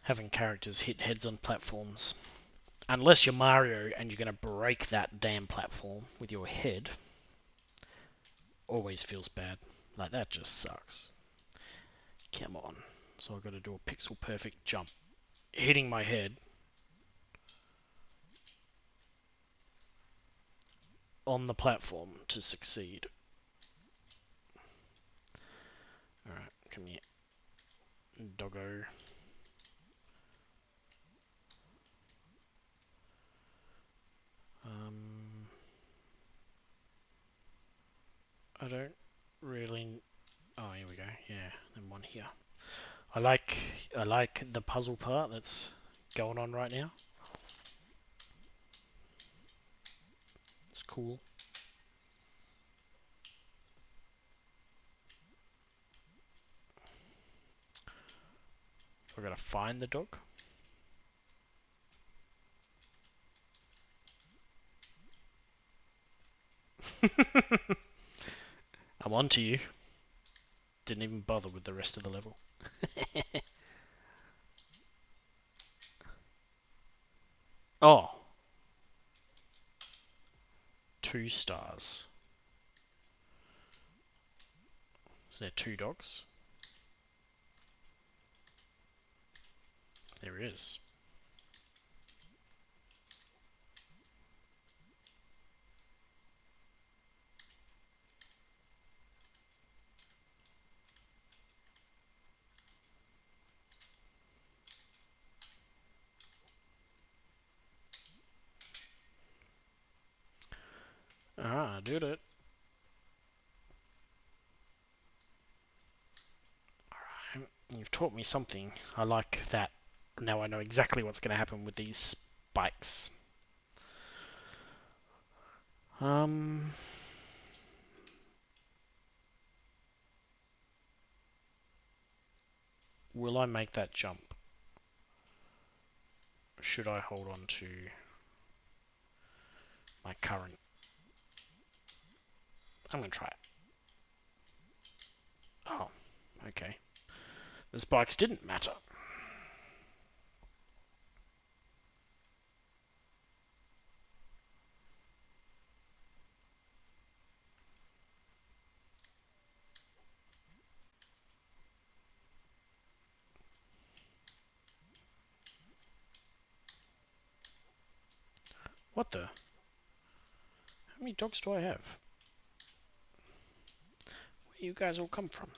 Having characters hit heads on platforms. Unless you're Mario and you're going to break that damn platform with your head. Always feels bad. Like, that just sucks. Come on. So I've got to do a pixel perfect jump. Hitting my head on the platform to succeed. Alright, come here. Doggo. I don't really... Oh, here we go. Yeah, and one here. I like the puzzle part that's going on right now. It's cool. I've got to find the dog. I'm on to you. Didn't even bother with the rest of the level. Oh. 2 stars. Is there 2 dogs? There is. Ah, I did it. Alright, you've taught me something. I like that. Now I know exactly what's going to happen with these spikes. Will I make that jump? Or should I hold on to my current? I'm going to try it. Oh, okay. The spikes didn't matter. What the? How many dogs do I have? Where you guys all come from?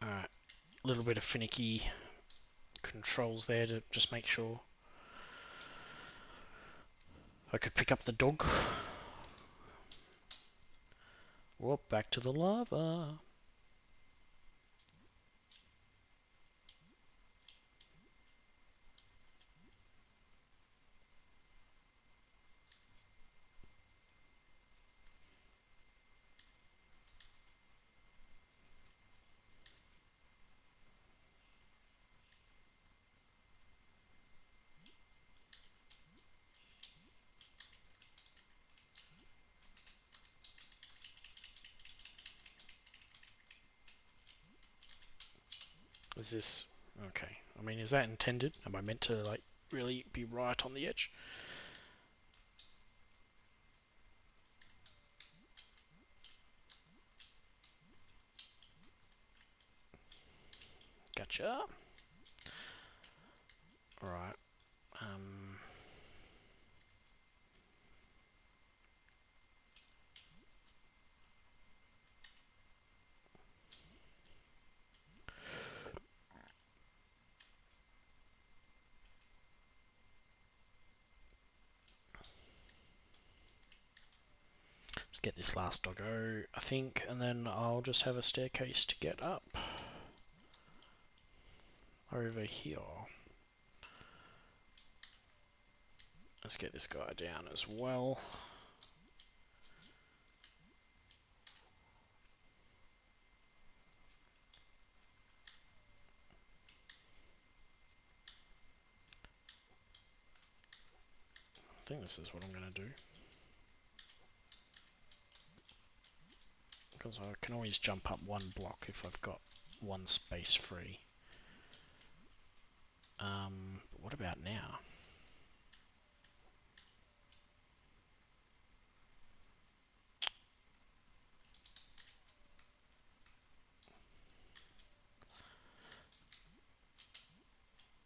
Alright, a little bit of finicky controls there to just make sure I could pick up the dog. Whoop, back to the lava. Is this... Okay. I mean, is that intended? Am I meant to, like, really be right on the edge? Gotcha. Alright. Um... Let's get this last doggo, I think, and then I'll just have a staircase to get up. Over here. Let's get this guy down as well. I think this is what I'm going to do. Because I can always jump up one block if I've got one space free. But what about now?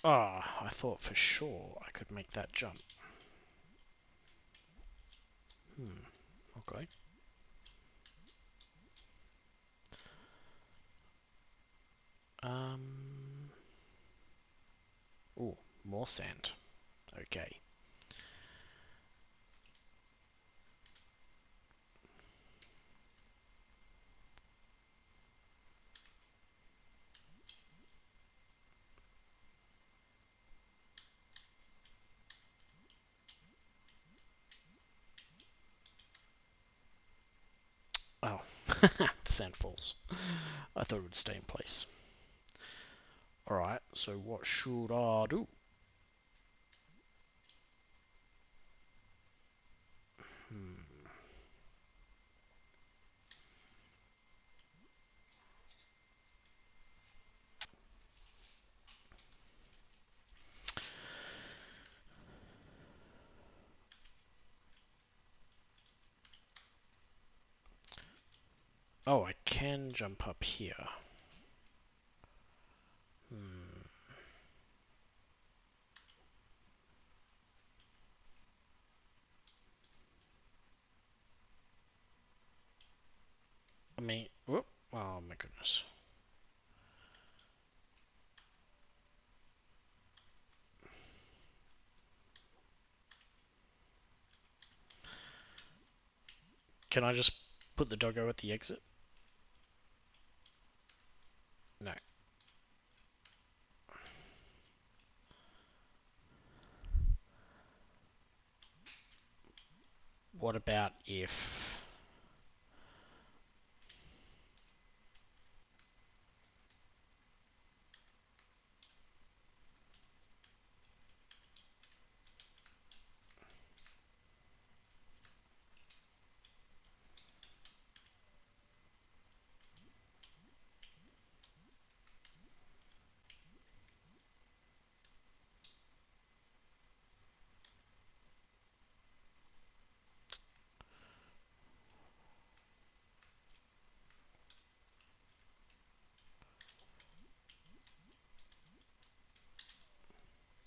Ah, I thought for sure I could make that jump. Okay. Oh, more sand. Okay. Oh, the sand falls. I thought it would stay in place. Alright, so what should I do? Oh, I can jump up here. I mean, whoop. Oh my goodness. Can I just put the doggo at the exit? No. What about if...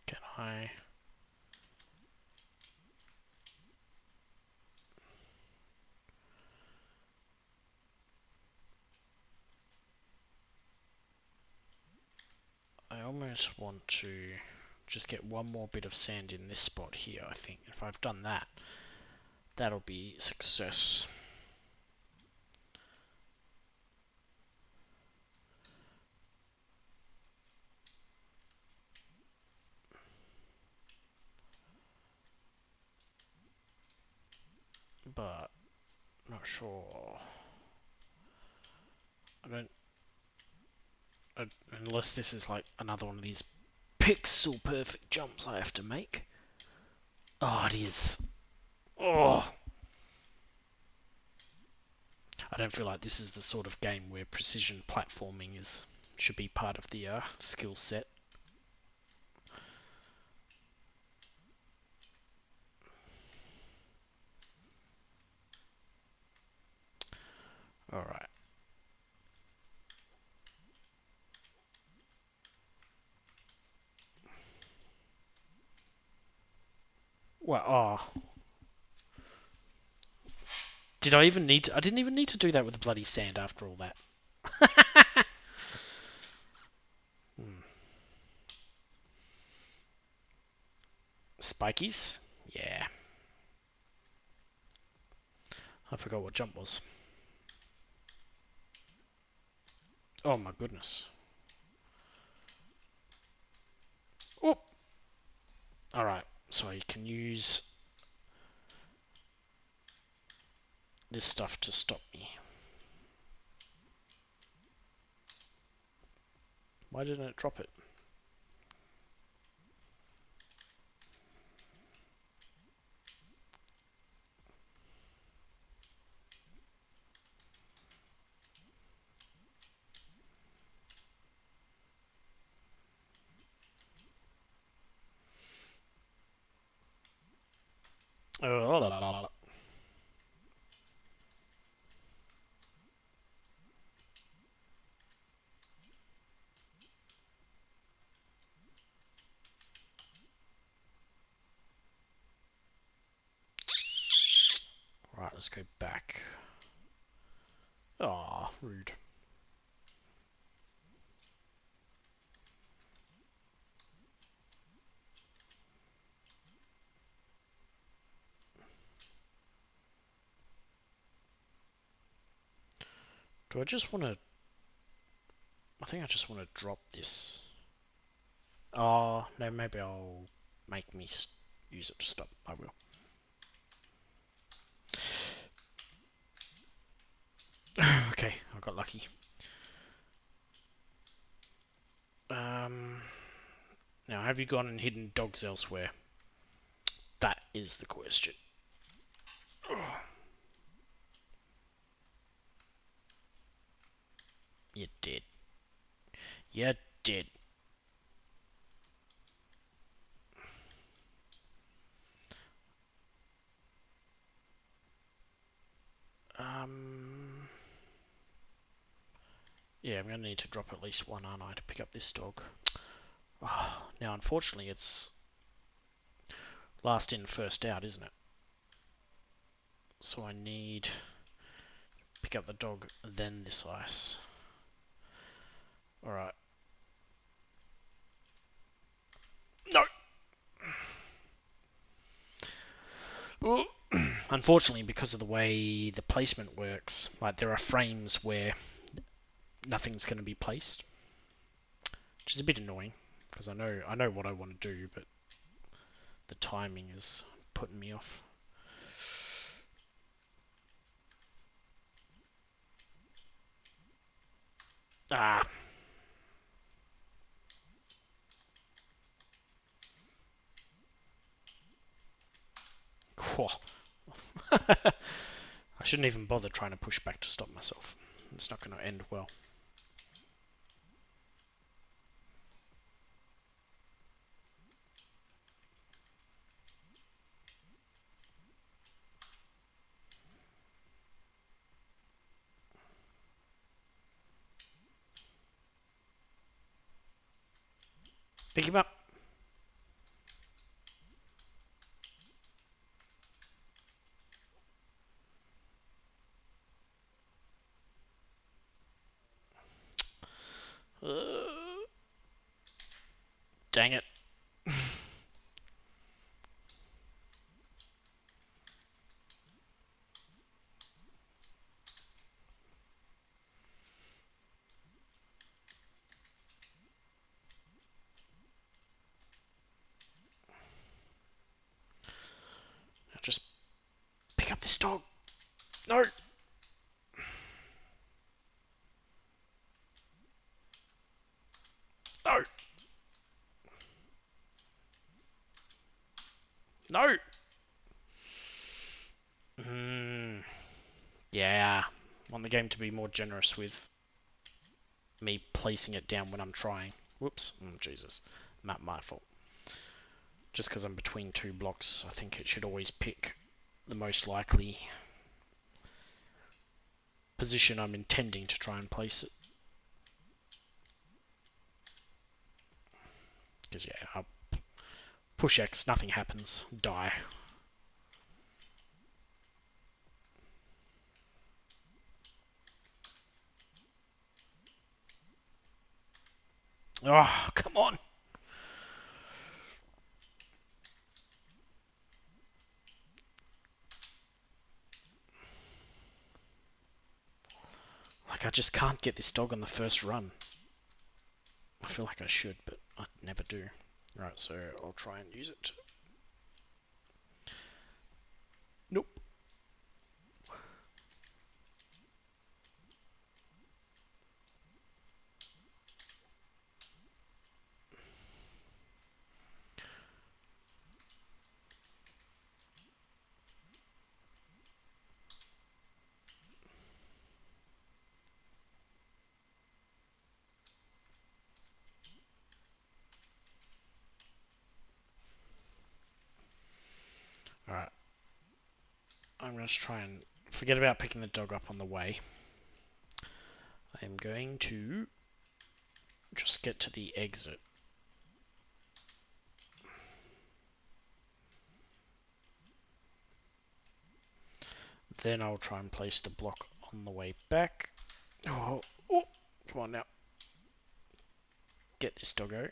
Can I... I almost want to just get one more bit of sand in this spot here, I think. If I've done that, that'll be success. But, not sure. I don't... unless this is like another one of these pixel perfect jumps I have to make. Oh, it is. Oh! I don't feel like this is the sort of game where precision platforming should be part of the skill set. Alright. Well, oh. Did I even need to? I didn't even need to do that with the bloody sand after all that. Hmm. Spikies? Yeah. I forgot what jump was. Oh my goodness. Oh! Alright, so you can use this stuff to stop me. Why didn't it drop it? Oh, la, la, la, la. Right, let's go back. Ah, rude. Do I just want to... I think I just want to drop this. Oh, no, maybe I'll make me use it to stop. I will. Okay, I got lucky. Now, have you gone and hidden dogs elsewhere? That is the question. You did. You did. Yeah, I'm going to need to drop at least one, aren't I, to pick up this dog. Oh, now, unfortunately, it's last in, first out, isn't it? So I need to pick up the dog, then this ice. Alright. No! Well, unfortunately, because of the way the placement works, like there are frames where nothing's going to be placed, which is a bit annoying because I know what I want to do, but the timing is putting me off. Ah. I shouldn't even bother trying to push back to stop myself. It's not going to end well. Pick him up. Dang it. Now just pick up this dog. No. No. No. Yeah. I want the game to be more generous with me placing it down when I'm trying. Whoops. Jesus. Not my fault. Just because I'm between two blocks, I think it should always pick the most likely. position I'm intending to try and place it. Because yeah, I'll push X, nothing happens, die. Oh, come on. Like, I just can't get this dog on the first run. I feel like I should, but I never do. Right, so I'll try and use it. Nope. Alright. I'm going to try and forget about picking the dog up on the way. I am going to just get to the exit. Then I'll try and place the block on the way back. Oh, come on now. Get this doggo.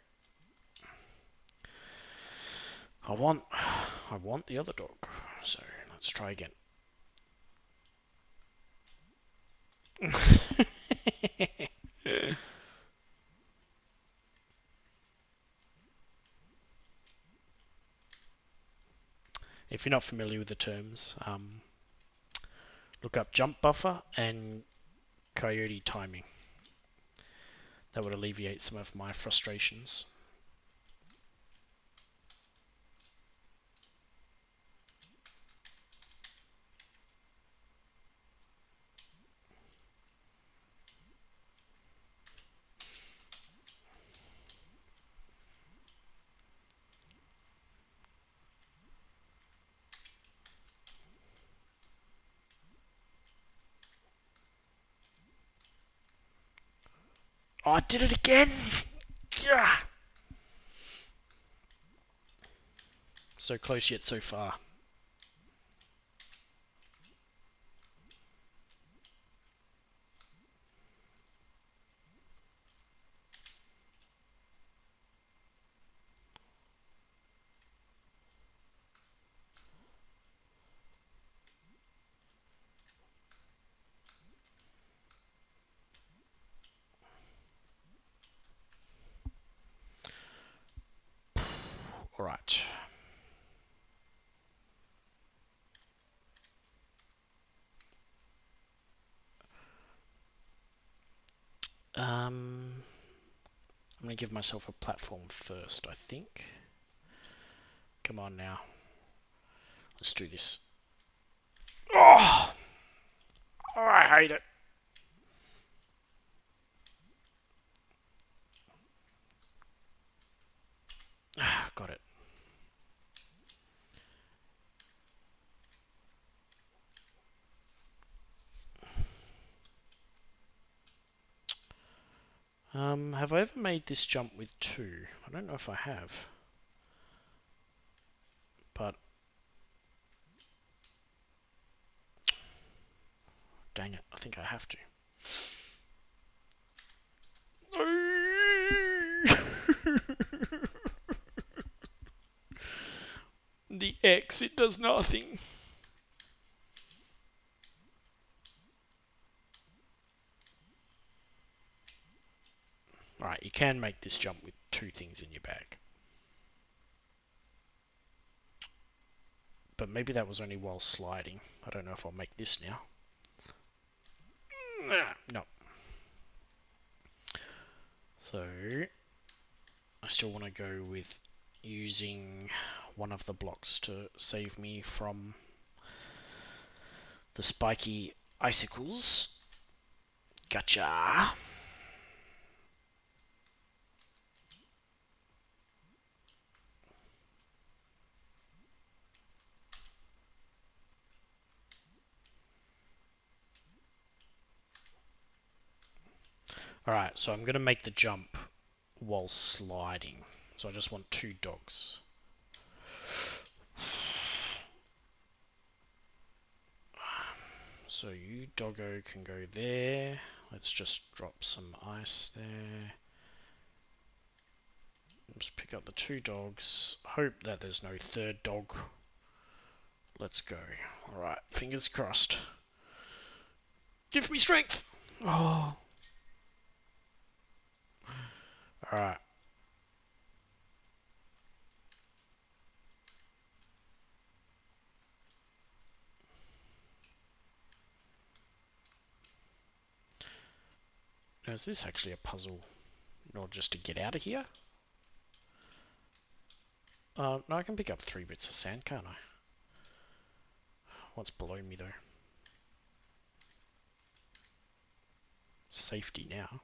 I want the other dog. So let's try again. If you're not familiar with the terms, look up jump buffer and coyote timing. That would alleviate some of my frustrations. Oh, I did it again! Yeah! So close yet so far. Alright. I'm going to give myself a platform first, I think. Come on now. Let's do this. Oh! Oh, I hate it. Got it. Have I ever made this jump with two? I don't know if I have. But dang it, I think I have to. The X, it does nothing. Alright, you can make this jump with two things in your bag. But maybe that was only while sliding. I don't know if I'll make this now. No. So, I still want to go with using one of the blocks to save me from the spiky icicles. Gotcha. Alright, so I'm going to make the jump while sliding. So I just want 2 dogs. So you, doggo, can go there. Let's just drop some ice there. Just pick up the 2 dogs. Hope that there's no 3rd dog. Let's go. Alright, fingers crossed. Give me strength! Oh. Alright. Now, is this actually a puzzle? Or just to get out of here? No, I can pick up 3 bits of sand, can't I? What's below me, though? Safety now.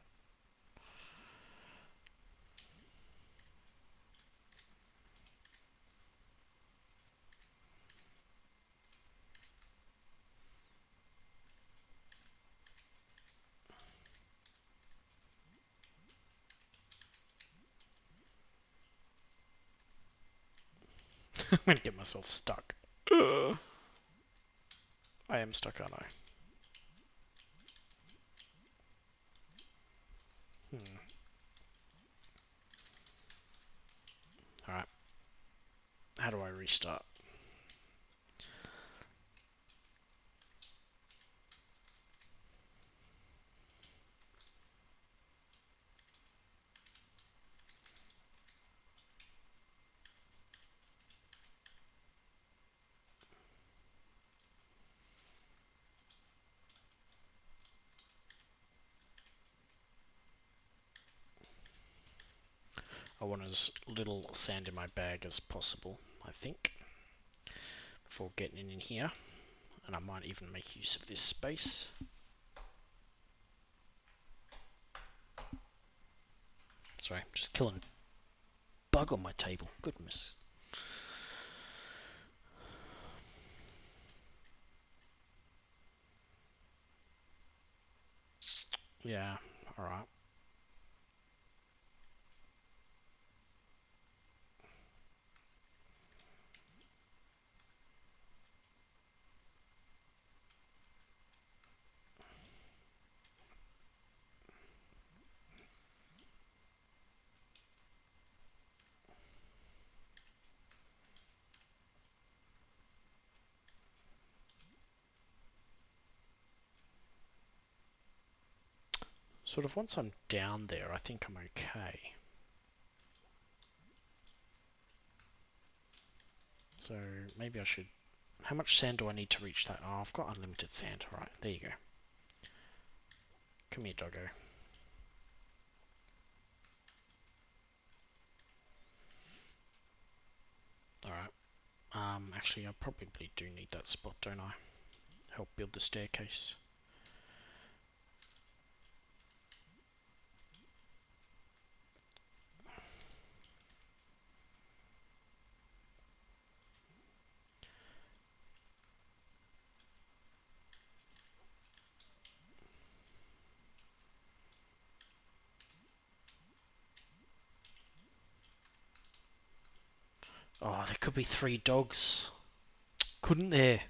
I'm gonna get myself stuck. I am stuck, aren't I? Alright. How do I restart? I want as little sand in my bag as possible, I think, before getting in here. And I might even make use of this space. Sorry, I'm just killing a bug on my table. Goodness. Yeah, alright. Sort of once I'm down there, I think I'm okay. So maybe I should... How much sand do I need to reach that? Oh, I've got unlimited sand. Alright, there you go. Come here, doggo. Alright. Actually, I probably do need that spot, don't I? Help build the staircase. Oh, there could be 3 dogs. Couldn't there?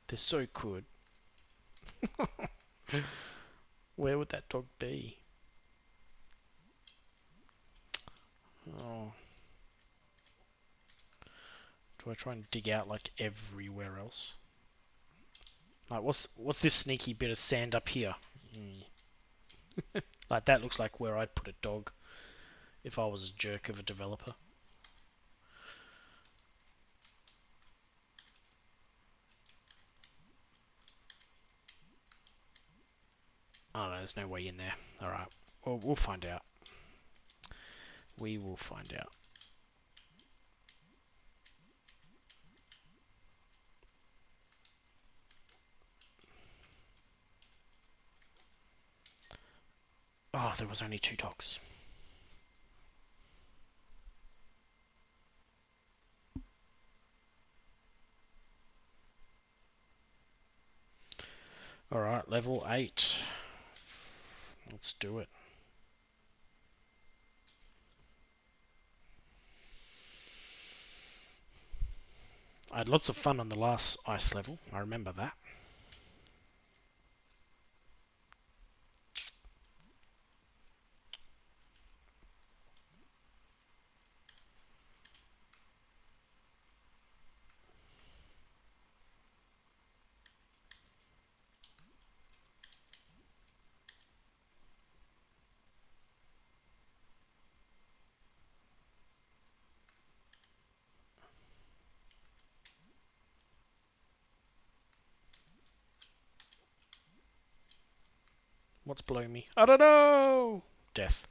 There so could. Where would that dog be? Oh. Do I try and dig out like everywhere else? Like what's this sneaky bit of sand up here? Like that looks like where I'd put a dog if I was a jerk of a developer. Oh no, there's no way in there. Alright. Well, we'll find out. We will find out. Oh, there was only 2 dogs. Alright, level 8. Let's do it. I had lots of fun on the last ice level. I remember that. What's below me? I don't know! Death.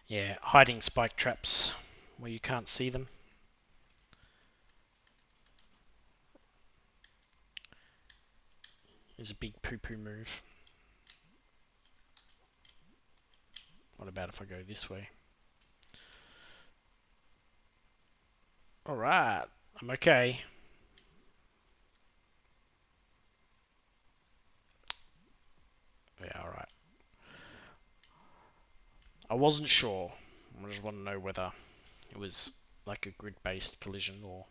Yeah, hiding spike traps where you can't see them. Is a big poo-poo move. What about if I go this way? Alright, I'm okay. Yeah, alright. I wasn't sure. I just want to know whether it was like a grid-based collision or...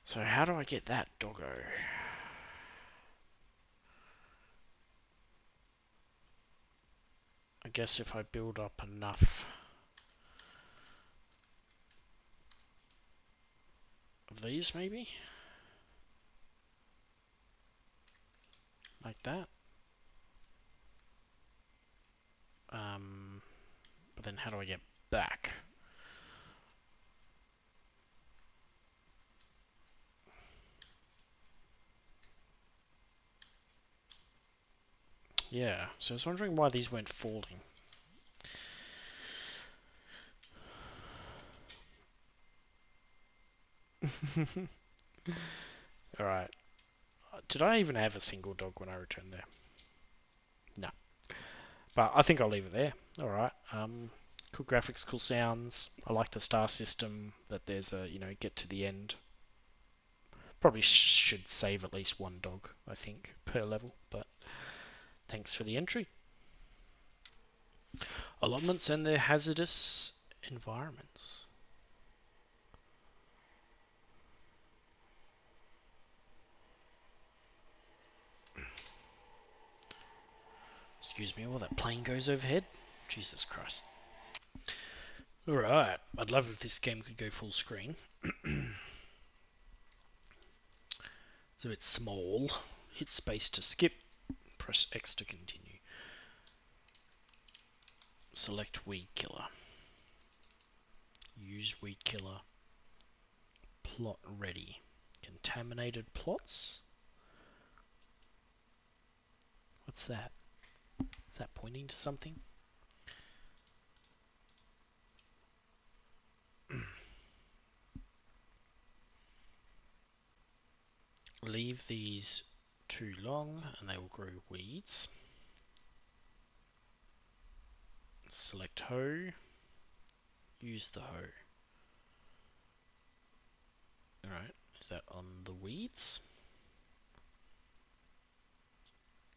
So how do I get that doggo? I guess if I build up enough of these, maybe? Like that. But then how do I get back? Yeah, so I was wondering why these weren't falling. Alright. Did I even have a single dog when I returned there? No. But I think I'll leave it there. Alright. Cool graphics, cool sounds. I like the star system, that there's a, get to the end. Probably should save at least one dog, I think, per level, but thanks for the entry. Allotments and their hazardous environments. Excuse me while that plane goes overhead. Jesus Christ. Alright, I'd love if this game could go full screen. So it's small. Hit space to skip. Press X to continue. Select weed killer. Use weed killer. Plot ready. Contaminated plots? What's that? Is that pointing to something? Leave these too long and they will grow weeds. Select hoe. Use the hoe. Alright, is that on the weeds?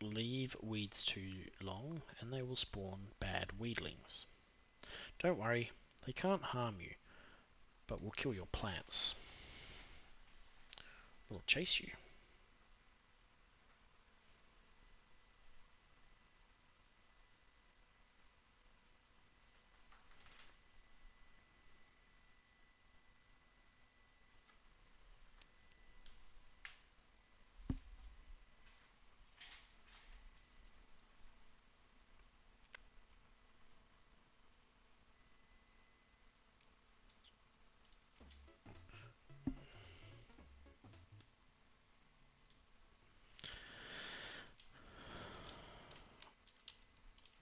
Leave weeds too long and they will spawn bad weedlings. Don't worry, they can't harm you, but will kill your plants. Will chase you.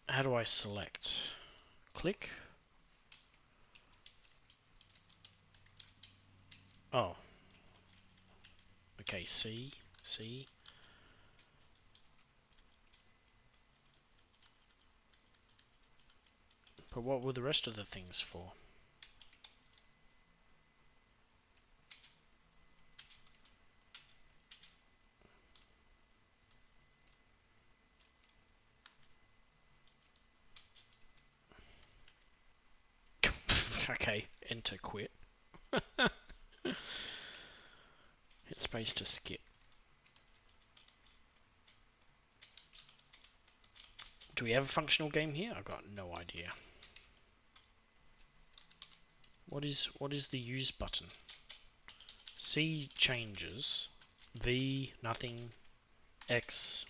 How do I select? Click. Oh. Okay, C, C. But what were the rest of the things for? Okay, enter quit. Hit space to skip. Do we have a functional game here? I've got no idea. What is the use button? C changes. V nothing. X.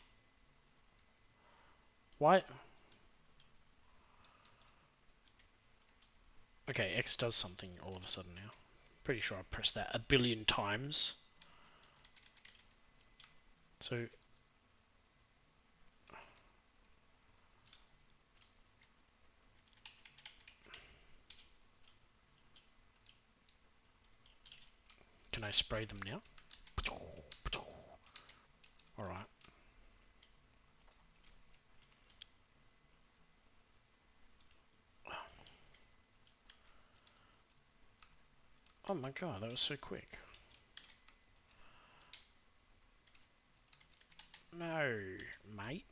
Why? Okay, X does something all of a sudden now. Pretty sure I pressed that a billion times. So can I spray them now? Alright. Oh my god, that was so quick. No, mate.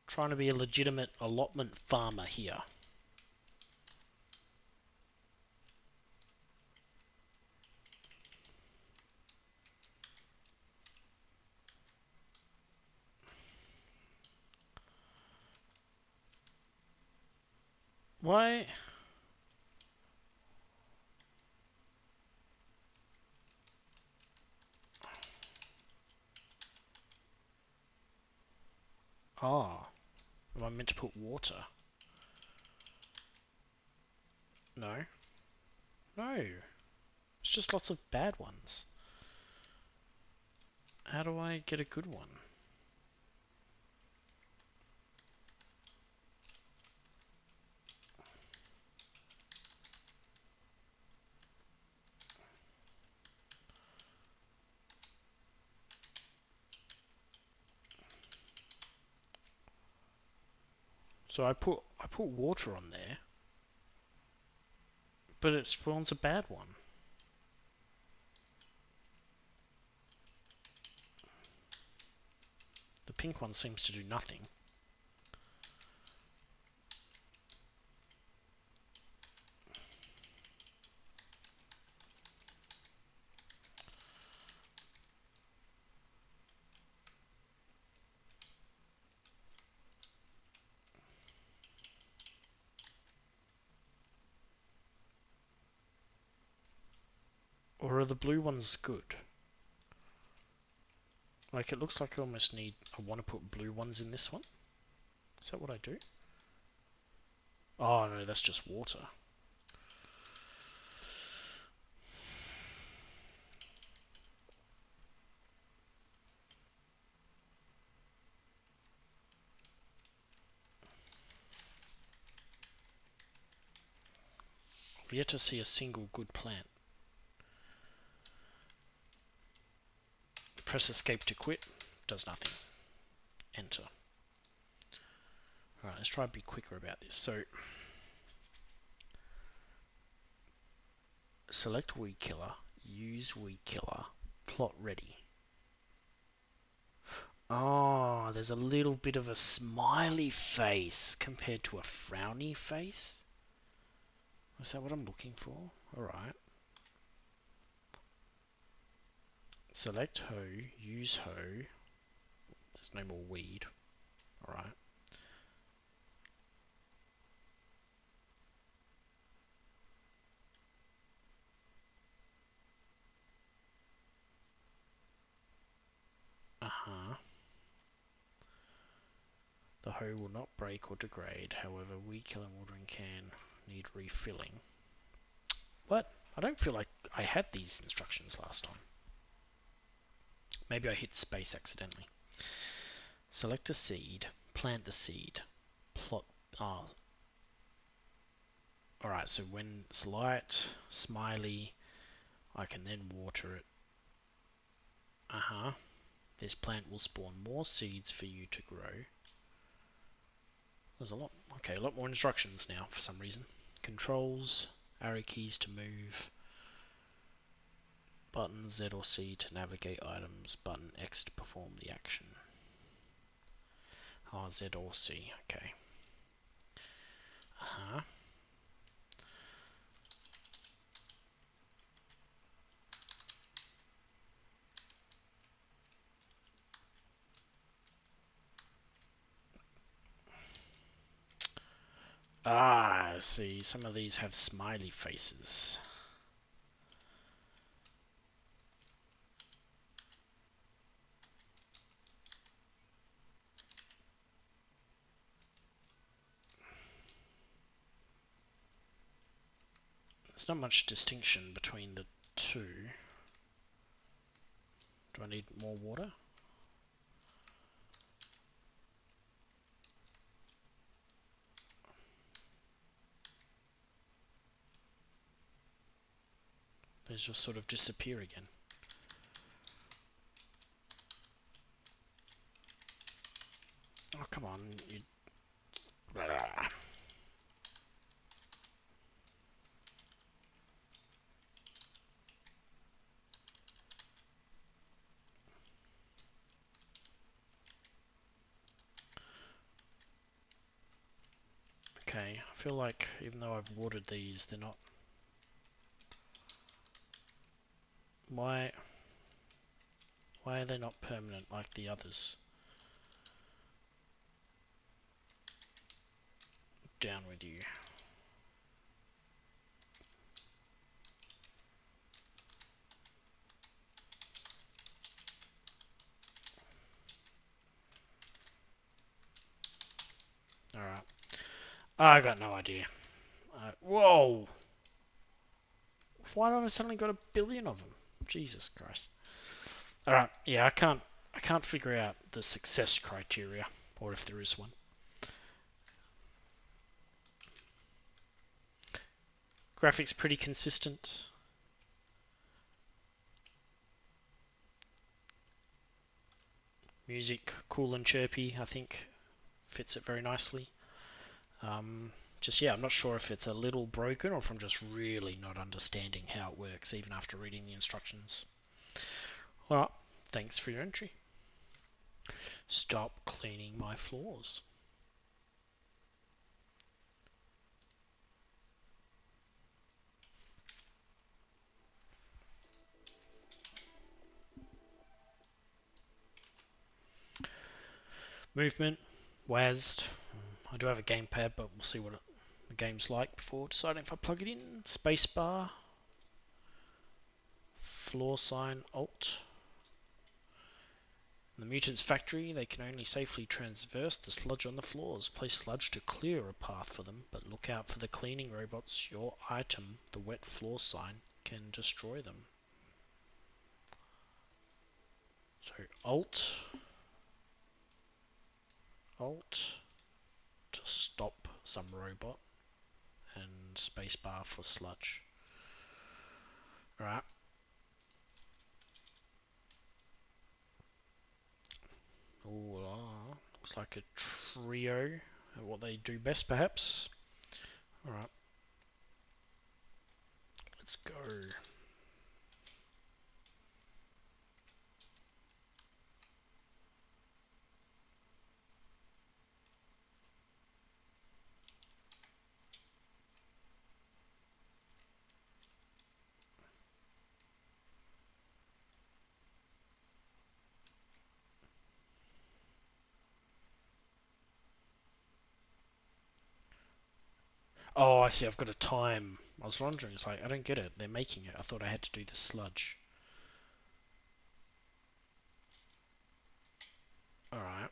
Trying to be a legitimate allotment farmer here. Why? Oh, am I meant to put water? No. No. It's just lots of bad ones. How do I get a good one? So I put water on there, but it spawns a bad one. The pink one seems to do nothing. Or are the blue ones good? Like, it looks like I almost need... I want to put blue ones in this one. Is that what I do? Oh, no, that's just water. I've yet to see a single good plant. Press escape to quit. Does nothing. Enter. Alright, let's try to be quicker about this. So, select weed killer, use weed killer, plot ready. Oh, there's a little bit of a smiley face compared to a frowny face. Is that what I'm looking for? Alright. Select hoe, use hoe. There's no more weed. Alright. Uh-huh. The hoe will not break or degrade. However, weed killing watering can need refilling. What? I don't feel like I had these instructions last time. Maybe I hit space accidentally. Select a seed. Plant the seed. Plot. Oh. Alright, so when it's light, smiley, I can then water it. This plant will spawn more seeds for you to grow. There's a lot. Okay, a lot more instructions now for some reason. Controls, arrow keys to move, button Z or C to navigate items, button X to perform the action. Z or C, okay. I see. Some of these have smiley faces. There's not much distinction between the two. Do I need more water? They just sort of disappear again. Oh, come on. You... Okay, I feel like even though I've watered these, they're not... Why are they not permanent like the others? Down with you. Alright. I got no idea. Whoa! Why have I suddenly got a billion of them? Jesus Christ. Alright, yeah, I can't figure out the success criteria, or if there is one. Graphics pretty consistent. Music cool and chirpy, I think fits it very nicely. Just yeah, I'm not sure if it's a little broken or if I'm just really not understanding how it works even after reading the instructions. Well, thanks for your entry. Stop cleaning my floors. Movement, WASD. I do have a gamepad, but we'll see what the game's like before deciding if I plug it in. Spacebar, floor sign, Alt. In the mutant's factory, they can only safely traverse the sludge on the floors. Place sludge to clear a path for them, but look out for the cleaning robots. Your item, the wet floor sign, can destroy them. So Alt to stop some robot, and spacebar for sludge. Right. Ooh, looks like a trio at what they do best, perhaps. Alright, let's go. Oh, I see, I've got a time. I was wondering, it's like, I don't get it. They're making it. I thought I had to do the sludge. Alright.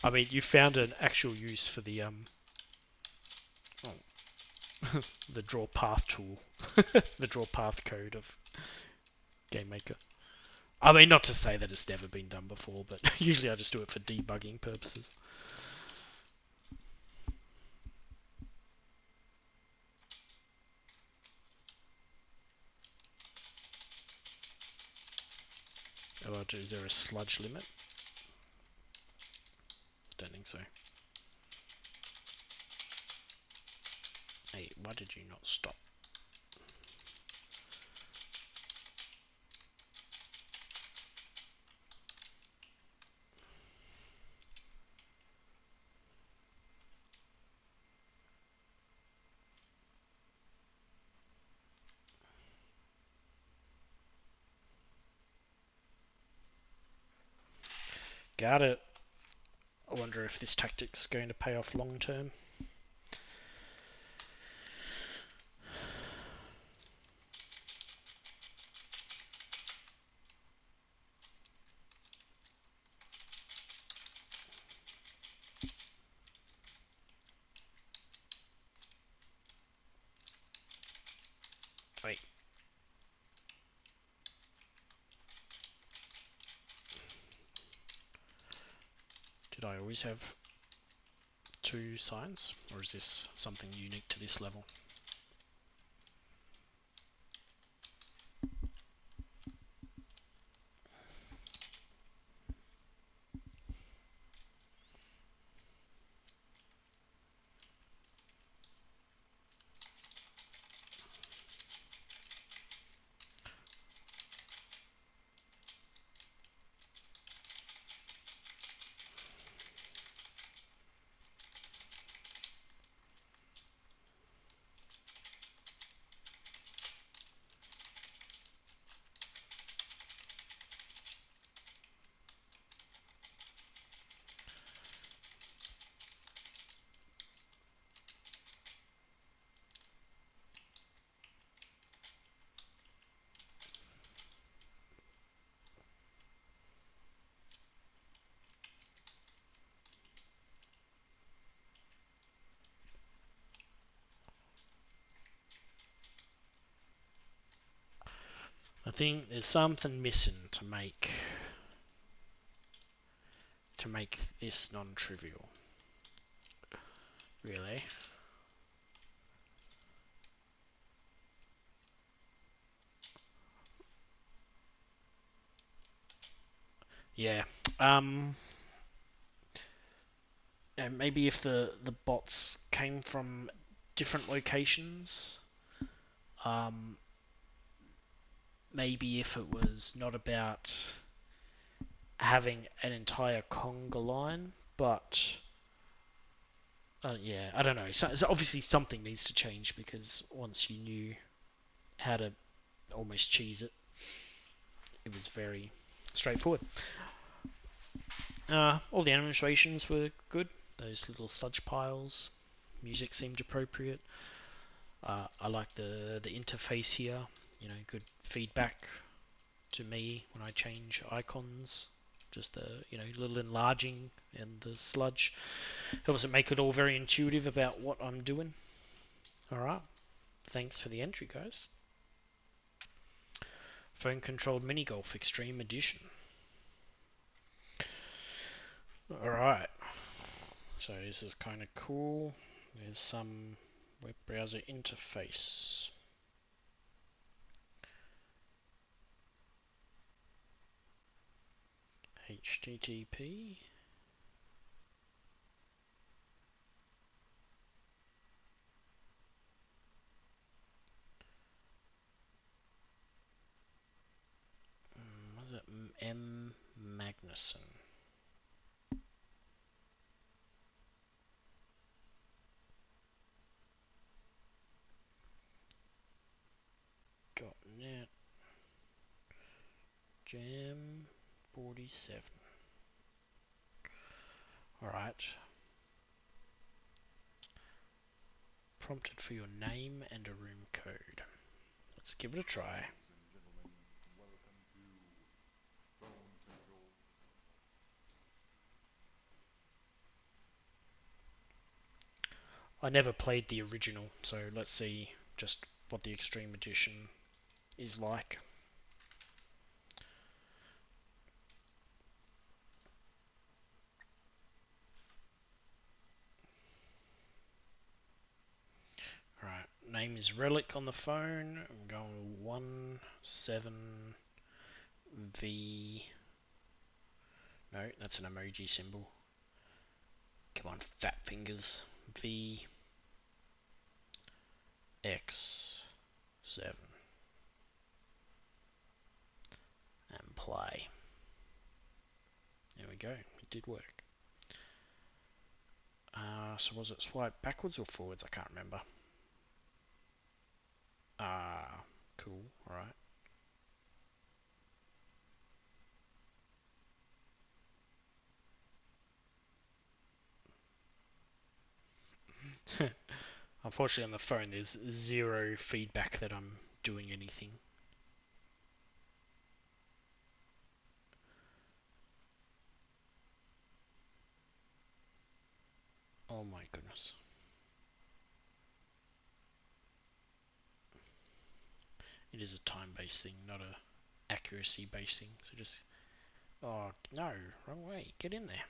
I mean, you found an actual use for the the draw path tool, the draw path code of GameMaker. I mean, not to say that it's never been done before, but usually I just do it for debugging purposes. Oh, is there a sludge limit? Don't think so. Hey, why did you not stop? Got it. I wonder if this tactic's going to pay off long term. Wait. Did I always have 2 signs? Or is this something unique to this level? I think there's something missing to make this non-trivial. Really? Yeah. And maybe if the bots came from different locations, um, maybe if it was not about having an entire conga line, but yeah, I don't know. So obviously something needs to change because once you knew how to almost cheese it, it was very straightforward. All the animations were good. Those little sludge piles, music seemed appropriate. I like the interface here. You know, good feedback to me when I change icons. Just the little enlarging and the sludge helps it make it all very intuitive about what I'm doing. All right, thanks for the entry, guys. Phone controlled mini golf extreme edition. All right, so this is kind of cool. There's some web browser interface. HTTP. Was it M. Magnuson? .NET Jam 47. Alright. Prompted for your name and a room code. Let's give it a try. I never played the original, so let's see just what the Extreme Edition is like. Right, name is Relic on the phone. I'm going 17V. No, that's an emoji symbol. Come on, fat fingers. VX7 and play. There we go. It did work. So was it swipe backwards or forwards? I can't remember. Cool. Alright. Unfortunately, on the phone, there's zero feedback that I'm doing anything. Oh my goodness. It is a time-based thing, not a accuracy-based thing. So just, oh no, wrong way. Get in there.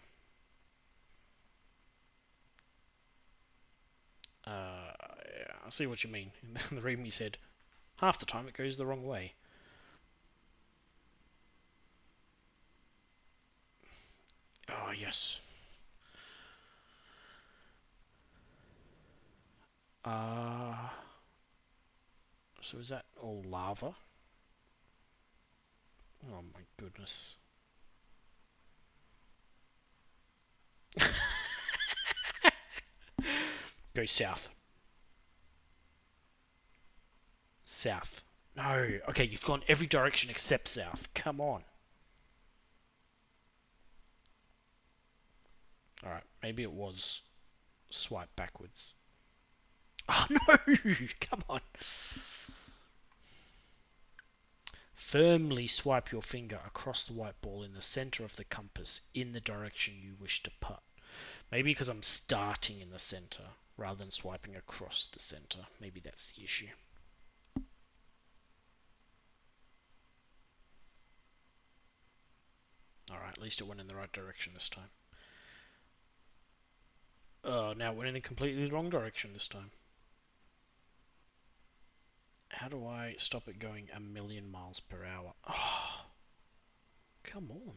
Yeah, I see what you mean. The readme said half the time it goes the wrong way. Oh yes. Uh, so is that all lava? Oh my goodness. Go south. South. No. Okay, you've gone every direction except south. Come on. Alright, maybe it was swipe backwards. Oh no! Come on. Firmly swipe your finger across the white ball in the center of the compass in the direction you wish to putt. Maybe because I'm starting in the center rather than swiping across the center. Maybe that's the issue. Alright, at least it went in the right direction this time. Now it went in the completely wrong direction this time. How do I stop it going a million miles per hour? Oh, come on.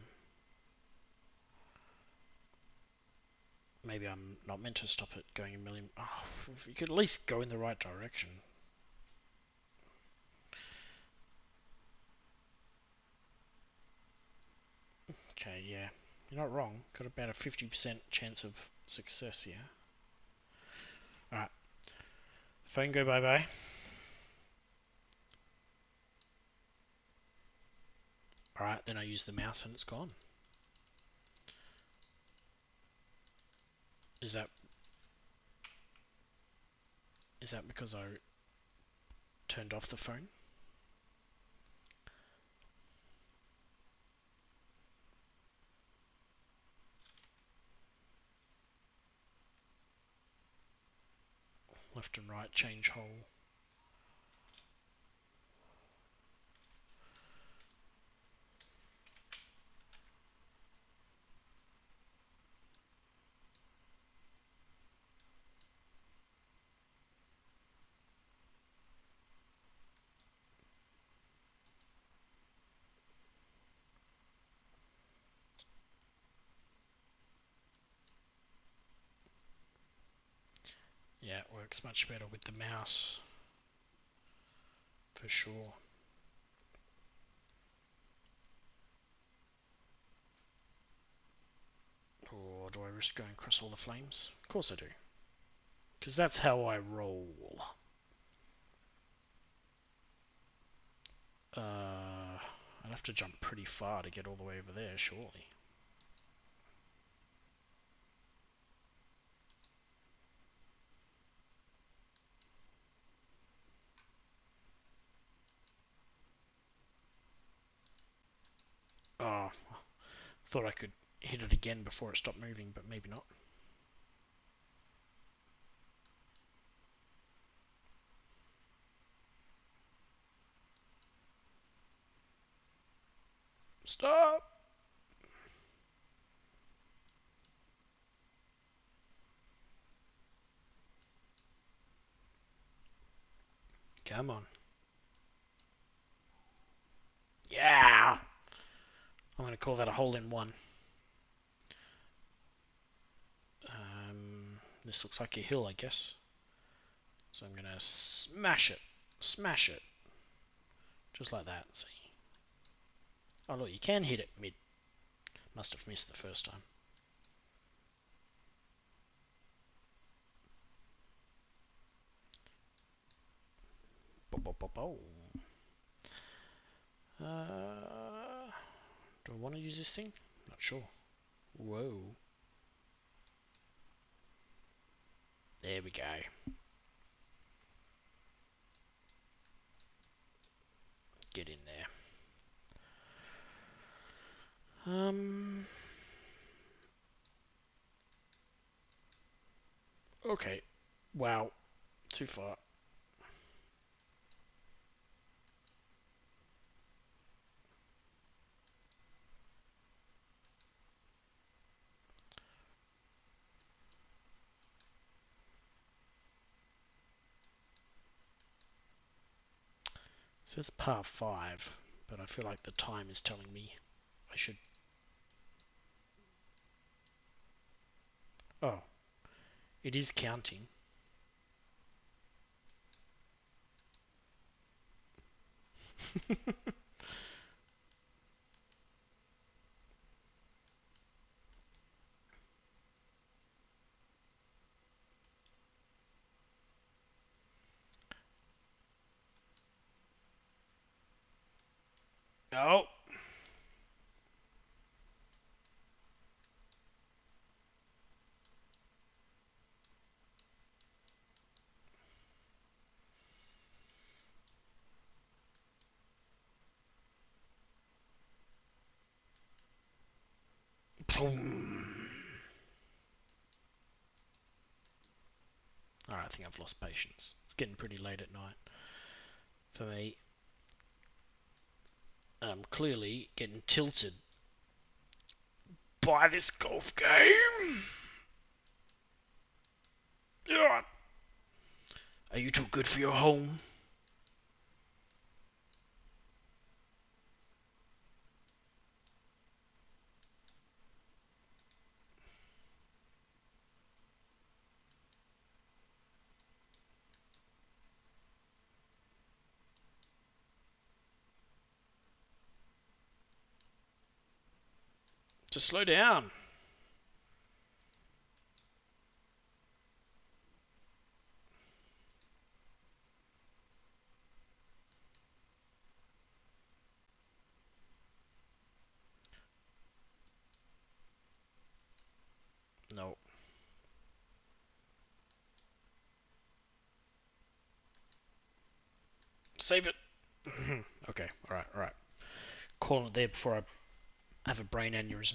Maybe I'm not meant to stop it going a million. Oh, if you could at least go in the right direction. Okay, yeah. You're not wrong. Got about a 50% chance of success here. Alright. Phone go bye bye. Alright, then I use the mouse and it's gone. Is that because I turned off the phone? Left and right, change hole. Yeah, it works much better with the mouse. For sure. Or do I risk going across all the flames? Of course I do. Because that's how I roll. I'd have to jump pretty far to get all the way over there, surely. Oh, thought I could hit it again before it stopped moving, but maybe not. Stop! Come on. Yeah! I'm going to call that a hole-in-one. This looks like a hill, I guess. So I'm going to smash it. Smash it. Just like that, see? Oh look, you can hit it mid. Must have missed the first time. Bo -bo -bo -bo. Do I want to use this thing? Not sure. Whoa. There we go. Get in there. Okay. Wow. Too far. It says par 5, but I feel like the time is telling me I should... Oh. It is counting. Oh. Boom. Alright, I think I've lost patience. It's getting pretty late at night for me. I'm clearly getting tilted by this golf game. Ugh. Are you too good for your home? Just slow down. No. Save it. Okay, alright, alright. Calling it there before I have a brain aneurysm.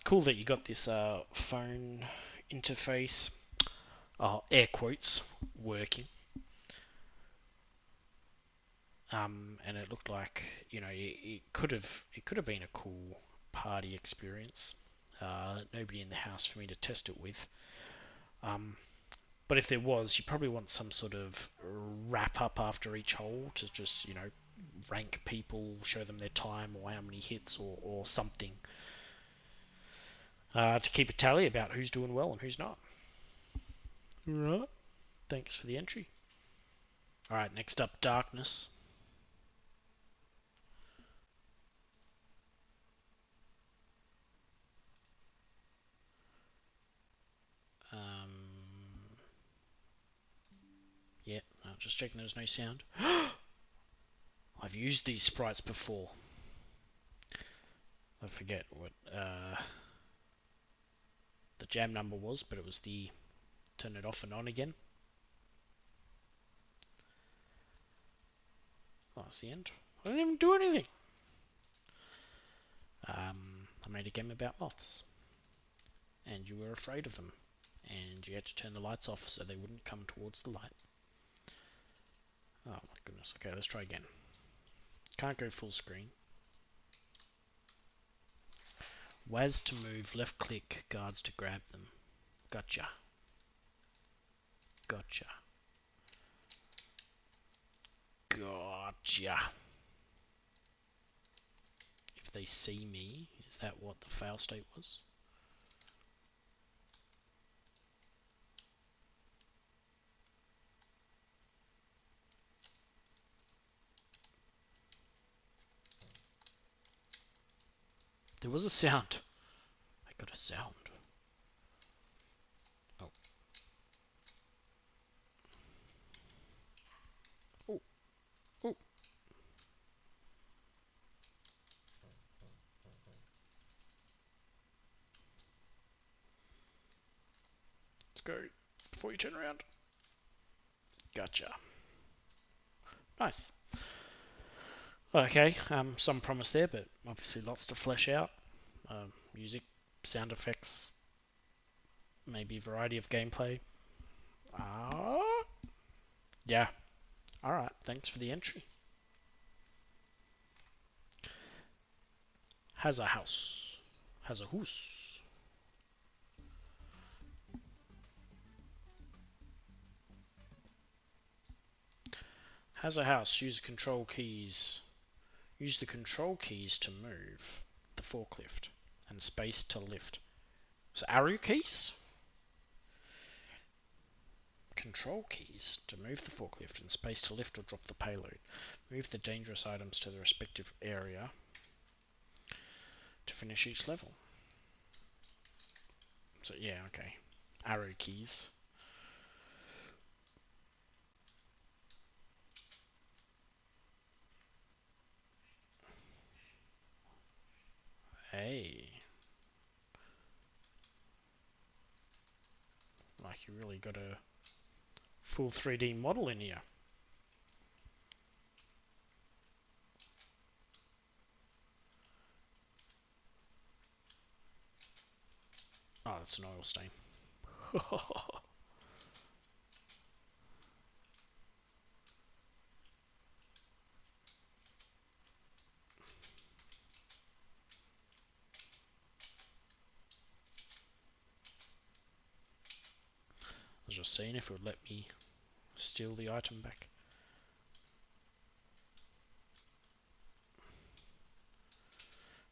Cool that you got this phone interface, air quotes, working. And it looked like, you know, it could have been a cool party experience. Nobody in the house for me to test it with. But if there was, you probably want some sort of wrap up after each hole to just, you know, rank people, show them their time or how many hits or something. To keep a tally about who's doing well and who's not. Right. Thanks for the entry. Alright, next up, Darkness. Yeah, just checking there's no sound. I've used these sprites before. I forget what the jam number was, but it was the turn it off and on again. Oh, that's the end. I didn't even do anything. I made a game about moths, and you were afraid of them, and you had to turn the lights off so they wouldn't come towards the light. Oh my goodness. Okay, let's try again. Can't go full screen. WAS to move, left click, guards to grab them. Gotcha. Gotcha. Gotcha. If they see me, is that what the fail state was? There was a sound. I got a sound. Oh. Oh. Oh. Let's go. Before you turn around. Gotcha. Nice. Okay, some promise there, but obviously lots to flesh out. Music, sound effects, maybe variety of gameplay. Yeah. Alright, thanks for the entry. Has a house. Has a house. Has a house. Use the control keys. Use the control keys to move the forklift and space to lift. So arrow keys? Control keys to move the forklift and space to lift or drop the payload. Move the dangerous items to the respective area to finish each level. So yeah, okay. Arrow keys. Hey. Like you really got a full 3D model in here. Oh, that's an oil stain. I was just seeing if it would let me steal the item back.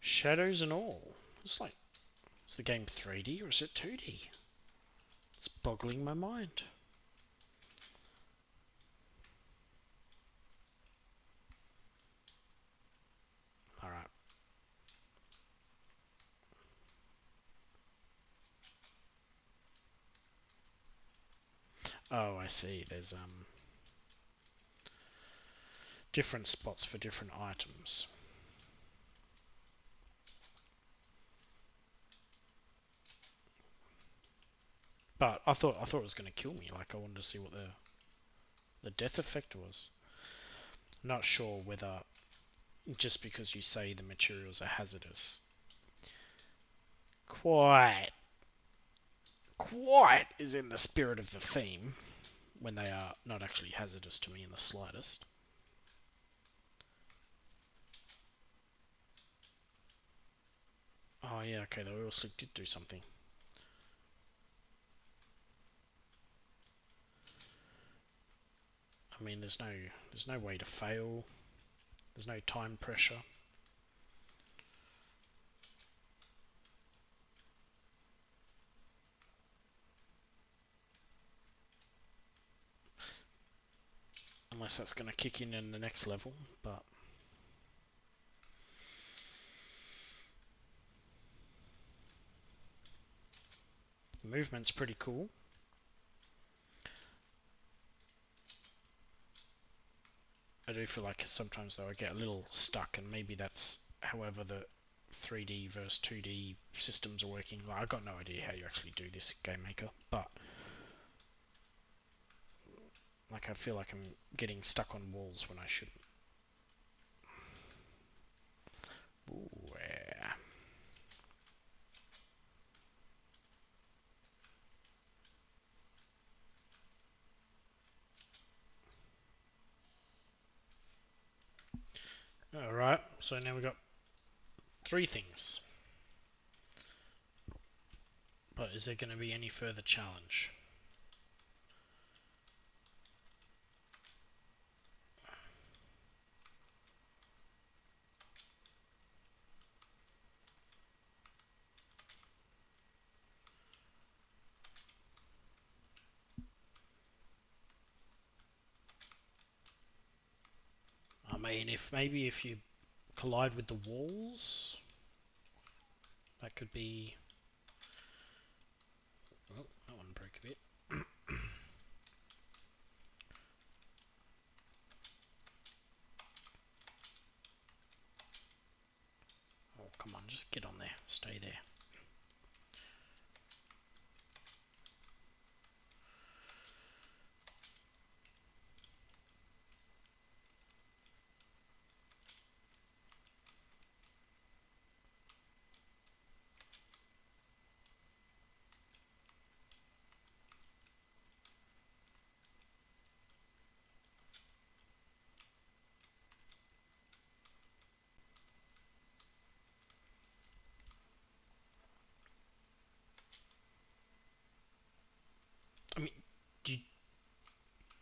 Shadows and all. It's like, is the game 3D or is it 2D? It's boggling my mind. Alright. Oh, I see. There's different spots for different items. But I thought it was going to kill me. Like I wanted to see what the death effect was. Not sure whether just because you say the materials are hazardous, quite is in the spirit of the theme when they are not actually hazardous to me in the slightest. Oh yeah, okay, the oil slick did do something. I mean, there's no way to fail. There's no time pressure. Unless that's going to kick in the next level, but the movement's pretty cool. I do feel like sometimes though I get a little stuck, and maybe that's however the 3D versus 2D systems are working. Like, I've got no idea how you actually do this, Game Maker, but like I feel like I'm getting stuck on walls when I shouldn't. Ooh, yeah. Alright, so now we've got 3 things. But is there going to be any further challenge? I mean, maybe if you collide with the walls, that could be... Oh, that one broke a bit. Oh, come on, just get on there. Stay there. I mean, do you,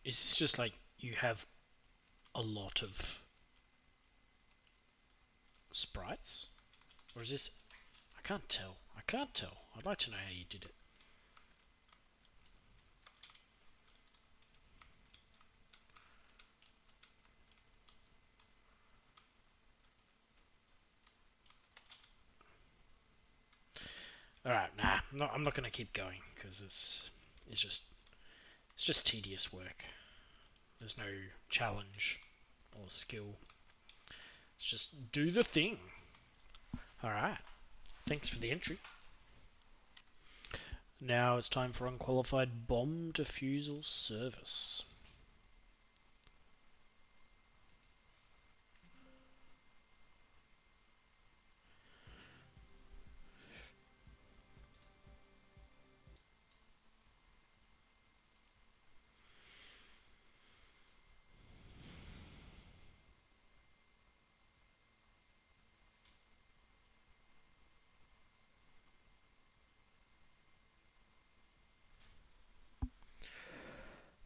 is this just like you have a lot of sprites? Or is this... I can't tell. I can't tell. I'd like to know how you did it. Alright, nah, I'm not going to keep going because it's just tedious work. There's no challenge or skill. It's just do the thing. Alright, thanks for the entry. Now it's time for unqualified bomb defusal service.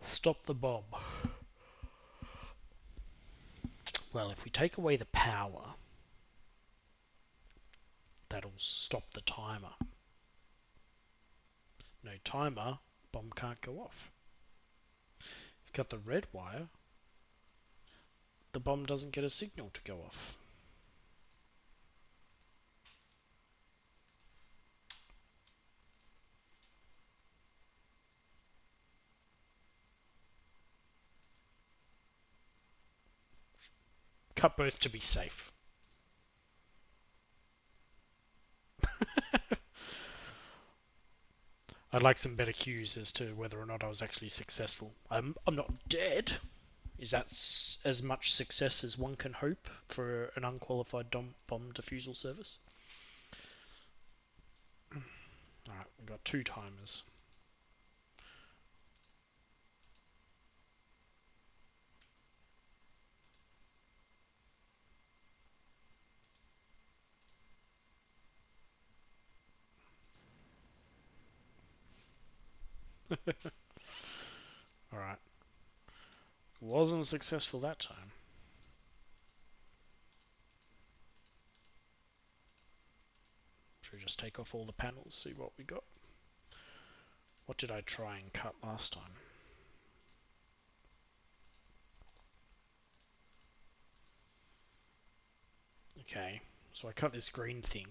Stop the bomb. Well, if we take away the power, that'll stop the timer. No timer, bomb can't go off. If you've got the red wire, the bomb doesn't get a signal to go off. Cut both to be safe. I'd like some better cues as to whether or not I was actually successful. I'm not dead. Is that as much success as one can hope for an unqualified bomb defusal service? Alright, we've got 2 timers. Alright. Wasn't successful that time. Should we just take off all the panels, see what we got? What did I try and cut last time? Okay, so I cut this green thing.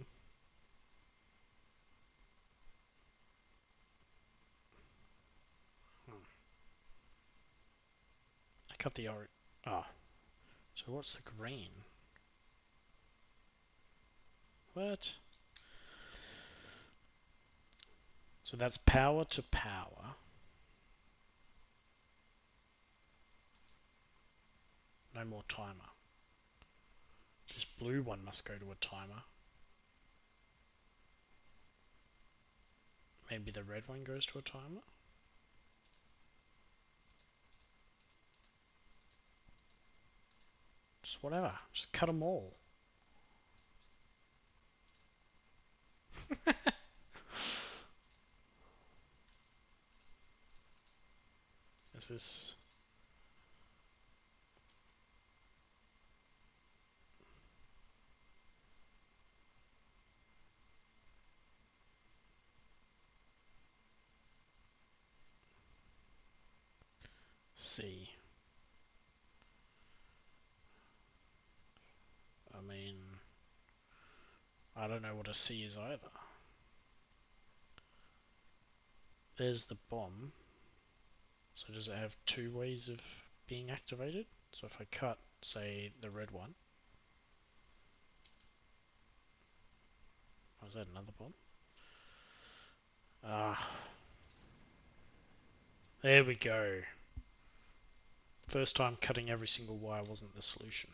I cut the orange. Ah, so what's the green? What? So that's power to power. No more timer. This blue one must go to a timer. Maybe the red one goes to a timer? whatever. Just cut them all. Is this... C. I mean, I don't know what a C is either. There's the bomb. So does it have two ways of being activated? So if I cut, say, the red one. Oh, is that another bomb? Ah. There we go. First time cutting every single wire wasn't the solution.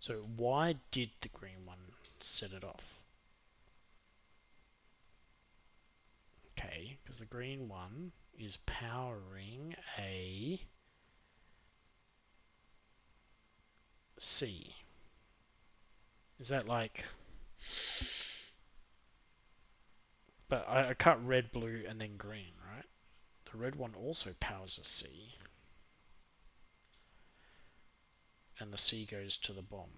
So why did the green one set it off? Okay, because the green one is powering a C. Is that like... But I cut red, blue, and then green, right? The red one also powers a C. And the C goes to the bomb.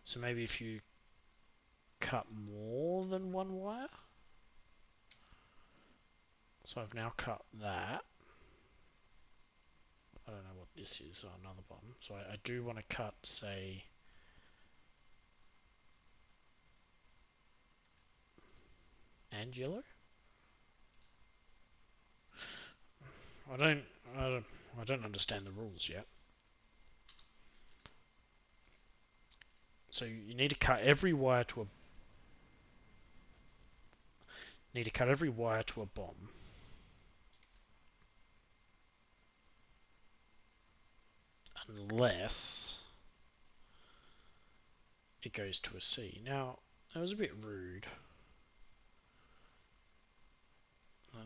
So maybe if you cut more than one wire? So I've now cut that. I don't know what this is. Oh, another bomb. So I do want to cut, say... And yellow? I don't understand the rules yet. So you need to cut every wire to a bomb. Unless it goes to a C. Now, that was a bit rude.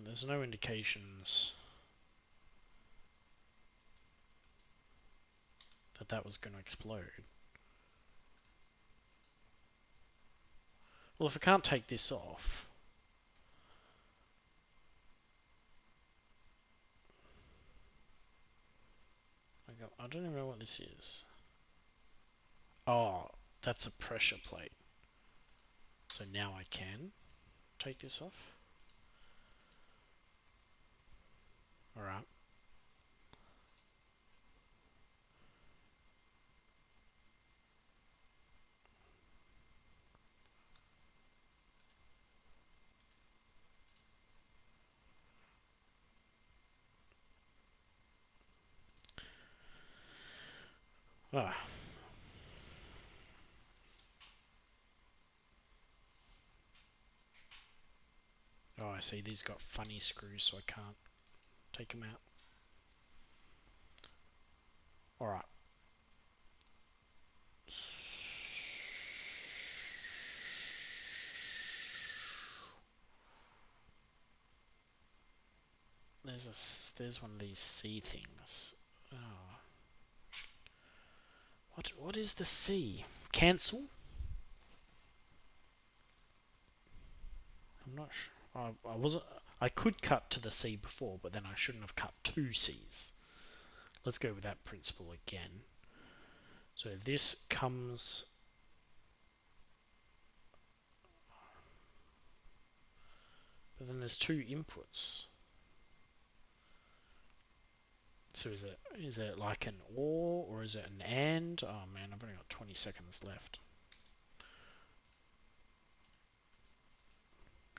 There's no indications that that was going to explode. Well, if I can't take this off... I don't even know what this is. Oh, that's a pressure plate. So now I can take this off. Alright. Ah. Oh, I see. These got funny screws, so I can't take them out. Alright. There's one of these C things. Oh. What is the C? Cancel? I'm not sure. I could cut to the C before, but then I shouldn't have cut two C's. Let's go with that principle again. So this comes... But then there's two inputs. So is it like an or is it an and? Oh man, I've only got 20 seconds left.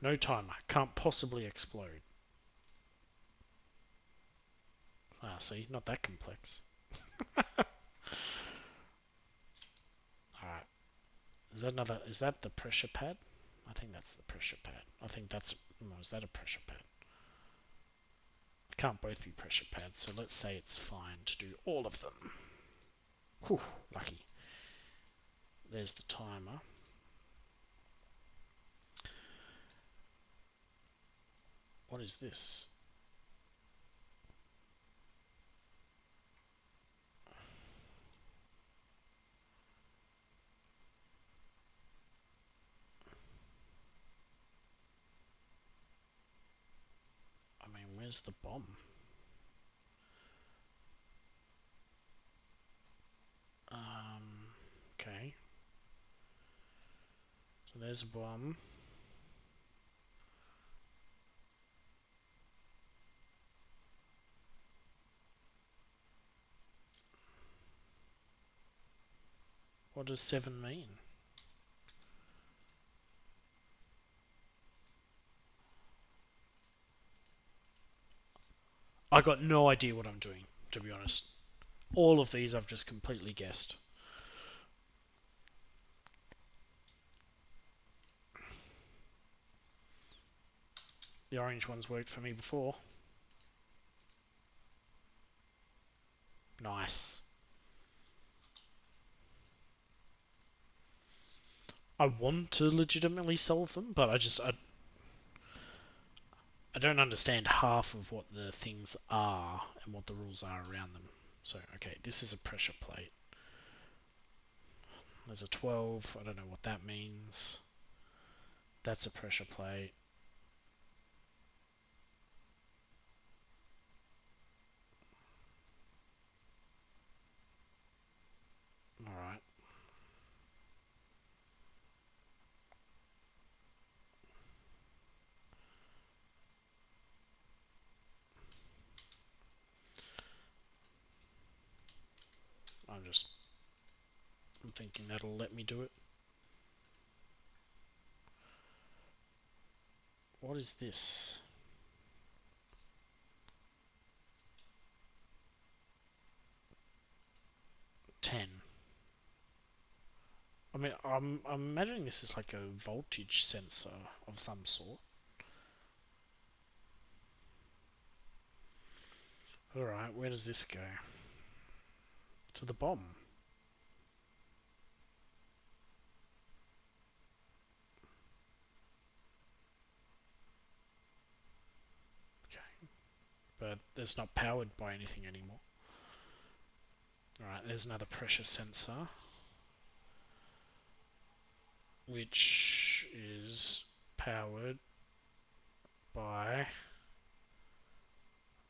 No timer. Can't possibly explode. Ah, see? Not that complex. Alright. Is that the pressure pad? I think that's the pressure pad. Is that a pressure pad? It can't both be pressure pads, so let's say it's fine to do all of them. Whew, lucky. There's the timer. What is this? I mean, where's the bomb? Okay. So there's a bomb. What does 7 mean? I got no idea what I'm doing, to be honest. All of these I've just completely guessed. The orange ones worked for me before. Nice. I want to legitimately solve them, but I don't understand half of what the things are and what the rules are around them. So, okay, this is a pressure plate. There's a 12, I don't know what that means. That's a pressure plate. Alright. I'm thinking that'll let me do it. What is this? 10. I mean, I'm imagining this is like a voltage sensor of some sort. Alright, where does this go? To the bomb. Okay. But it's not powered by anything anymore. Alright, there's another pressure sensor. Which is powered by...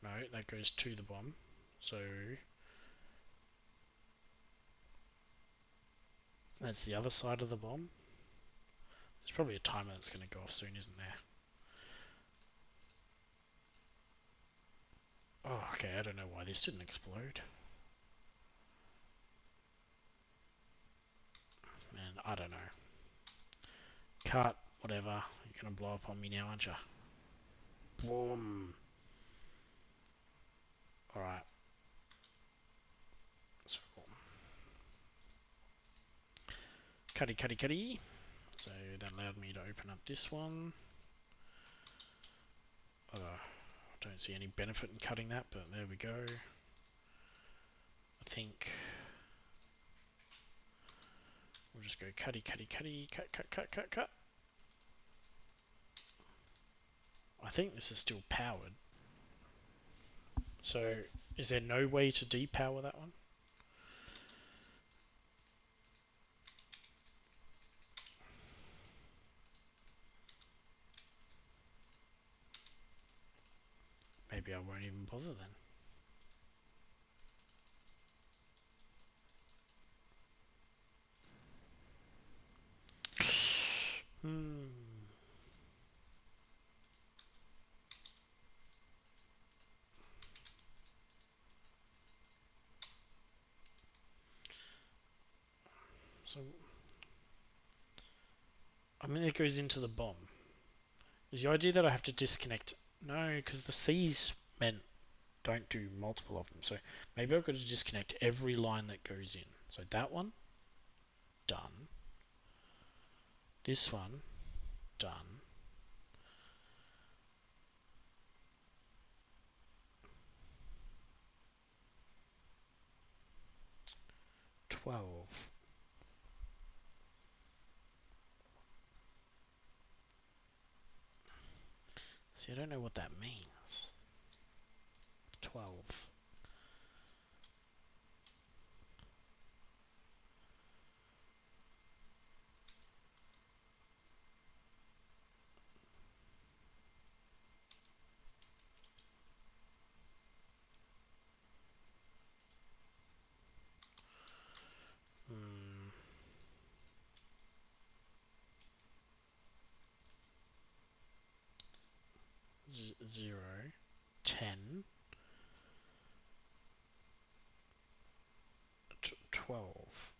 No, that goes to the bomb. So... That's the other side of the bomb. There's probably a timer that's going to go off soon, isn't there? Oh, okay, I don't know why this didn't explode. Man, I don't know. Cut, whatever. You're going to blow up on me now, aren't you? Boom. Alright. So, cutty, cutty, cutty. So that allowed me to open up this one. I don't see any benefit in cutting that, but there we go. I think we'll just go cutty, cutty, cutty, cut, cut, cut, cut, cut. I think this is still powered. So is there no way to depower that one? Maybe I won't even bother then. So, I mean, it goes into the bomb. Is the idea that I have to disconnect? No, because the C's meant don't do multiple of them. So maybe I've got to disconnect every line that goes in. So that one, done. This one, done. $12. See, I don't know what that means. 12. Hmm. 0, 10, 12.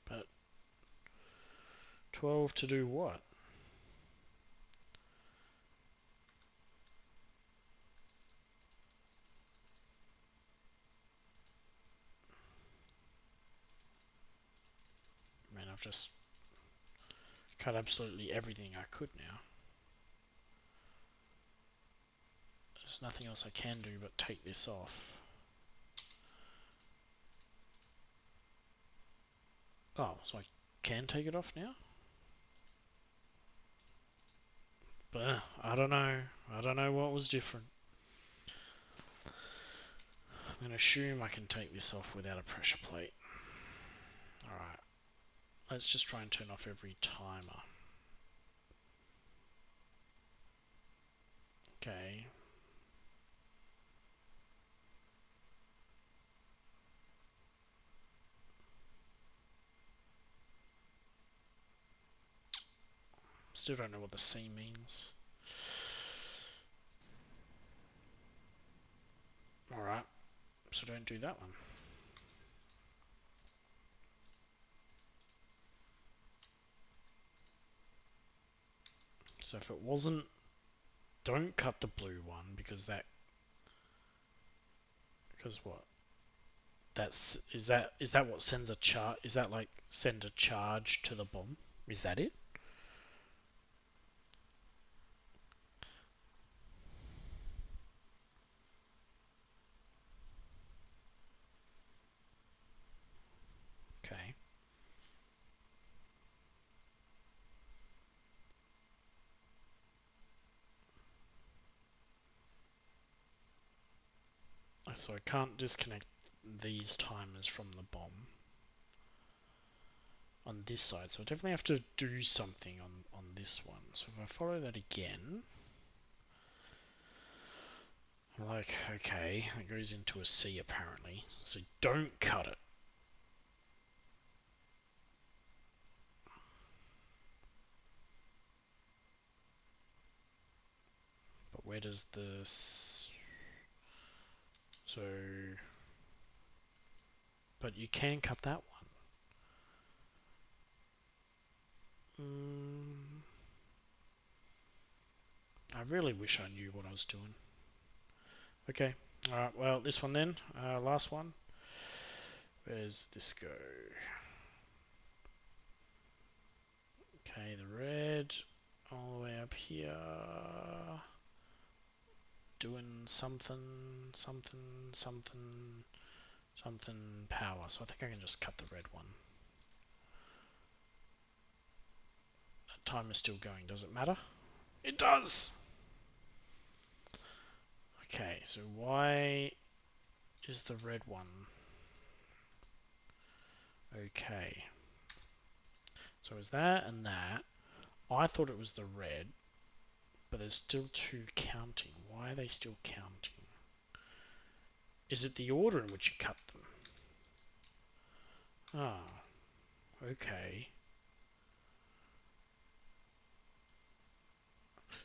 But 12 to do what? I mean, I've just cut absolutely everything I could now. There's nothing else I can do but take this off. Oh, so I can take it off now? But I don't know. I don't know what was different. I'm going to assume I can take this off without a pressure plate. Alright. Let's just try and turn off every timer. Okay. Still don't know what the C means. Alright. So don't do that one. So if it wasn't, don't cut the blue one because that. Because what? Is that what sends a charge? Is that like send a charge to the bomb? Is that it? Okay. So I can't disconnect these timers from the bomb on this side. So I definitely have to do something on this one. So if I follow that again, I'm like, okay, it goes into a C apparently. So don't cut it. But where does the... So... But you can cut that one. I really wish I knew what I was doing. Okay, alright, well, this one then. Last one. Where's this go? Okay, the red. All the way up here. Doing something, something, something, something power. So I think I can just cut the red one. That time is still going. Does it matter? It does! Okay, so why is the red one? Okay. So is that and that. I thought it was the red, but there's still two counting. Why are they still counting? Is it the order in which you cut them? Ah, okay.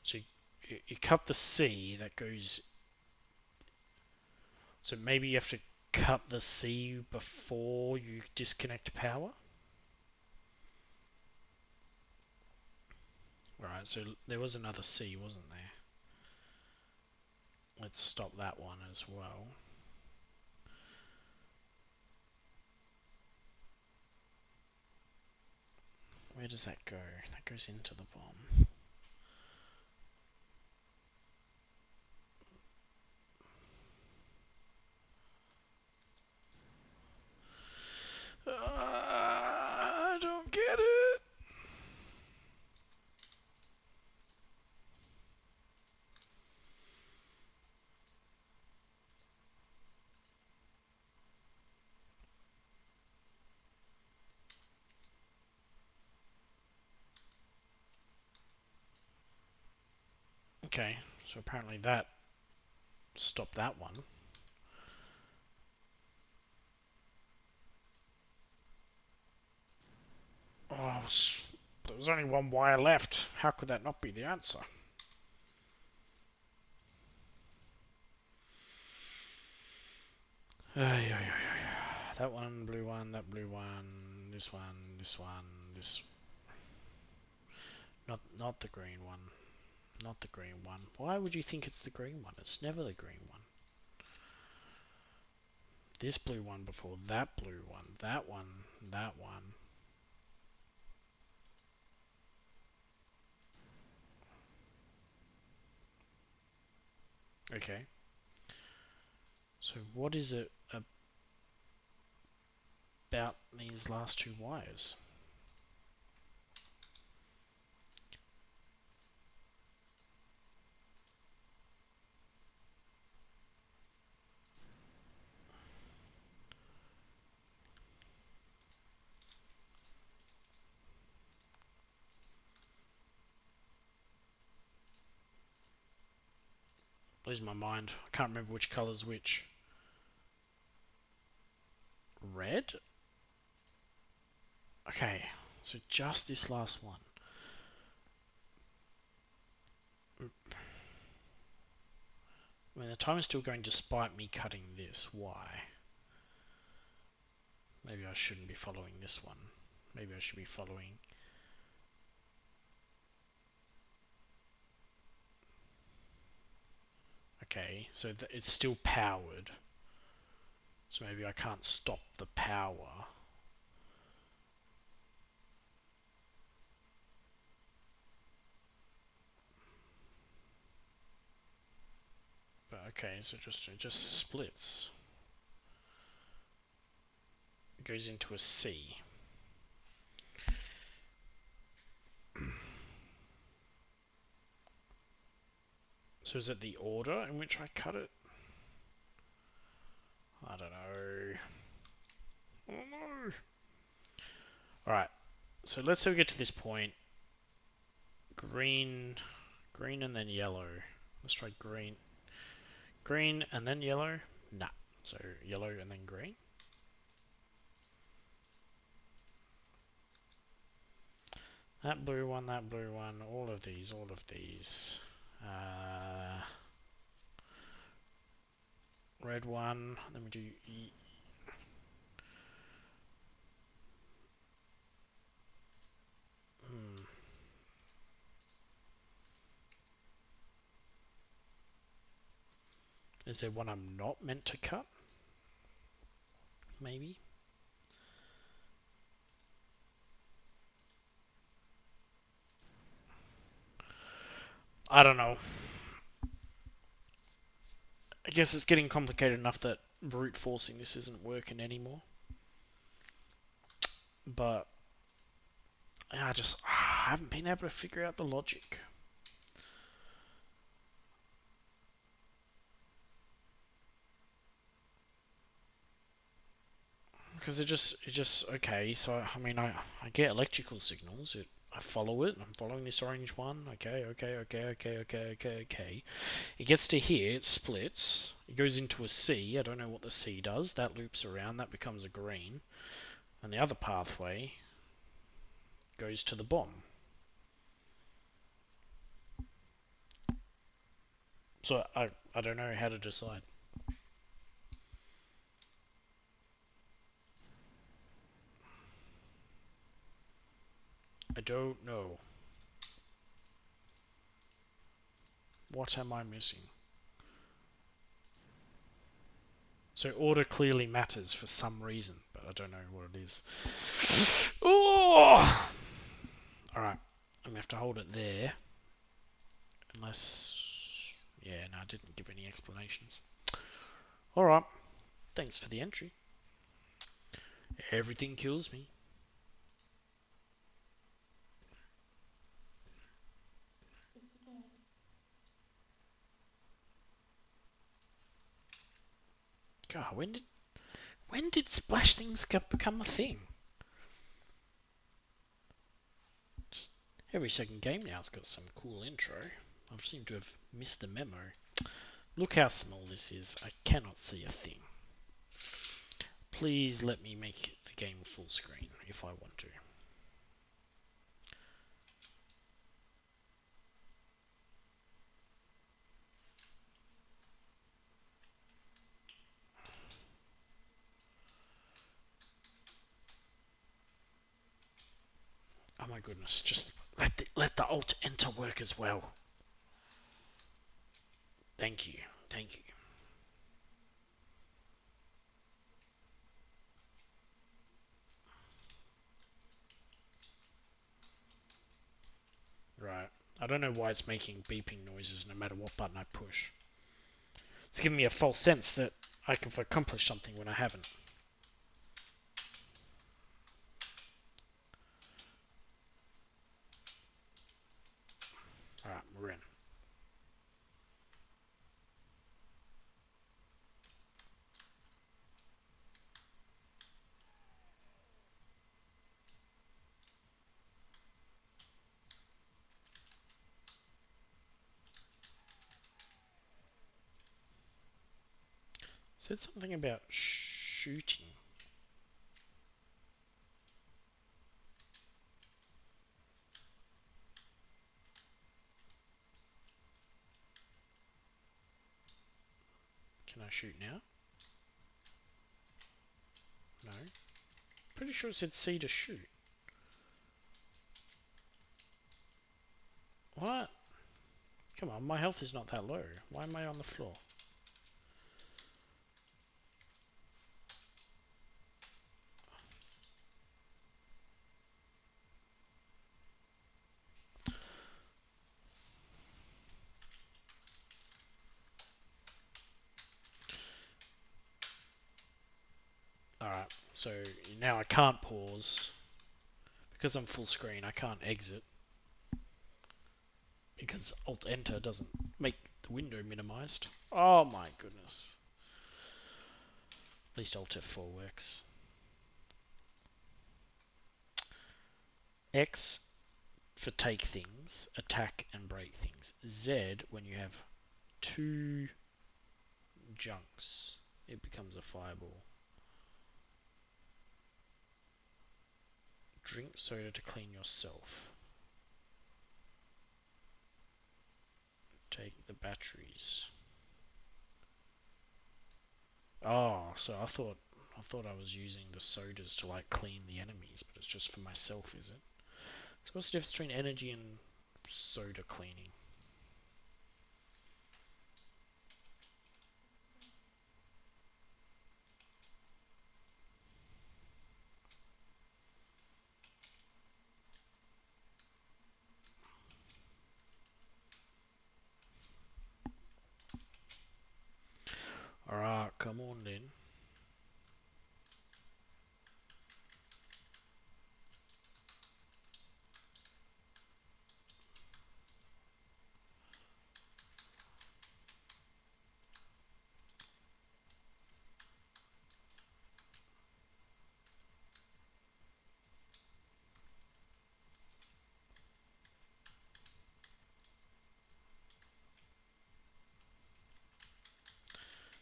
So you cut the C, that goes... So maybe you have to cut the C before you disconnect power? Right, so there was another C, wasn't there? Let's stop that one as well. Where does that go? That goes into the bomb. Okay, so apparently that stopped that one. Oh, there was only one wire left. How could that not be the answer? That one, blue one, that blue one, this one, this one, this. Not the green one. Not the green one. Why would you think it's the green one? It's never the green one. This blue one before that blue one, that one, that one. Okay. So what is it about these last two wires? Losing my mind. I can't remember which colour's which. Red? Okay, so just this last one. I mean, the time is still going despite me cutting this. Why? Maybe I shouldn't be following this one. Maybe I should be following... Okay, so it's still powered. So maybe I can't stop the power. But okay, so it just splits. It goes into a C. So is it the order in which I cut it? I don't know. I don't know. Alright, so let's say we get to this point. Green and then yellow. Let's try green. Green and then yellow? Nah. So yellow and then green. That blue one, all of these, all of these. Red one, then we do E. Is there one I'm not meant to cut? Maybe? I don't know. I guess it's getting complicated enough that brute forcing this isn't working anymore. But I haven't been able to figure out the logic. Because it just okay. So I mean, I get electrical signals. I follow it. I'm following this orange one. Okay. It gets to here. It splits. It goes into a C. I don't know what the C does. That loops around. That becomes a green. And the other pathway goes to the bomb. So I don't know how to decide. I don't know. What am I missing? So order clearly matters for some reason, but I don't know what it is. Oh! Alright, I'm going to have to hold it there. Unless... Yeah, no, I didn't give any explanations. Alright, thanks for the entry. Everything kills me. God, when did splash things become a thing? Just every second game now's got some cool intro. I seem to have missed the memo. Look how small this is. I cannot see a thing. Please let me make the game full screen if I want to. Oh my goodness, just let the Alt Enter work as well. Thank you, thank you. Right. I don't know why it's making beeping noises no matter what button I push. It's giving me a false sense that I can accomplish something when I haven't. Alright, we're in. Said something about shooting. Can I shoot now? No. Pretty sure it said C to shoot. What? Come on, my health is not that low. Why am I on the floor? Alright, so now I can't pause. Because I'm full screen, I can't exit. Because Alt Enter doesn't make the window minimized. Oh my goodness. At least Alt F4 works. X for take things, attack and break things. Z when you have two junks, it becomes a fireball. Drink soda to clean yourself. Take the batteries. Oh, so I thought I was using the sodas to like clean the enemies, but it's just for myself, is it? So what's the difference between energy and soda cleaning? Alright, come on then.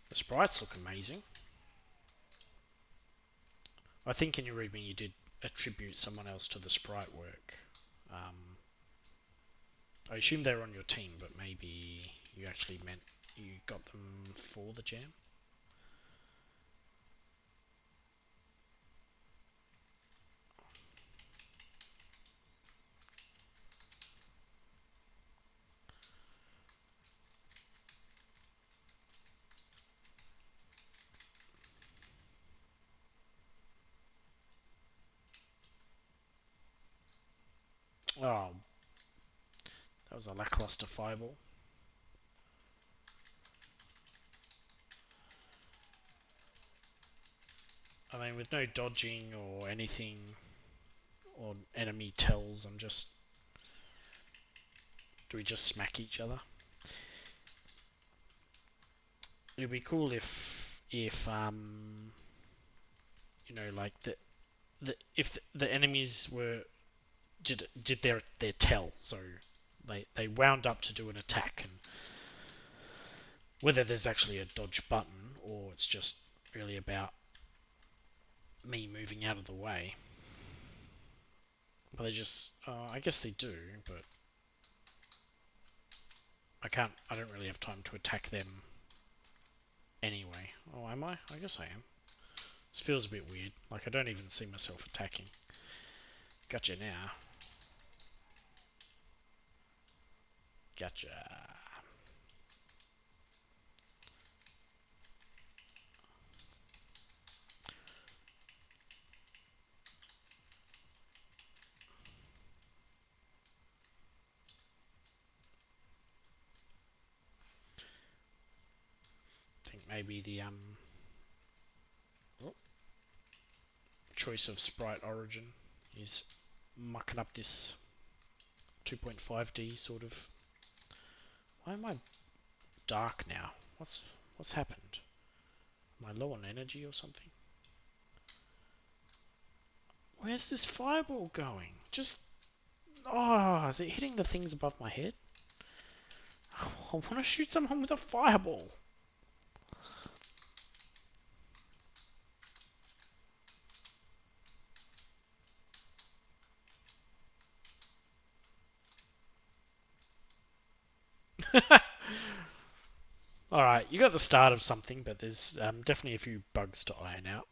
The sprites look amazing. I think in your readme you did attribute someone else to the sprite work. I assume they were on your team, but maybe you actually meant you got them for the jam? Oh, that was a lackluster fireball. I mean, with no dodging or anything, or enemy tells, I'm just... Do we just smack each other? It'd be cool if you know, like if the enemies were did their tell. So They wound up to do an attack, and whether there's actually a dodge button or it's just really about me moving out of the way. But they just, I guess they do, but I don't really have time to attack them anyway. Oh, am I? I guess I am. This feels a bit weird. Like, I don't even see myself attacking. Gotcha now. Gotcha. I think maybe the oh, choice of sprite origin is mucking up this 2.5D sort of. Why am I dark now? What's happened? Am I low on energy or something? Where's this fireball going? Just... Oh, is it hitting the things above my head? I want to shoot someone with a fireball. Alright, you got the start of something, but there's definitely a few bugs to iron out.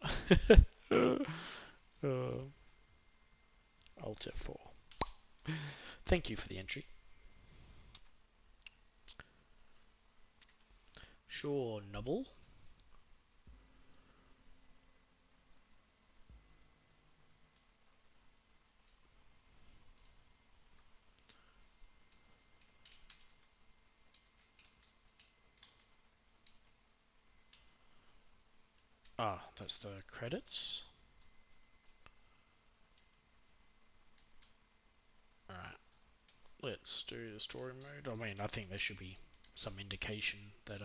Alt F4. Thank you for the entry. Sure, Nubble. Ah, that's the credits. Alright, let's do the story mode. I mean, I think there should be some indication that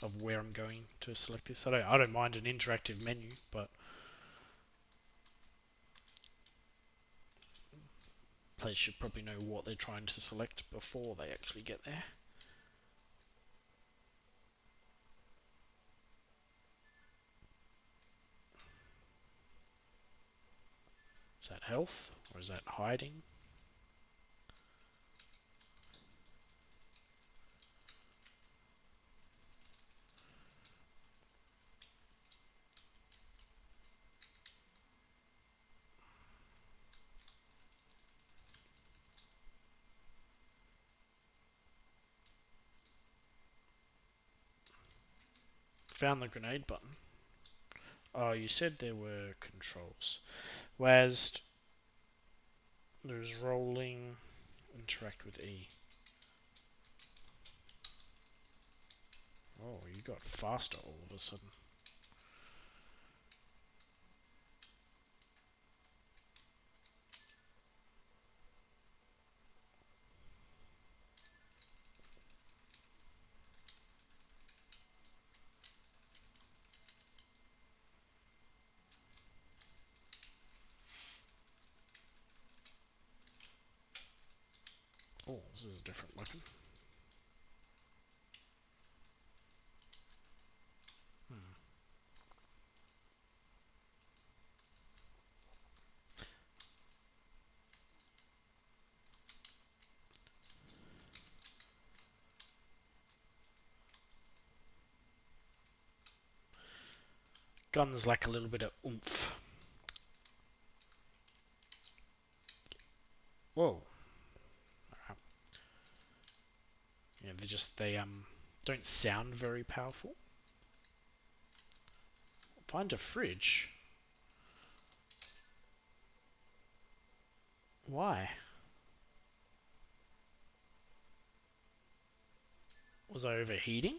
of where I'm going to select this. I don't mind an interactive menu, but players should probably know what they're trying to select before they actually get there. Is that health or is that hiding? Found the grenade button. Oh, you said there were controls. WASD, there's rolling, interact with E. Oh, you got faster all of a sudden. Oh, this is a different weapon. Guns lack a little bit of oomph. Whoa. Yeah, they don't sound very powerful. Find a fridge. Why? Was I overheating?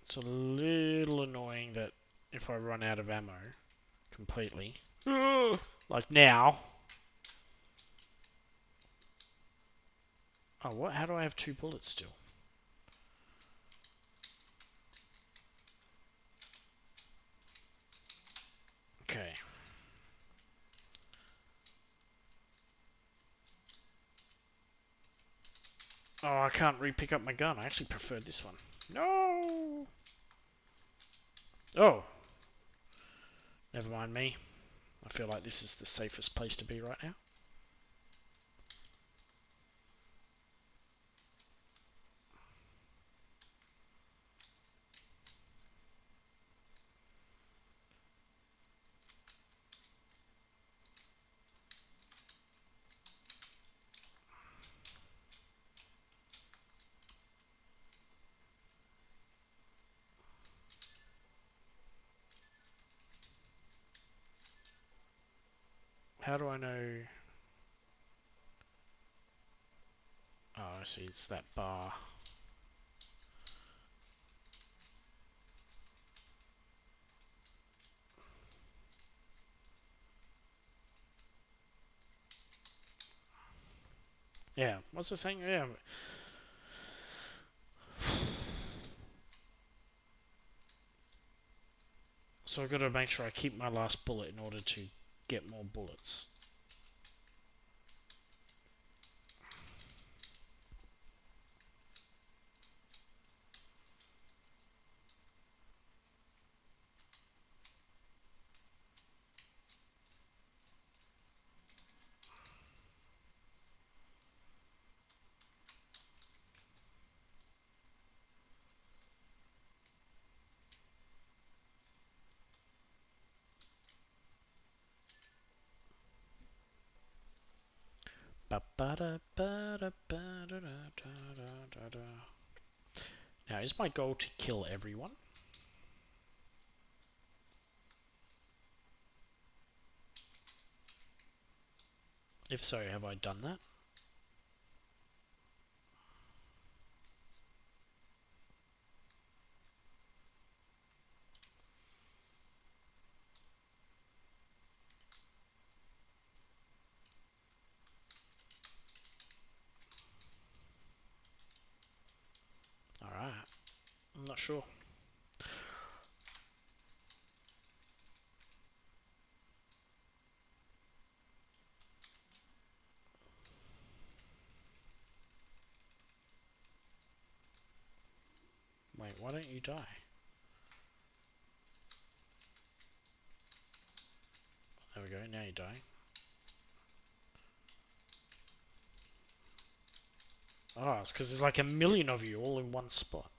It's a little annoying that if I run out of ammo completely, like now. Oh, what? How do I have 2 bullets still? Okay. Oh, I can't re-pick up my gun. I actually preferred this one. No! Oh, never mind me. I feel like this is the safest place to be right now. How do I know? Oh, I see. It's that bar. Yeah. What's it saying? Yeah. So I've got to make sure I keep my last bullet in order to get more bullets. Now, is my goal to kill everyone? If so, have I done that? Alright. I'm not sure. Wait, why don't you die? There we go, now you die. Oh, it's because there's like a million of you all in one spot.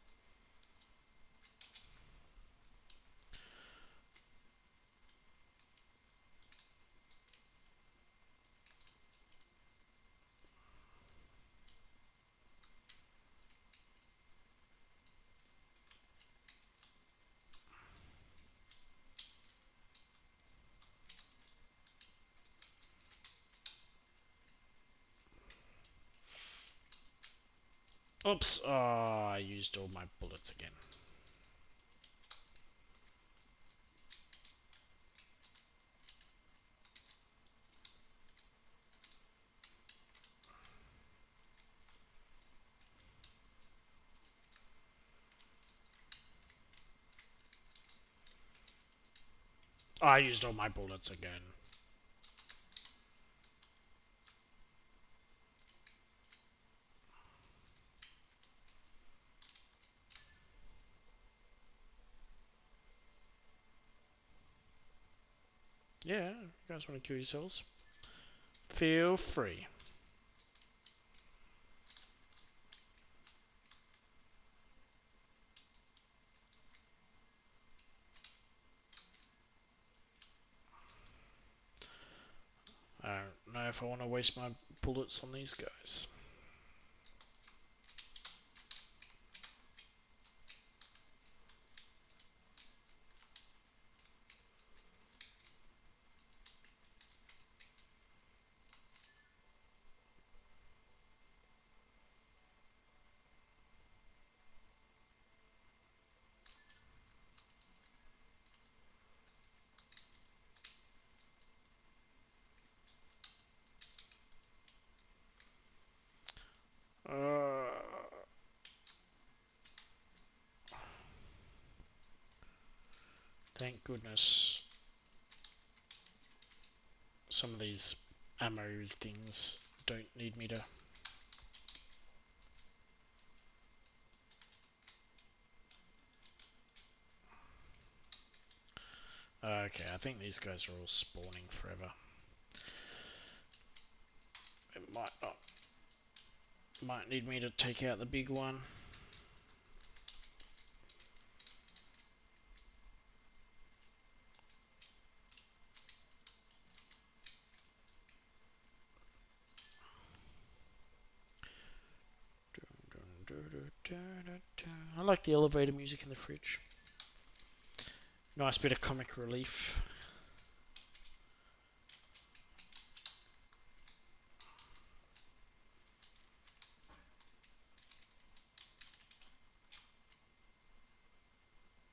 Oops, oh, I used all my bullets again. I used all my bullets again. Yeah, you guys want to kill yourselves? Feel free. I don't know if I want to waste my bullets on these guys. Thank goodness some of these ammo things don't need me to... Okay, I think these guys are all spawning forever. It might not. Might need me to take out the big one. I like the elevator music in the fridge. Nice bit of comic relief.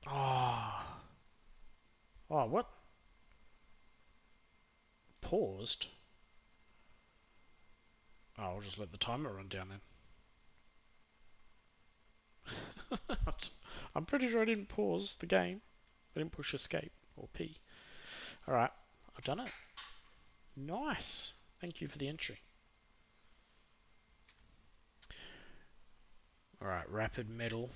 Oh. Oh, what? Paused? Oh, I'll just let the timer run down then. I'm pretty sure I didn't pause the game. I didn't push escape or P. Alright, I've done it. Nice. Thank you for the entry. Alright, rapid metal.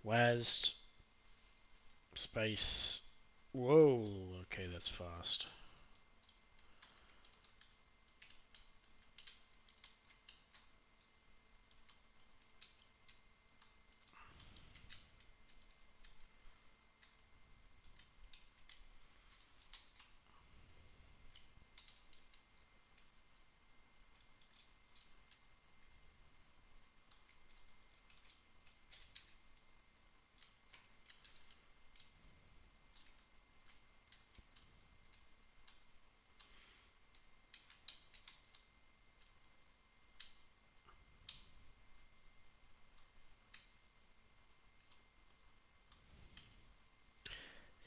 WASD. Space. Whoa, okay, that's fast.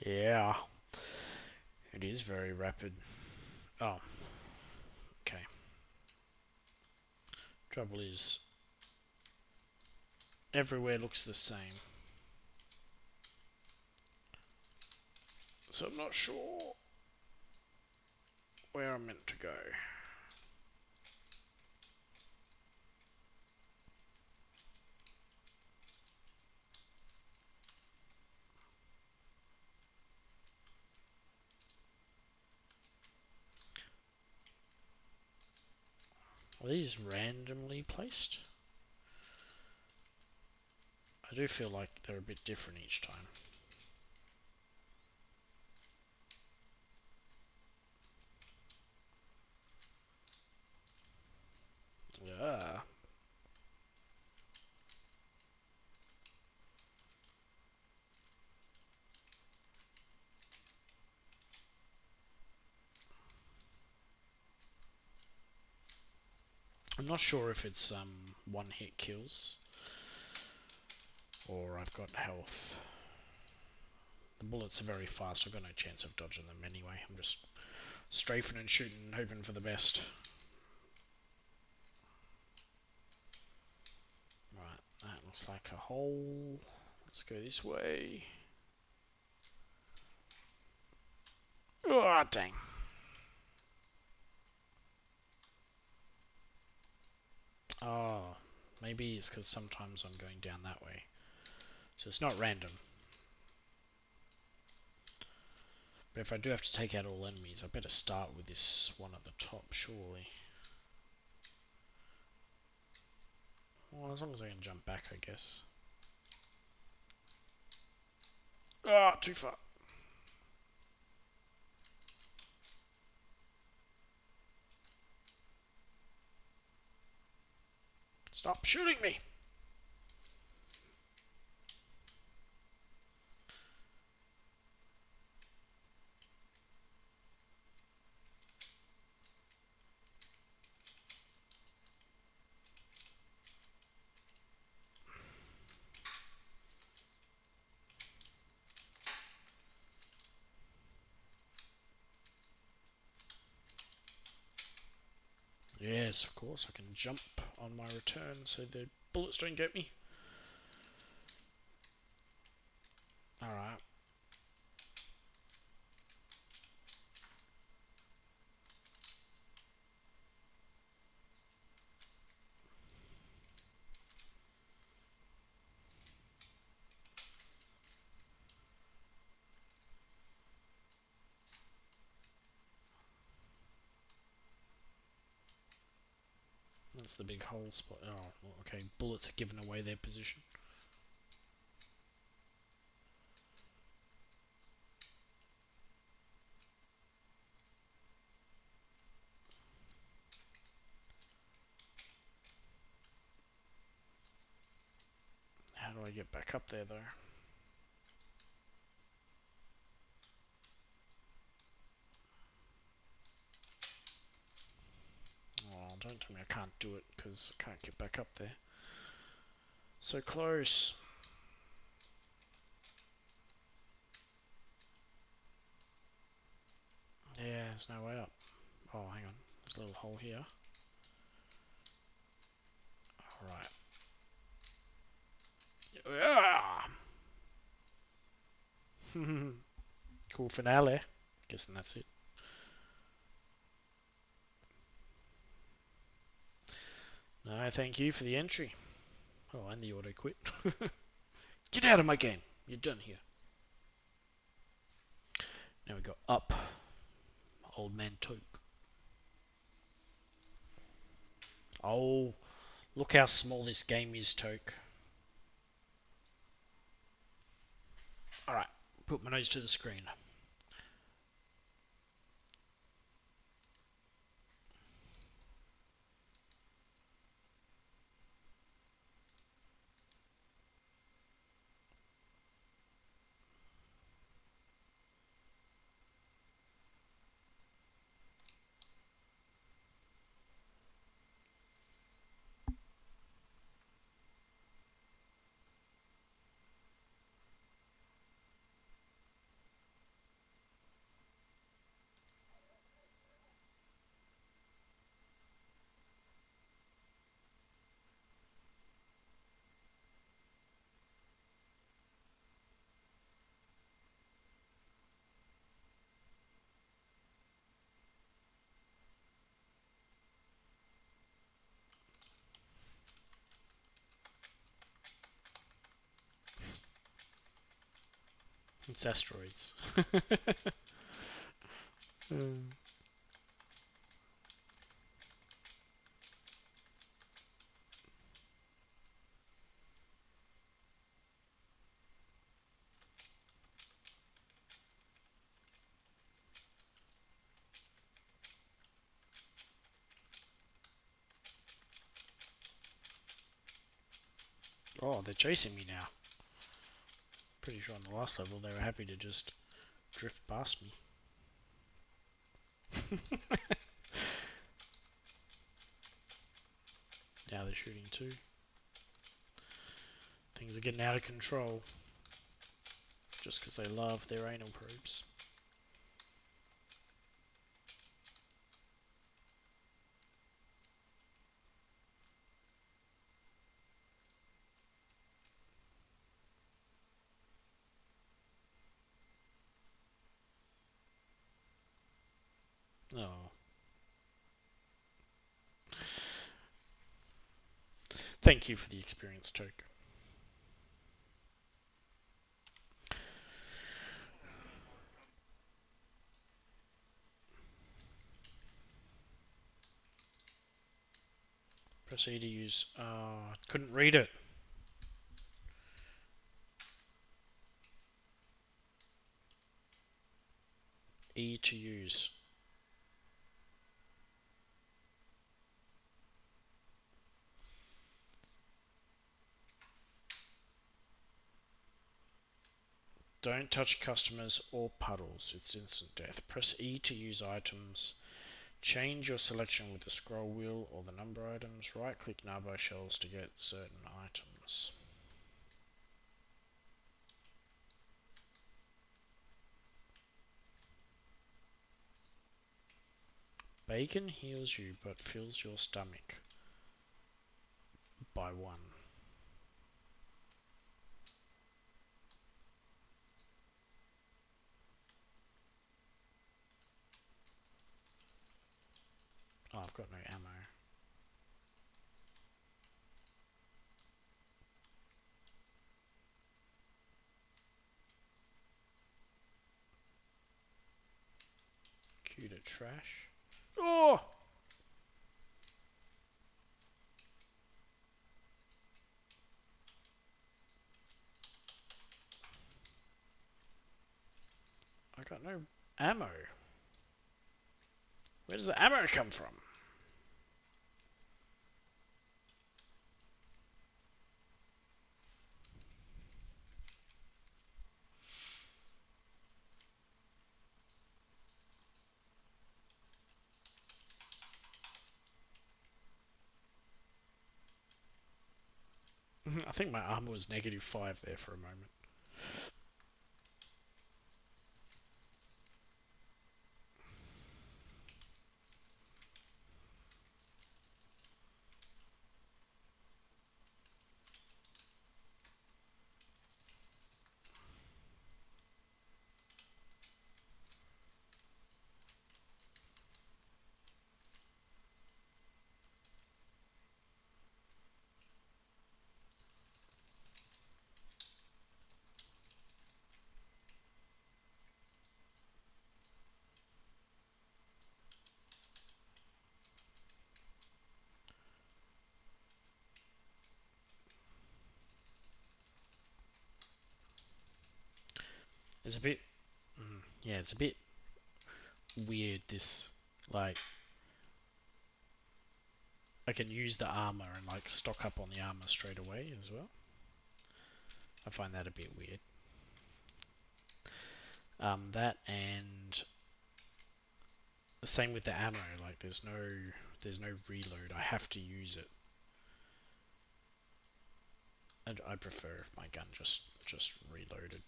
Yeah, it is very rapid. Oh, okay. Trouble is, everywhere looks the same. So I'm not sure where I'm meant to go. Are these randomly placed? I do feel like they're a bit different each time. Yeah. I'm not sure if it's one hit kills or I've got health. The bullets are very fast. I've got no chance of dodging them anyway. I'm just strafing and shooting and hoping for the best. Right, that looks like a hole. Let's go this way. Oh, dang. Oh, maybe it's because sometimes I'm going down that way. So it's not random. But if I do have to take out all enemies, I better start with this one at the top, surely. Well, as long as I can jump back, I guess. Ah, too far. Stop shooting me! Yes, of course, I can jump on my return so the bullets don't get me. Alright. That's the big hole spot. Oh, okay. Bullets have given away their position. How do I get back up there, though? Oh, don't tell me I can't do it, because I can't get back up there. So close. Yeah, there's no way up. Oh, hang on. There's a little hole here. Alright. Ah! Cool finale. Guessing that's it. No, thank you for the entry. Oh, and the auto quit. Get out of my game. You're done here. Now we go up. Old man Toke. Oh, look how small this game is, Toke. Alright, put my nose to the screen. It's asteroids. Oh, they're chasing me now. Pretty sure on the last level they were happy to just drift past me. Now they're shooting too. Things are getting out of control. Just because they love their anal probes. Oh. Thank you for the experience, Toke. Press E to use. Oh, couldn't read it. E to use. Don't touch customers or puddles. It's instant death. Press E to use items. Change your selection with the scroll wheel or the number items. Right click Nabo shells to get certain items. Bacon heals you but fills your stomach by 1. Oh, I've got no ammo. Cue to trash. Oh! I got no ammo. Where does the ammo come from? I think my armor was -5 there for a moment. It's a bit, yeah, it's a bit weird. This, like, I can use the armor and like stock up on the armor straight away as well. I find that a bit weird. That and the same with the ammo. Like, there's no reload. I have to use it. And I prefer if my gun just reloaded.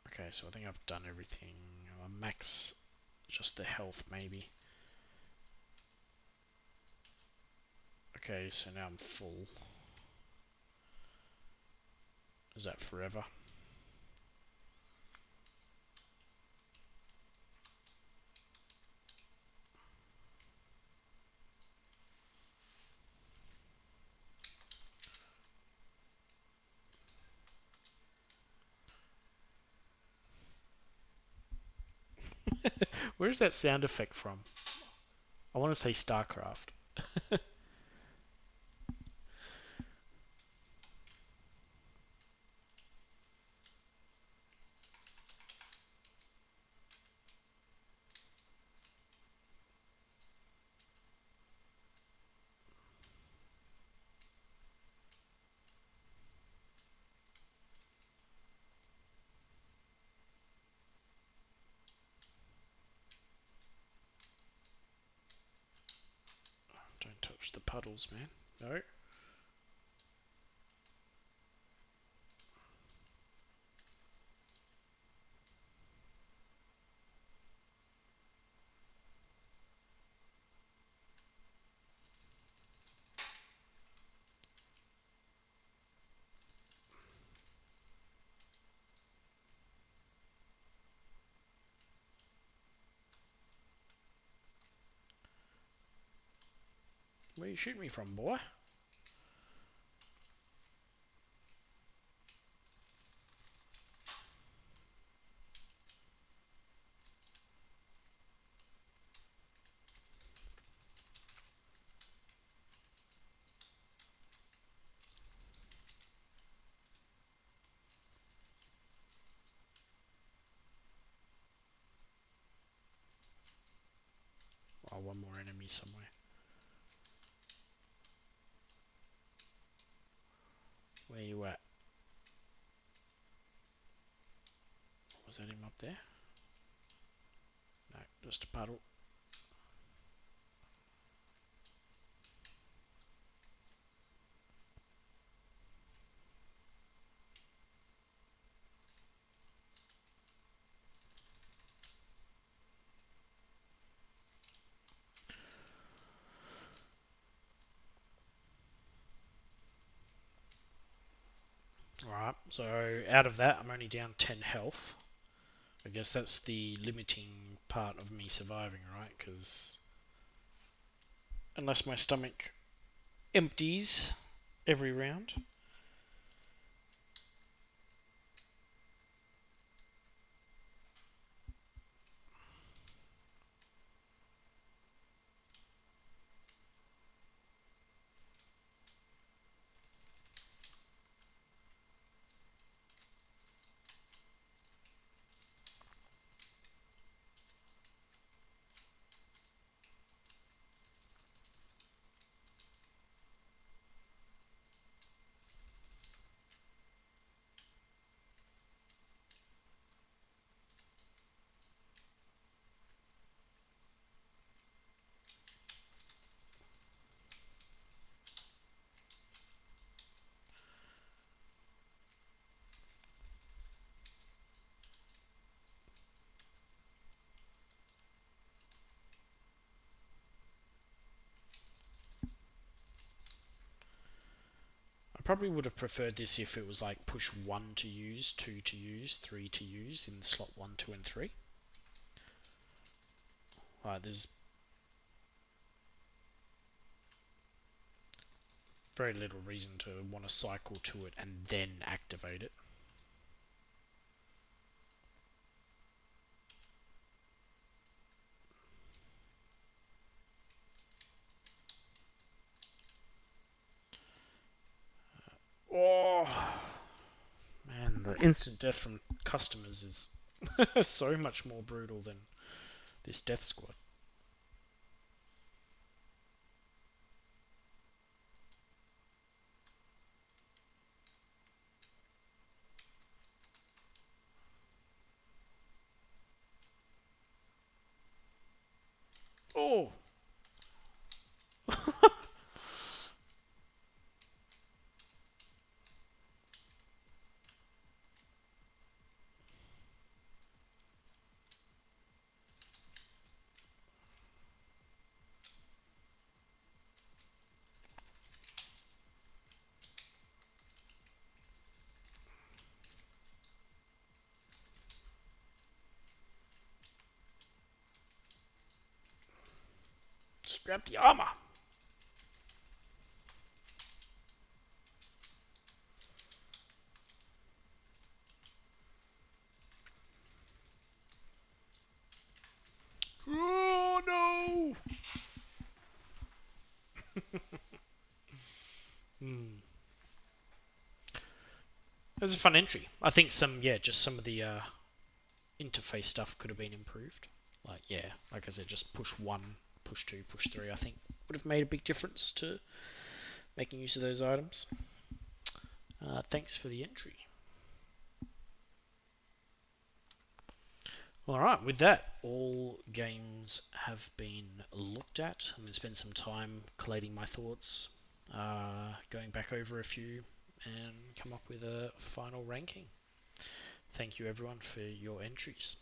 Okay, so I think I've done everything. Max just the health maybe. Okay, so now I'm full. Is that forever? Where's that sound effect from? I want to say StarCraft. Don't touch the puddles, man. No. Where you shoot me from, boy? Oh, one more enemy somewhere. Where you at? Was that him up there? No, just a puddle. Alright, so out of that, I'm only down 10 health. I guess that's the limiting part of me surviving, right? Because unless my stomach empties every round. I probably would have preferred this if it was like push 1 to use, 2 to use, 3 to use in slot 1, 2, and 3. There's very little reason to want to cycle to it and then activate it. Oh, man, the instant death from customers is so much more brutal than this death squad. Oh! Scrap the armor! Oh no! Hmm. It was a fun entry. I think just some of the interface stuff could have been improved. Like I said, just push 1, push 2, push 3, I think would have made a big difference to making use of those items. Thanks for the entry. Alright, with that, all games have been looked at. I'm going to spend some time collating my thoughts, going back over a few, and come up with a final ranking. Thank you everyone for your entries.